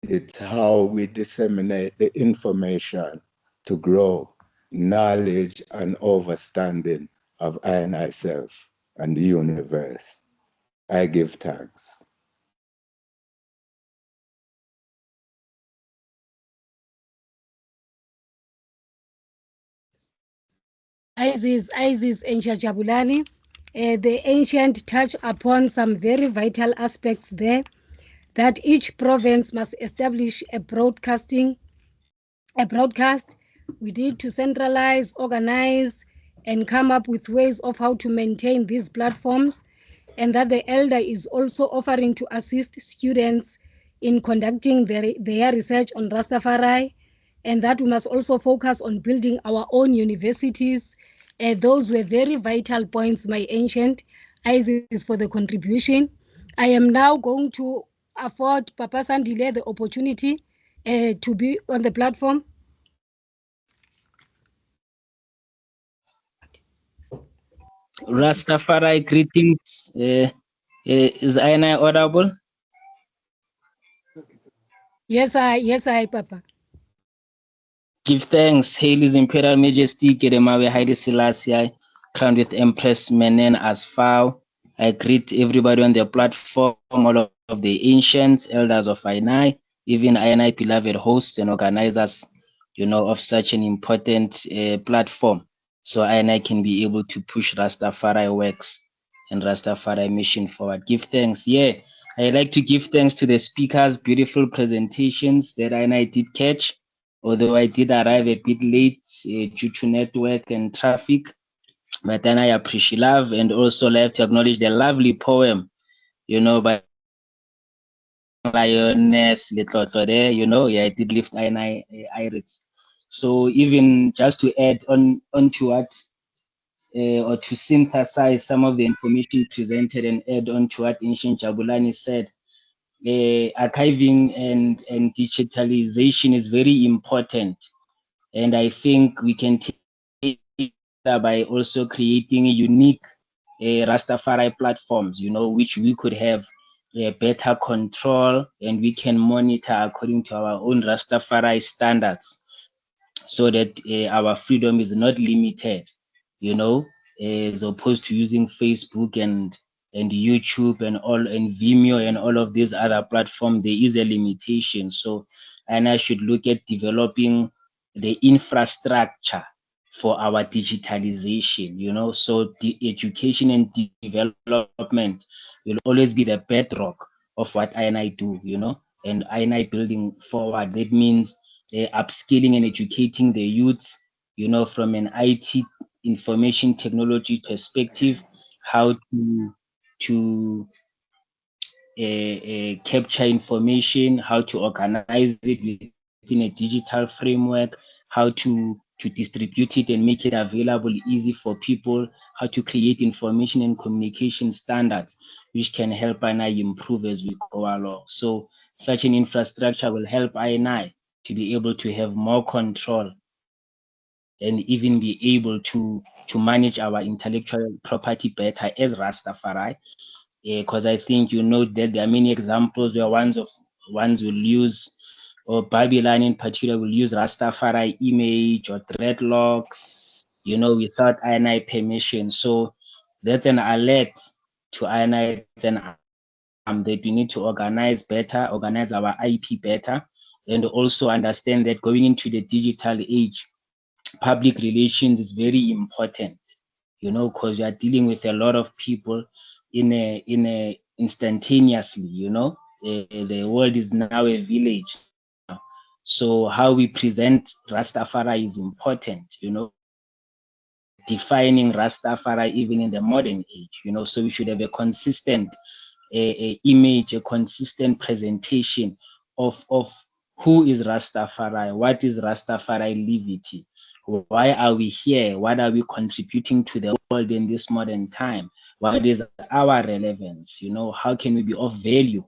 it's how we disseminate the information to grow knowledge and understanding of I and myself and the universe. I give thanks. Isis Ensha Jabulani. The ancient touch upon some very vital aspects there, that each province must establish a broadcast. We need to centralize, organize, and come up with ways of how to maintain these platforms, and that the elder is also offering to assist students in conducting their research on Rastafari, and that we must also focus on building our own universities. Those were very vital points, my ancient. Isis for the contribution. I am now going to afford Papa Sandile the opportunity to be on the platform. Rastafari greetings. Is Aina audible? Yes, I, Papa. Give thanks, hail His Imperial Majesty Gedemawe Haile Selassie, crowned with Empress Menen as Phao. I greet everybody on the platform, all of the ancients, elders of Ainai, even Ainai beloved hosts and organizers, of such an important platform. So Ainai can be able to push Rastafari works and Rastafari mission forward. Give thanks. Yeah, I like to give thanks to the speakers, beautiful presentations that Ainai did catch. Although I did arrive a bit late due to network and traffic, but then I appreciate love, and also like to acknowledge the lovely poem, by Lioness Letlotlo there, I did lift Iris. So even just to add onto what or to synthesize some of the information presented and add on to what Ancient Jabulani said, archiving and digitalization is very important. And I think we can take it by also creating unique Rastafari platforms, which we could have better control and we can monitor according to our own Rastafari standards, so that our freedom is not limited, as opposed to using Facebook and YouTube and Vimeo and all of these other platforms. There is a limitation. So, and I should look at developing the infrastructure for our digitalization, so the education and development will always be the bedrock of what I do, and I building forward. That means upskilling and educating the youths, from an IT information technology perspective, how to capture information, how to organize it within a digital framework, how to distribute it and make it available easy for people, how to create information and communication standards, which can help I improve as we go along. So such an infrastructure will help I to be able to have more control and even be able to manage our intellectual property better as Rastafari. Because I think that there are many examples where ones will use, or Babylon in particular will use Rastafari image or dreadlocks, without INI permission. So that's an alert to INI that we need to organize our IP better, and also understand that going into the digital age, public relations is very important, because you are dealing with a lot of people in a instantaneously, the world is now a village. So how we present Rastafari is important, defining Rastafari even in the modern age, so we should have a consistent image, a consistent presentation of who is Rastafari, what is Rastafari liberty, why are we here, what are we contributing to the world in this modern time, what is our relevance, how can we be of value,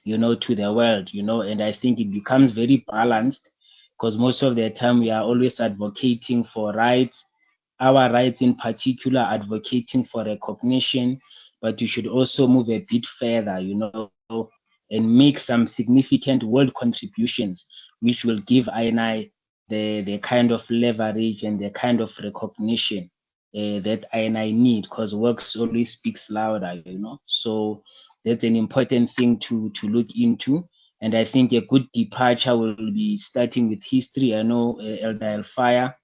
to the world, and I think it becomes very balanced, because most of the time we are always advocating for rights, our rights in particular, advocating for recognition, but you should also move a bit further, and make some significant world contributions, which will give INI the kind of leverage and the kind of recognition that INI need, because works always speaks louder, So that's an important thing to look into. And I think a good departure will be starting with history. I know Elder Elfire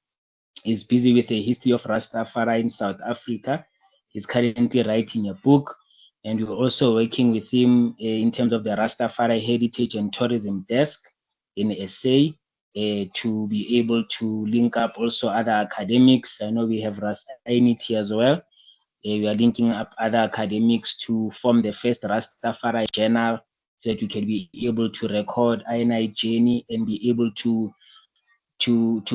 is busy with the history of Rastafari in South Africa. He's currently writing a book, and we're also working with him in terms of the Rastafari Heritage and Tourism Desk in SA to be able to link up also other academics. I know we have Rasta Unity as well. We are linking up other academics to form the first Rastafari journal, so that we can be able to record INI journey and be able to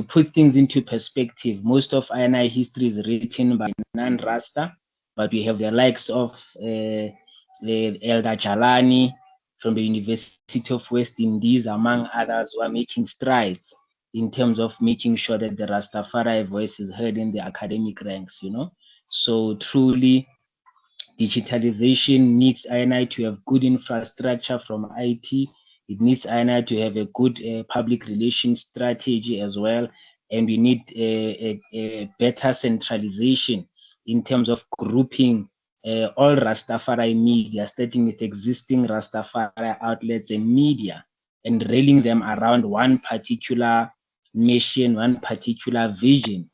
put things into perspective. Most of INI history is written by non-Rasta, but we have the likes of Elder Jalani from the University of West Indies, among others, who are making strides in terms of making sure that the Rastafari voice is heard in the academic ranks, So truly, digitalization needs INI to have good infrastructure from IT. It needs INI to have a good public relations strategy as well. And we need a better centralization in terms of grouping all Rastafari media, starting with existing Rastafari outlets and media, and railing them around one particular mission, one particular vision,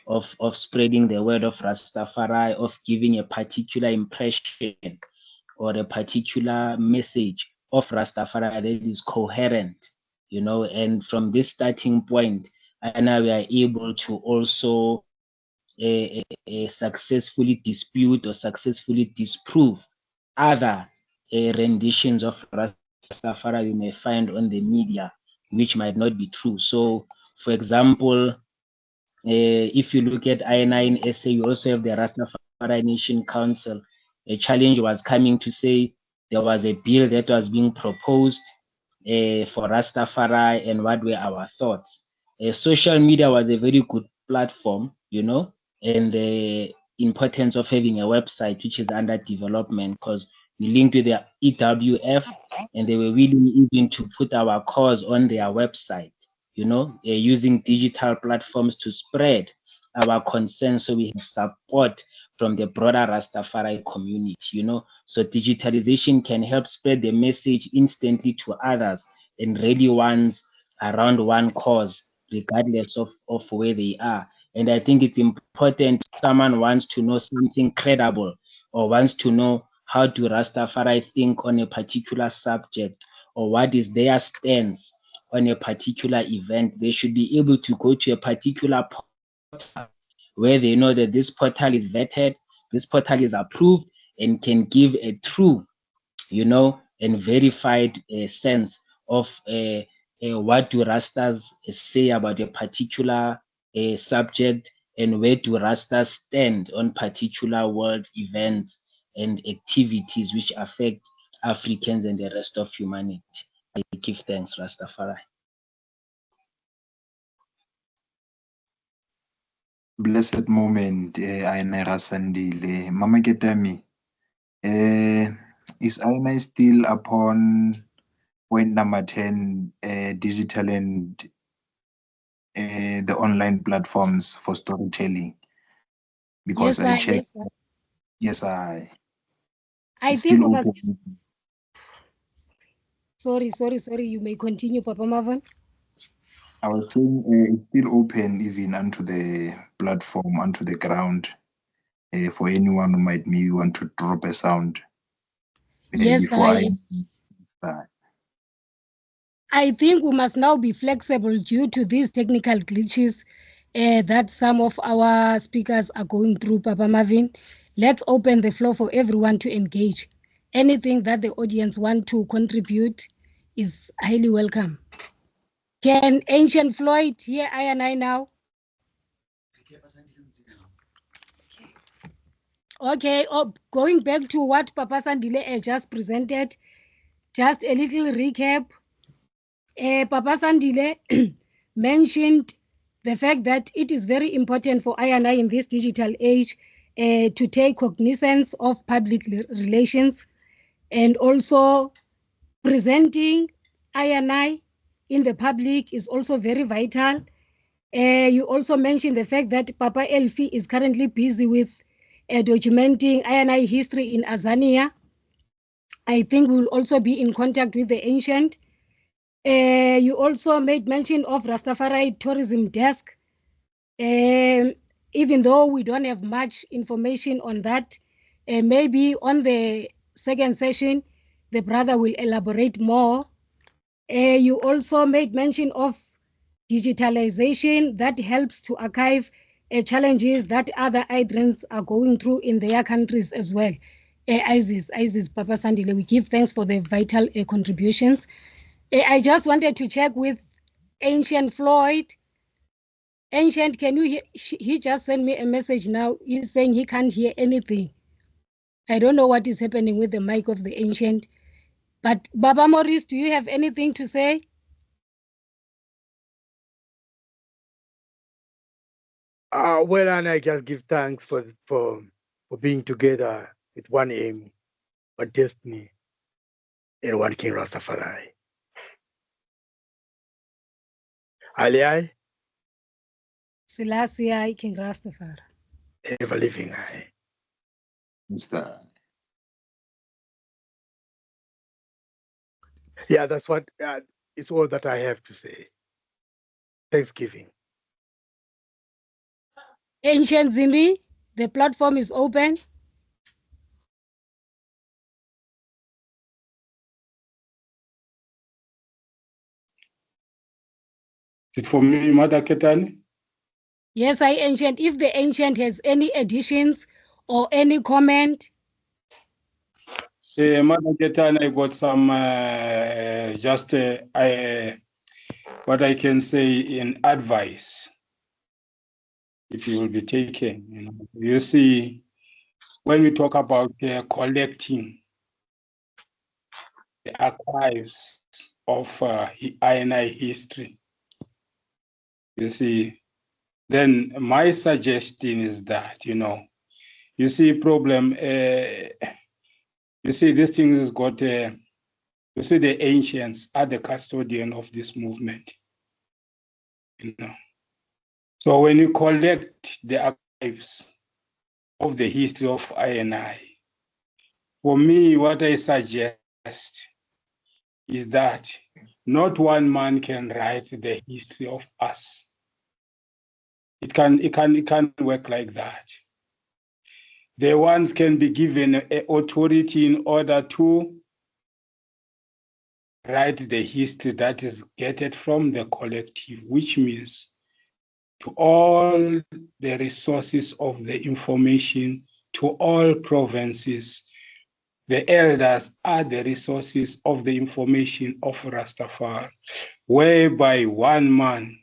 of spreading the word of Rastafari, of giving a particular impression or a particular message of Rastafari that is coherent, and from this starting point, and now we are able to also successfully dispute or successfully disprove other renditions of Rastafari you may find on the media, which might not be true. So For example, if you look at INI in SA, you also have the Rastafari Nation Council. A challenge was coming to say there was a bill that was being proposed for Rastafari and what were our thoughts. Social media was a very good platform, you know, and the importance of having a website which is under development, because we linked with the EWF and they were willing even to put our cause on their website, you know, using digital platforms to spread our concerns so we have support from the broader Rastafari community, you know. So digitalization can help spread the message instantly to others and really ones around one cause, regardless of where they are. And I think it's important someone wants to know something credible or wants to know how do Rastafari think on a particular subject or what is their stance on a particular event. They should be able to go to a particular portal where they know that this portal is vetted, this portal is approved, and can give a true, you know, and verified sense of what do Rastas say about a particular subject and where do Rastas stand on particular world events and activities which affect Africans and the rest of humanity. I give thanks, Rastafari. Blessed moment, Aina Rasandile. Mama Ketami, is Aina still upon point number 10, digital and the online platforms for storytelling? Because Yes, I I, checked. yes, Yes, I it's think still we must. open. Sorry. You may continue, Papa Marvin. I was saying it's still open even onto the platform, onto the ground, for anyone who might maybe want to drop a sound Yes, before I start. I think we must now be flexible due to these technical glitches that some of our speakers are going through, Papa Marvin. Let's open the floor for everyone to engage. Anything that the audience want to contribute is highly welcome. Can Ancient Floyd hear I and I now? Okay, going back to what Papa Sandile just presented, just a little recap. Papa Sandile mentioned the fact that it is very important for I&I in this digital age to take cognizance of public relations and also presenting I&I in the public is also very vital. You also mentioned the fact that Papa Elfi is currently busy with documenting I&I history in Azania. I think we'll also be in contact with the ancient. You also made mention of Rastafari Tourism Desk. Even though we don't have much information on that, maybe on the second session, the brother will elaborate more. You also made mention of digitalization that helps to archive challenges that other hydrants are going through in their countries as well. Isis, Papa Sandile, we give thanks for the vital contributions. I just wanted to check with Ancient Floyd. Ancient, can you hear? He just sent me a message now. He's saying he can't hear anything. I don't know what is happening with the mic of the Ancient. But Baba Maurice, do you have anything to say? Well, and I just give thanks for being together with one aim, one destiny, and one King Rastafari. Aliyah, Selassie, I King Rastafari. ever living I. Mr. Yeah, that's what it's all that I have to say. Thanksgiving. Ancient Zimbi, the platform is open. Is it for me, Mother Ketani? Yes, I Ancient. If the Ancient has any additions or any comment. Mother Ketani, I got some just what I can say in advice, if you will be taken, you see, when we talk about collecting the archives of INI history, you see, then my suggestion is that, you see, problem, you see, this thing has got, you see, the ancients are the custodian of this movement, So when you collect the archives of the history of INI, for me, what I suggest is that not one man can write the history of us. It can work like that. The ones can be given authority in order to write the history that is gathered from the collective, which means to all the resources of the information, to all provinces, the elders are the resources of the information of Rastafari, whereby one man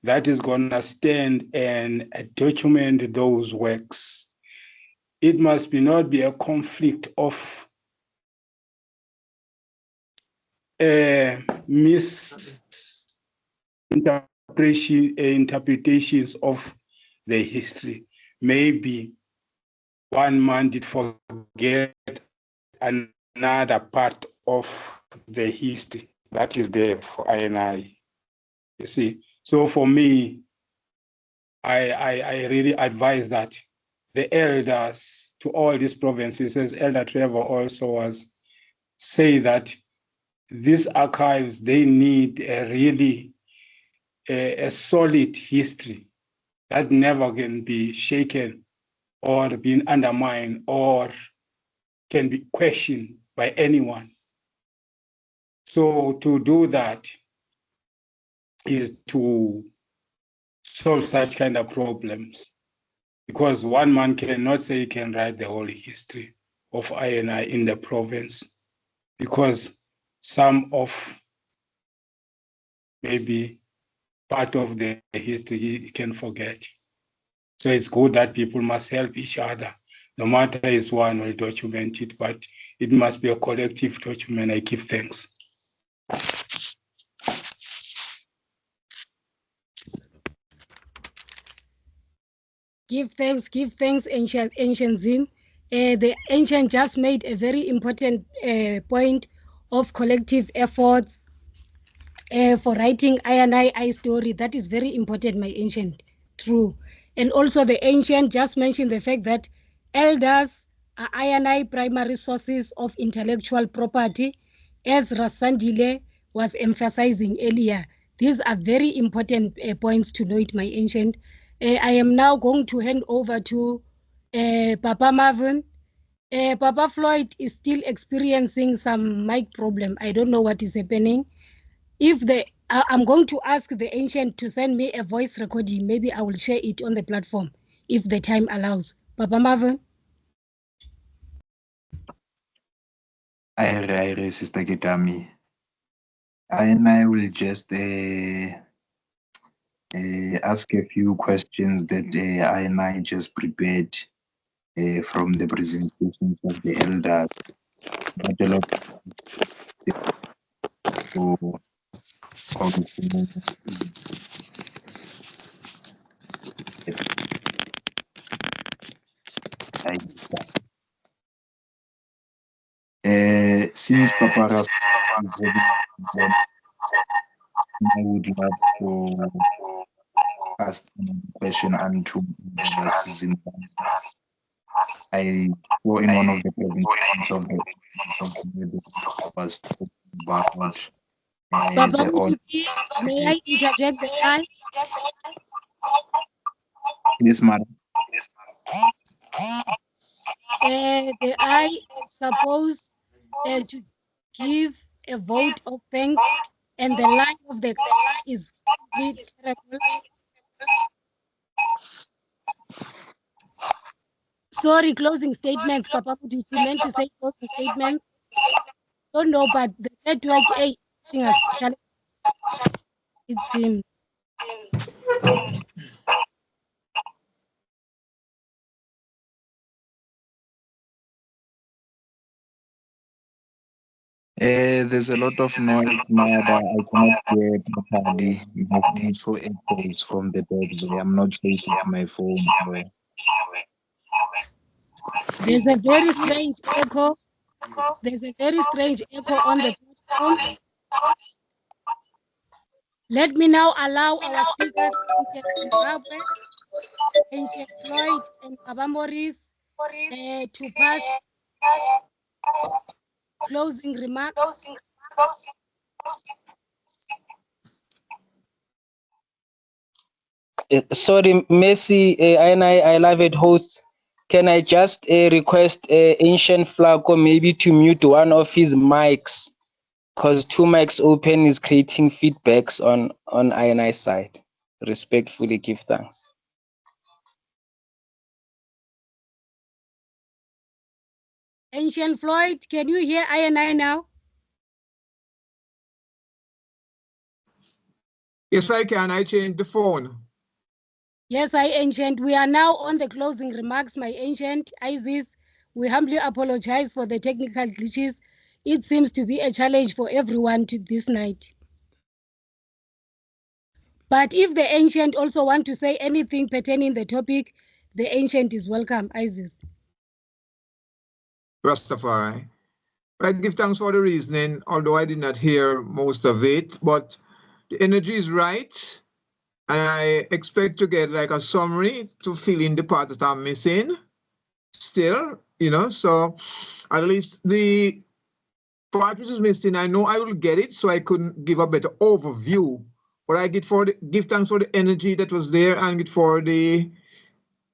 that is going to stand and document those works. It must not be a conflict of interpretations of the history. Maybe one man did forget another part of the history that is there for INI. You see, so for me, I really advise that the elders to all these provinces, as Elder Trevor also was, say that these archives, they need a solid history that never can be shaken or been undermined or can be questioned by anyone. So to do that is to solve such kind of problems, because one man cannot say he can write the whole history of INI in the province, because some of maybe part of the history he can forget. So it's good that people must help each other. No matter if one will document it, but it must be a collective document. I give thanks. Give thanks, ancient Zin. The ancient just made a very important point of collective efforts for writing I story. That is very important, my ancient. True. And also the ancient just mentioned the fact that elders are I primary sources of intellectual property, as Rasandile was emphasizing earlier. These are very important points to note, my ancient. I am now going to hand over to Papa Marvin. Papa Floyd is still experiencing some mic problem. I don't know what is happening. I'm going to ask the ancient to send me a voice recording. Maybe I will share it on the platform if the time allows. Papa Marvin. I Sister Kitami. And I will just ask a few questions that I just prepared from the presentations of the elders. Not a lot to since Papa Ras, I would love to ask a question unto Zimbabwe. I saw in one of the presentations of the was about Papa, the old. may I interject the eye? Yes, madam. The eye is supposed to give a vote of thanks, and the line of the is terrible. Sorry, closing statements, Papa. You meant to say closing statements? Don't know, but the network is giving us challenges. it seems. There's a lot of noise, Mada. I cannot hear properly. There's also echoes from the back. I'm not sure if it's my phone or There's a very strange echo. There's a very strange echo on the platform. Let me now allow our speakers, Ancient Zimbabwe, Ancient Floyd, and Baba Morris, to pass closing remarks. Sorry, Messi, I love it, host. Can I just request Ancient Flaco maybe to mute one of his mics? Because two mics open is creating feedbacks on INI side. Respectfully give thanks. Ancient Floyd, can you hear I now? Yes, I can. I changed the phone. Yes, Ancient. We are now on the closing remarks, my Ancient. Isis, we humbly apologize for the technical glitches. It seems to be a challenge for everyone this night. But if the Ancient also want to say anything pertaining the topic, the Ancient is welcome, Isis. Rastafari. But I give thanks for the reasoning, although I did not hear most of it. But the energy is right. And I expect to get like a summary to fill in the part that I'm missing still, so at least the part which is missing, I know I will get it, so I couldn't give a better overview. But I give thanks for the energy that was there and for the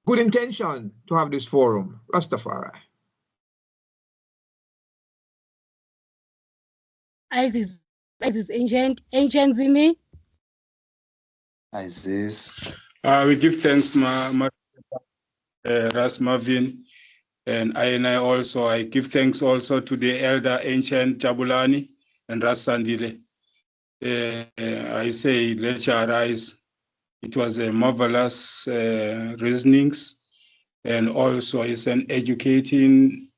good intention to have this forum. Rastafari. Isis, Ancient Zimi. Isis. We give thanks, Ras Marvin, and I also. I give thanks also to the elder Ancient Jabulani and Ras Sandile. I say, let you arise. It was a marvelous reasonings, and also it's an educating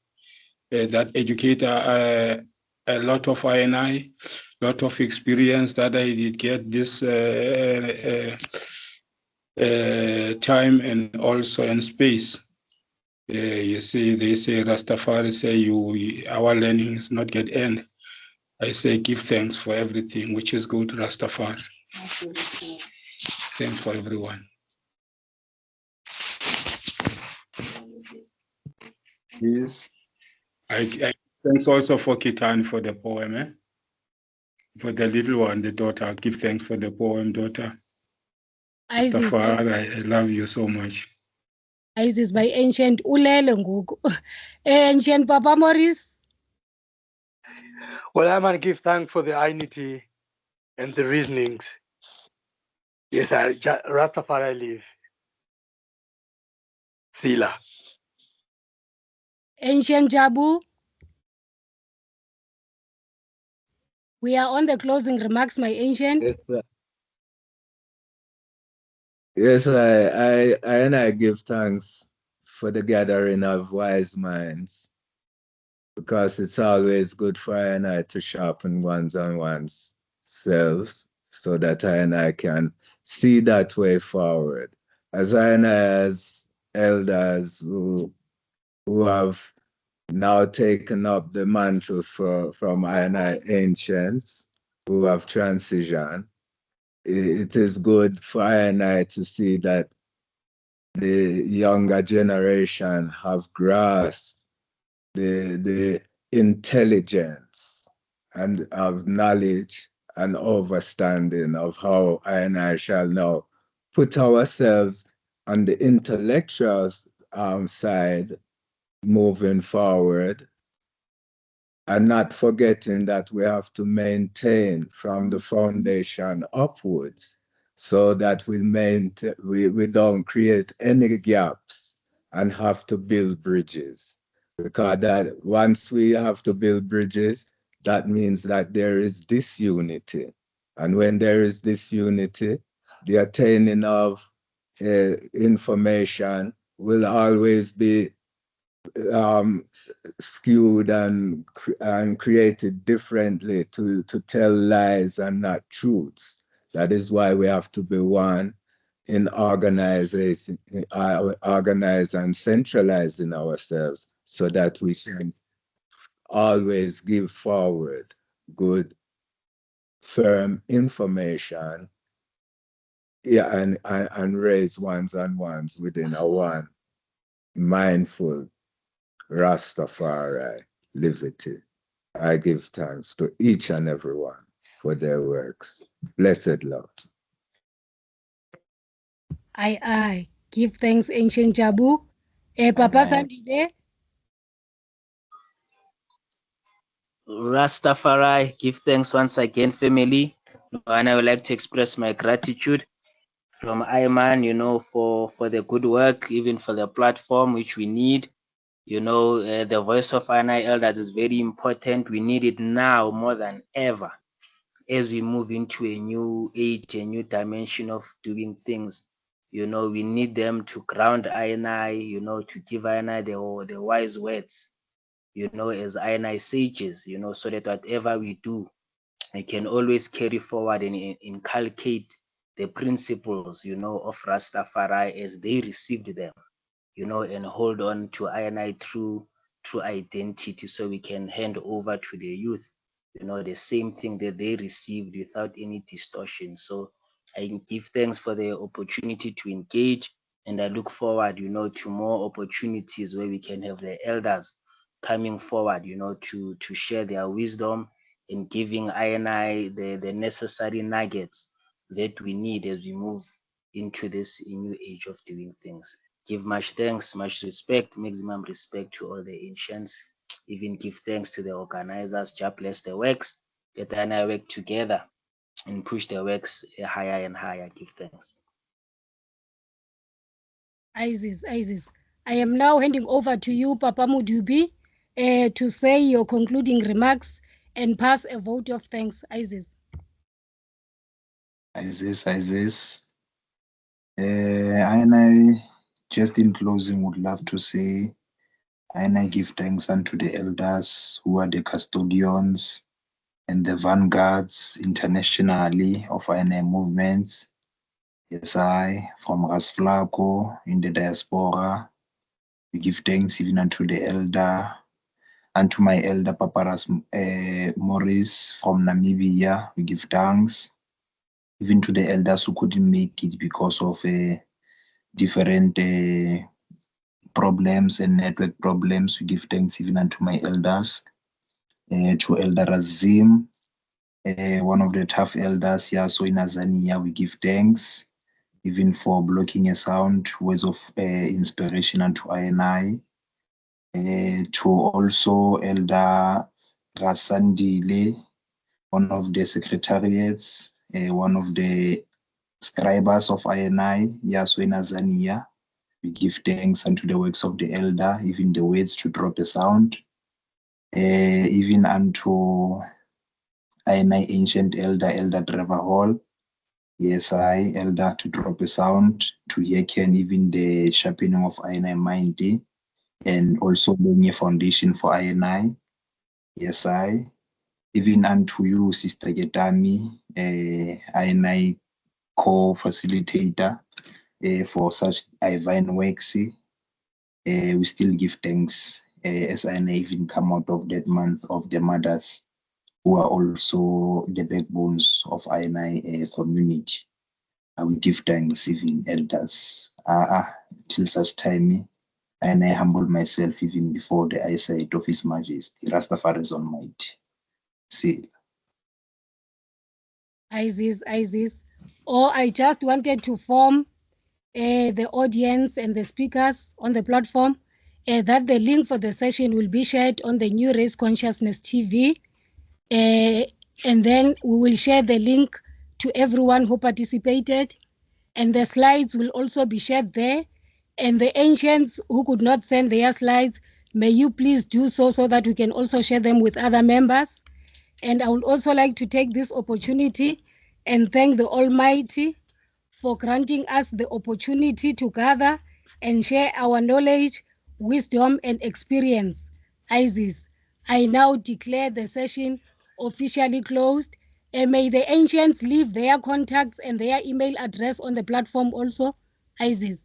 that educator a lot of INI, lot of experience that I did get this time and also in space. You see, they say Rastafari say our learning is not get end. I say give thanks for everything, which is good, Rastafari. Thanks for everyone. Yes. I thanks also for Kitan for the poem, for the little one, the daughter. Give thanks for the poem, daughter. Isis, Rastafari, I love you so much. Isis by Ancient Ulele Nguku. Ancient Papa Morris. Well, I want to give thanks for the unity and the reasonings. Yes, Rastafari live. Sila. Ancient Jabu. We are on the closing remarks, my Ancient. Yes, I give thanks for the gathering of wise minds, because it's always good for I and I to sharpen one's on one's selves, so that I and I can see that way forward. As I and I, as elders who have now taken up the mantle from I and I ancients who have transitioned, it is good for I and I to see that the younger generation have grasped the intelligence and of knowledge and understanding of how I and I shall now put ourselves on the intellectual side moving forward, and not forgetting that we have to maintain from the foundation upwards, so that we don't create any gaps and have to build bridges. Because that once we have to build bridges, that means that there is disunity. And when there is this unity, the attaining of information will always be skewed and created differently to tell lies and not truths. That is why we have to be one in organizing, organize and centralizing ourselves so that we can always give forward good, firm information, yeah, and raise ones and ones within a one mindful Rastafari liberty. I give thanks to each and every one for their works. Blessed Lord. I give thanks, Ancient Jabu. Papa Aye. Sandide. Rastafari, give thanks once again, family. And I would like to express my gratitude from Ayman, for the good work, even for the platform which we need. The voice of INI elders is very important. We need it now more than ever as we move into a new age, a new dimension of doing things. We need them to ground INI, to give INI the wise words, as INI sages, so that whatever we do, we can always carry forward and inculcate the principles, of Rastafari as they received them, and hold on to INI true identity, so we can hand over to the youth, the same thing that they received without any distortion. So I give thanks for the opportunity to engage, and I look forward, to more opportunities where we can have the elders coming forward, to share their wisdom in giving INI the necessary nuggets that we need as we move into this new age of doing things. Give much thanks, much respect, maximum respect to all the ancients. Even give thanks to the organizers. Just bless the works that I work together and push the works higher and higher. Give thanks. Isis. I am now handing over to you, Papa Mudubi, to say your concluding remarks and pass a vote of thanks. Isis. And I just in closing would love to say, and I give thanks unto the elders who are the custodians and the vanguards internationally of INA movements. Yes, I, from Ras Flaco in the diaspora, we give thanks even unto the elder, unto my elder Papa Ras Morris from Namibia. We give thanks even to the elders who couldn't make it because of different problems and network problems. We give thanks even unto my elders, to Elder Razim, one of the tough elders here, so in Azania. We give thanks even for blocking a sound, words of inspiration unto INI, to also Elder Rasandile, one of the secretariats, one of the scribers of INI, Yaso in Azania. We give thanks unto the works of the elder, even the words to drop a sound, even unto INI ancient elder Trevor Hall. Yes, I, elder, to drop a sound, to hearken even the sharpening of INI mind, and also laying a foundation for INI. Yes, I, even unto you, Sister Getami, INI co-facilitator, for such divine works. We still give thanks, as INI even come out of that month of the mothers, who are also the backbones of INI community. We give thanks even elders, till such time, and I humble myself even before the eyesight of His Majesty, Rastafari is Almighty. See. Isis. Or I just wanted to form the audience and the speakers on the platform that the link for the session will be shared on the New Race Consciousness TV. And then we will share the link to everyone who participated. And the slides will also be shared there. And the ancients who could not send their slides, may you please do so that we can also share them with other members. And I would also like to take this opportunity and thank the Almighty for granting us the opportunity to gather and share our knowledge, wisdom, and experience. Isis, I now declare the session officially closed, and may the ancients leave their contacts and their email address on the platform also. Isis.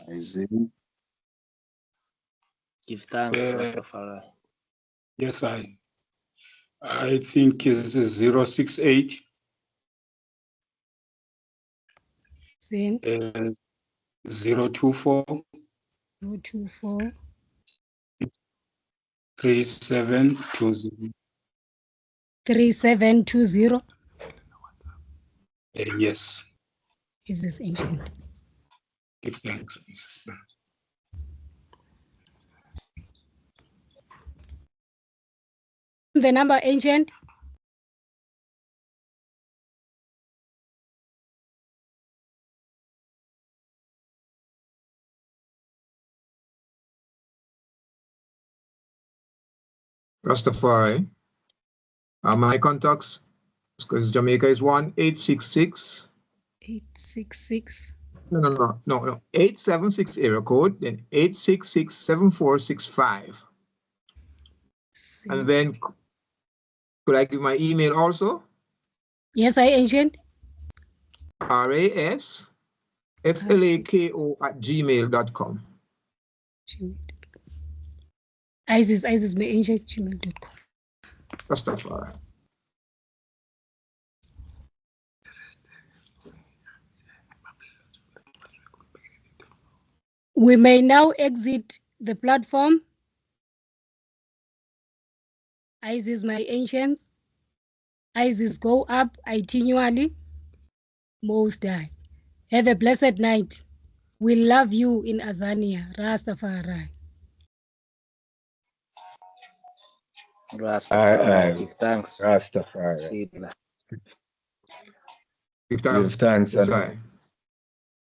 Isaac. Give thanks, Uh, Rastafari. Yes, I think it's 068 Same. 024 024 3720. 3720. Yes, Is this ancient? give thanks, my sister. The number ancient? Rastafari. My contacts, because Jamaica is 1-866. 866. No. 876 area code, then 866-7465. And then could I give my email also? Yes, I ancient. rasflako@gmail.com. Isis, my ancient gmail.com. Rastafari. We may now exit the platform. Isis, my ancients. Isis, go up itinerally. Most High. Have a blessed night. We love you in Azania. Rastafari. Rastafari. Give thanks. Rastafari. See you. Give thanks. Yes, And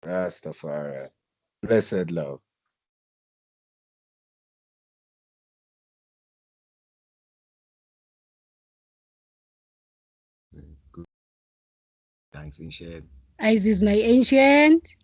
Rastafari. Blessed love. Thanks, Ancient. Isis, my ancient.